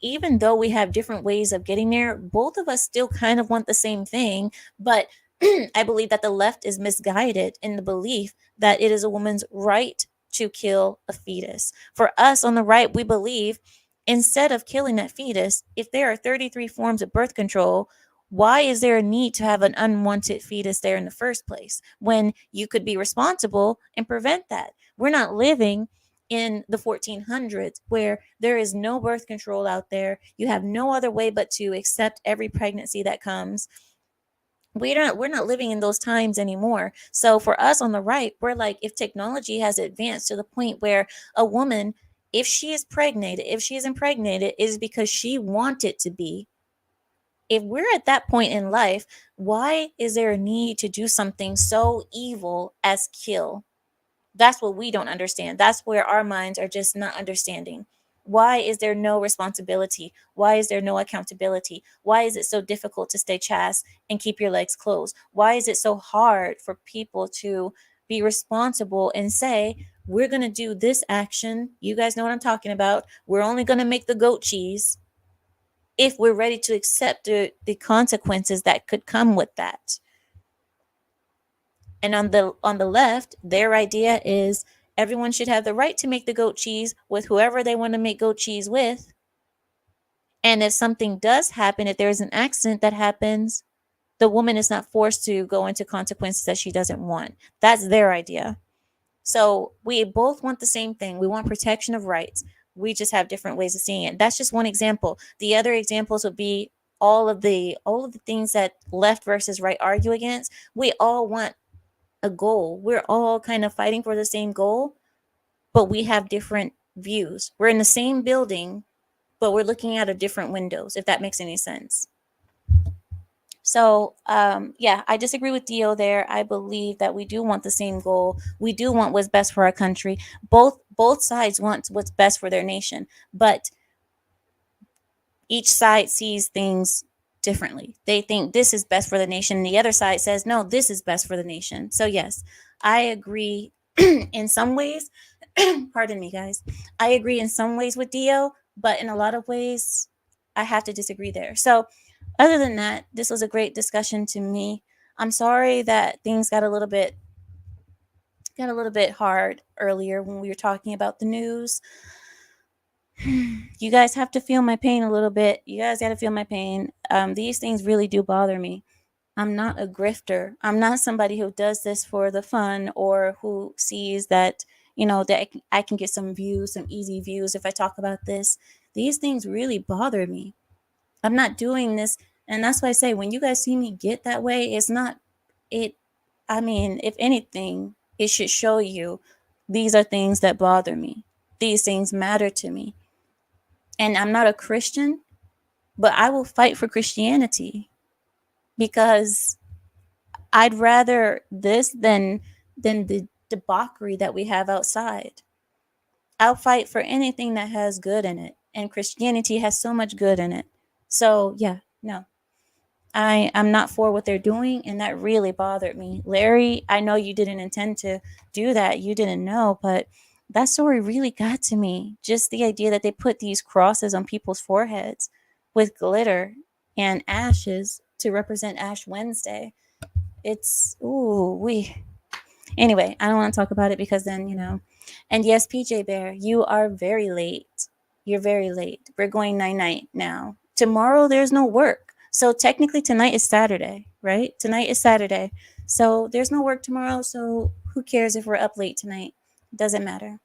even though we have different ways of getting there, both of us still kind of want the same thing, but I believe that the left is misguided in the belief that it is a woman's right to kill a fetus. For us on the right, we believe instead of killing that fetus, if there are 33 forms of birth control, why is there a need to have an unwanted fetus there in the first place when you could be responsible and prevent that? We're not living in the 1400s where there is no birth control out there. You have no other way but to accept every pregnancy that comes. We're not living in those times anymore. So for us on the right, we're like, if technology has advanced to the point where a woman, if she is impregnated, it is because she wanted to be, If we're at that point in life, why is there a need to do something so evil as kill? That's what we don't understand. That's where our minds are just not understanding. Why is there no responsibility? Why is there no accountability? Why is it so difficult to stay chaste and keep your legs closed? Why is it so hard for people to be responsible and say, we're going to do this action? You guys know what I'm talking about. We're only going to make the goat cheese if we're ready to accept the consequences that could come with that. And on the left, their idea is everyone should have the right to make the goat cheese with whoever they want to make goat cheese with. And if something does happen, if there's an accident that happens, the woman is not forced to go into consequences that she doesn't want. That's their idea. So we both want the same thing. We want protection of rights. We just have different ways of seeing it. That's just one example. The other examples would be all of the things that left versus right argue against. We all want a goal. We're all kind of fighting for the same goal, but we have different views. We're in the same building, but we're looking out of different windows, if that makes any sense. So, yeah, I disagree with Dio there. I believe that we do want the same goal. We do want what's best for our country. Both sides want what's best for their nation, but each side sees things differently. They think this is best for the nation, and the other side says, no, this is best for the nation. So, yes, I agree in some ways. Pardon me, guys. I agree in some ways with Dio, but in a lot of ways, I have to disagree there. So, other than that, this was a great discussion to me. I'm sorry that things got a little bit hard earlier when we were talking about the news. You guys have to feel my pain a little bit. You guys got to feel my pain. These things really do bother me. I'm not a grifter. I'm not somebody who does this for the fun or who sees that, that I can get some views, some easy views if I talk about this. These things really bother me. I'm not doing this. And that's why I say, when you guys see me get that way, it's not it. I mean, if anything, it should show you these are things that bother me. These things matter to me. And I'm not a Christian, but I will fight for Christianity because I'd rather this than the debauchery that we have outside. I'll fight for anything that has good in it. And Christianity has so much good in it. So, yeah, no. I'm not for what they're doing, and that really bothered me. Larry, I know you didn't intend to do that. You didn't know, but that story really got to me. Just the idea that they put these crosses on people's foreheads with glitter and ashes to represent Ash Wednesday. It's, Anyway, I don't want to talk about it because then. And yes, PJ Bear, you are very late. You're very late. We're going night-night now. Tomorrow, there's no work. So technically, tonight is Saturday, right? Tonight is Saturday. So there's no work tomorrow. So who cares if we're up late tonight? Doesn't matter.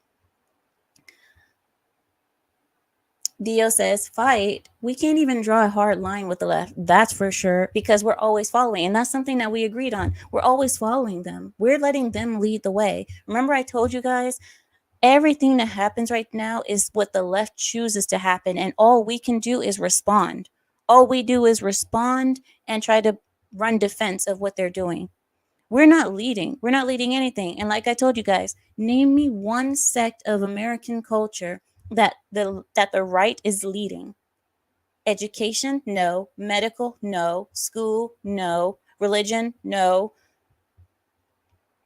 Dio says, fight. We can't even draw a hard line with the left. That's for sure, because we're always following. And that's something that we agreed on. We're always following them. We're letting them lead the way. Remember, I told you guys, everything that happens right now is what the left chooses to happen. And all we can do is respond. All we do is respond and try to run defense of what they're doing. We're not leading. We're not leading anything. And like I told you guys, name me one sect of American culture that the right is leading. Education, no. Medical, no. School, no. Religion, no.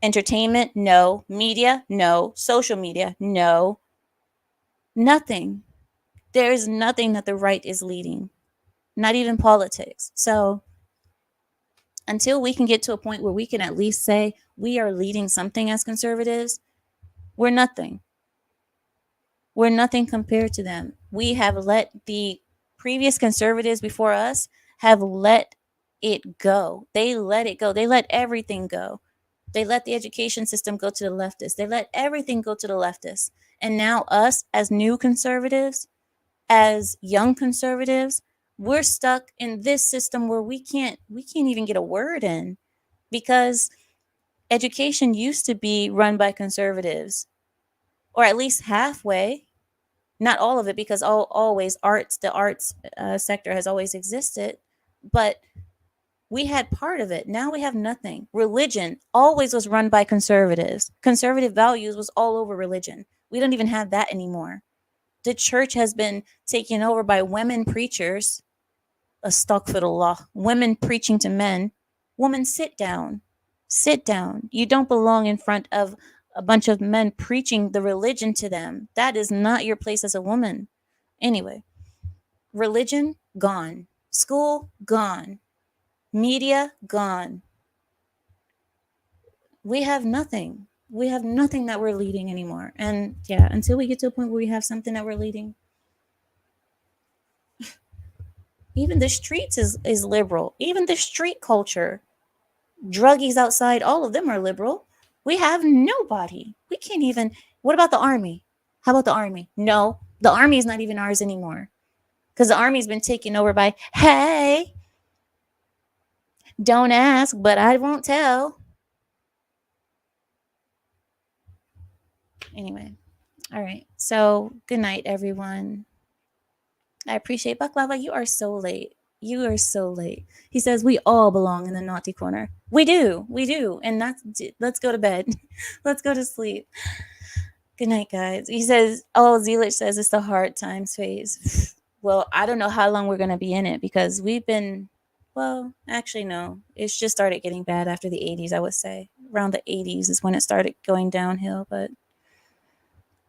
Entertainment, no. Media, no. Social media, no. Nothing. There is nothing that the right is leading. Not even politics. So until we can get to a point where we can at least say we are leading something as conservatives, we're nothing. We're nothing compared to them. We have let the previous conservatives before us have let it go. They let it go. They let everything go. They let the education system go to the leftists. They let everything go to the leftists. And now us as new conservatives, as young conservatives, we're stuck in this system where we can't even get a word in, because education used to be run by conservatives, or at least halfway. Not all of it, because the arts sector has always existed, but we had part of it. Now we have nothing. Religion always was run by conservatives. Conservative values was all over religion. We don't even have that anymore. The church has been taken over by women preachers. Astaghfirullah. Women preaching to men. Woman, sit down. Sit down. You don't belong in front of a bunch of men preaching the religion to them. That is not your place as a woman. Anyway, religion gone. School gone. Media gone. We have nothing. We have nothing that we're leading anymore. And yeah, until we get to a point where we have something that we're leading, even the streets is liberal. Even the street culture, druggies outside, all of them are liberal. We have nobody. We can't even. What about the army? How about the army? No, the army is not even ours anymore because the army's been taken over by, hey, don't ask, but I won't tell. Anyway, all right. So good night, everyone. I appreciate Baklava. You are so late. You are so late. He says we all belong in the naughty corner. We do. We do. And that's let's go to bed. Let's go to sleep. Good night, guys. He says, oh, Zelich says it's the hard times phase. Well, I don't know how long we're gonna be in it because we've been actually no. It's just started getting bad after the 80s, I would say. Around the 80s is when it started going downhill, but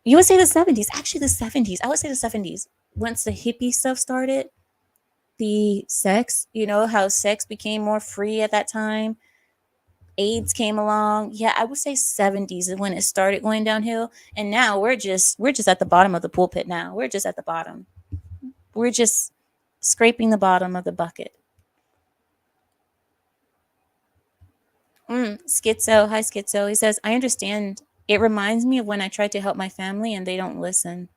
you would say the 70s. Actually, the 70s. I would say the 70s. Once the hippie stuff started, the sex, how sex became more free at that time. AIDS came along. Yeah, I would say 70s is when it started going downhill. And now we're just at the bottom of the pulpit now. We're just at the bottom. We're just scraping the bottom of the bucket. Schizo. Hi, Schizo. He says, I understand. It reminds me of when I tried to help my family and they don't listen.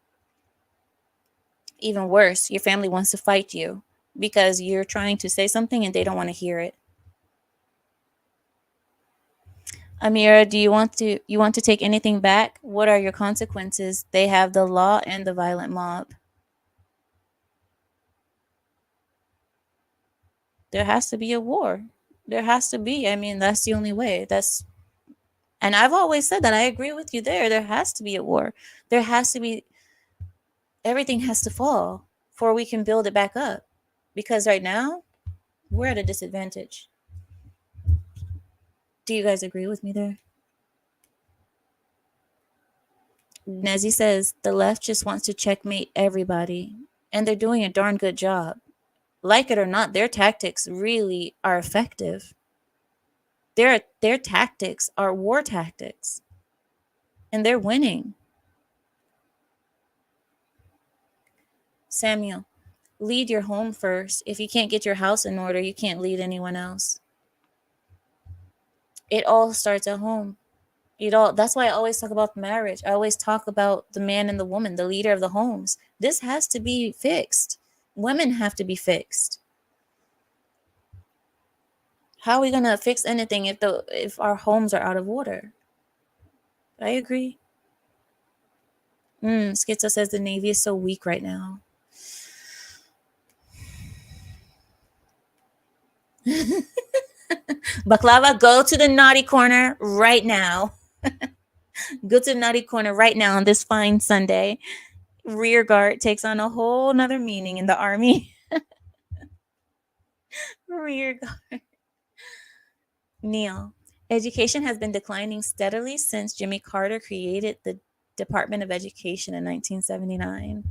Even worse, your family wants to fight you because you're trying to say something and they don't want to hear it. Amira, do you want to take anything back? What are your consequences? They have the law and the violent mob. There has to be a war. There has to be. I mean, that's the only way. And I've always said that. I agree with you there. There has to be a war. There has to be. Everything has to fall before we can build it back up. Because right now, we're at a disadvantage. Do you guys agree with me there? Nezzy says the left just wants to checkmate everybody, and they're doing a darn good job. Like it or not, their tactics really are effective. Their tactics are war tactics, and they're winning. Samuel, lead your home first. If you can't get your house in order, you can't lead anyone else. It all starts at home. That's why I always talk about marriage. I always talk about the man and the woman, the leader of the homes. This has to be fixed. Women have to be fixed. How are we gonna fix anything if our homes are out of order? I agree. Schizo says the Navy is so weak right now. Baklava, go to the naughty corner right now. Go to the naughty corner right now on this fine Sunday. Rear guard takes on a whole nother meaning in the army. Rear guard. Neil, education has been declining steadily since Jimmy Carter created the Department of Education in 1979.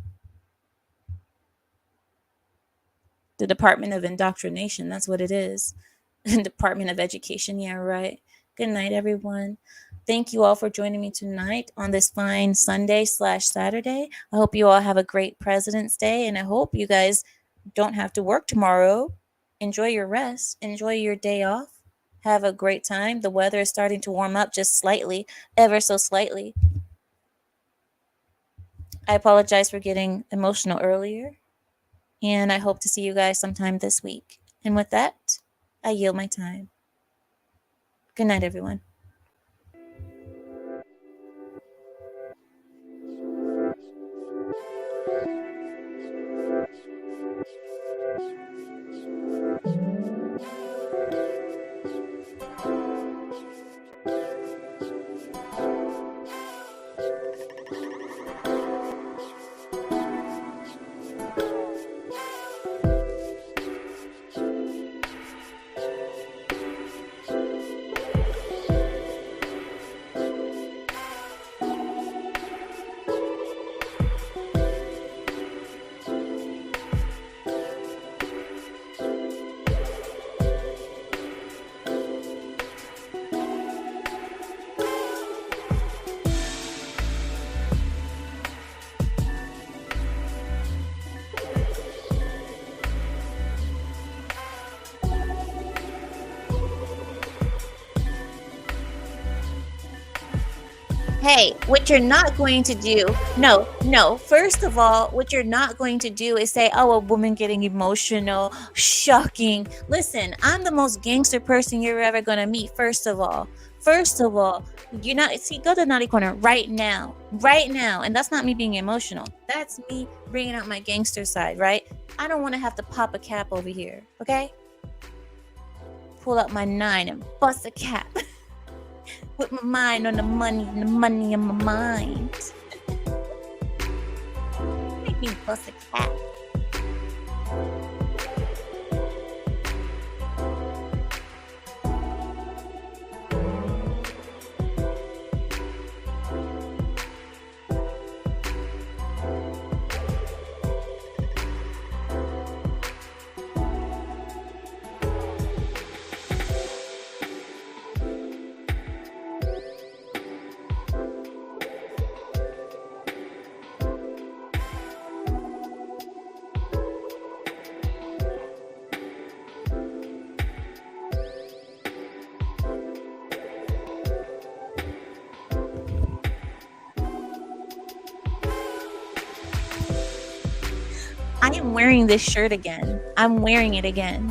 The Department of Indoctrination, that's what it is. Department of Education, yeah, right. Good night, everyone. Thank you all for joining me tonight on this fine Sunday/Saturday. I hope you all have a great President's Day, and I hope you guys don't have to work tomorrow. Enjoy your rest. Enjoy your day off. Have a great time. The weather is starting to warm up just slightly, ever so slightly. I apologize for getting emotional earlier, and I hope to see you guys sometime this week. And with that, I yield my time. Good night, everyone. Hey, what you're not going to do, no. First of all, what you're not going to do is say, oh, a woman getting emotional, shocking. Listen, I'm the most gangster person you're ever going to meet, first of all. You're not, see, go to the naughty corner right now. And that's not me being emotional. That's me bringing out my gangster side, right? I don't want to have to pop a cap over here, okay? Pull out my 9 and bust a cap. Put my mind on the money and the money on my mind. Make me bust a cap. I am wearing this shirt again. I'm wearing it again.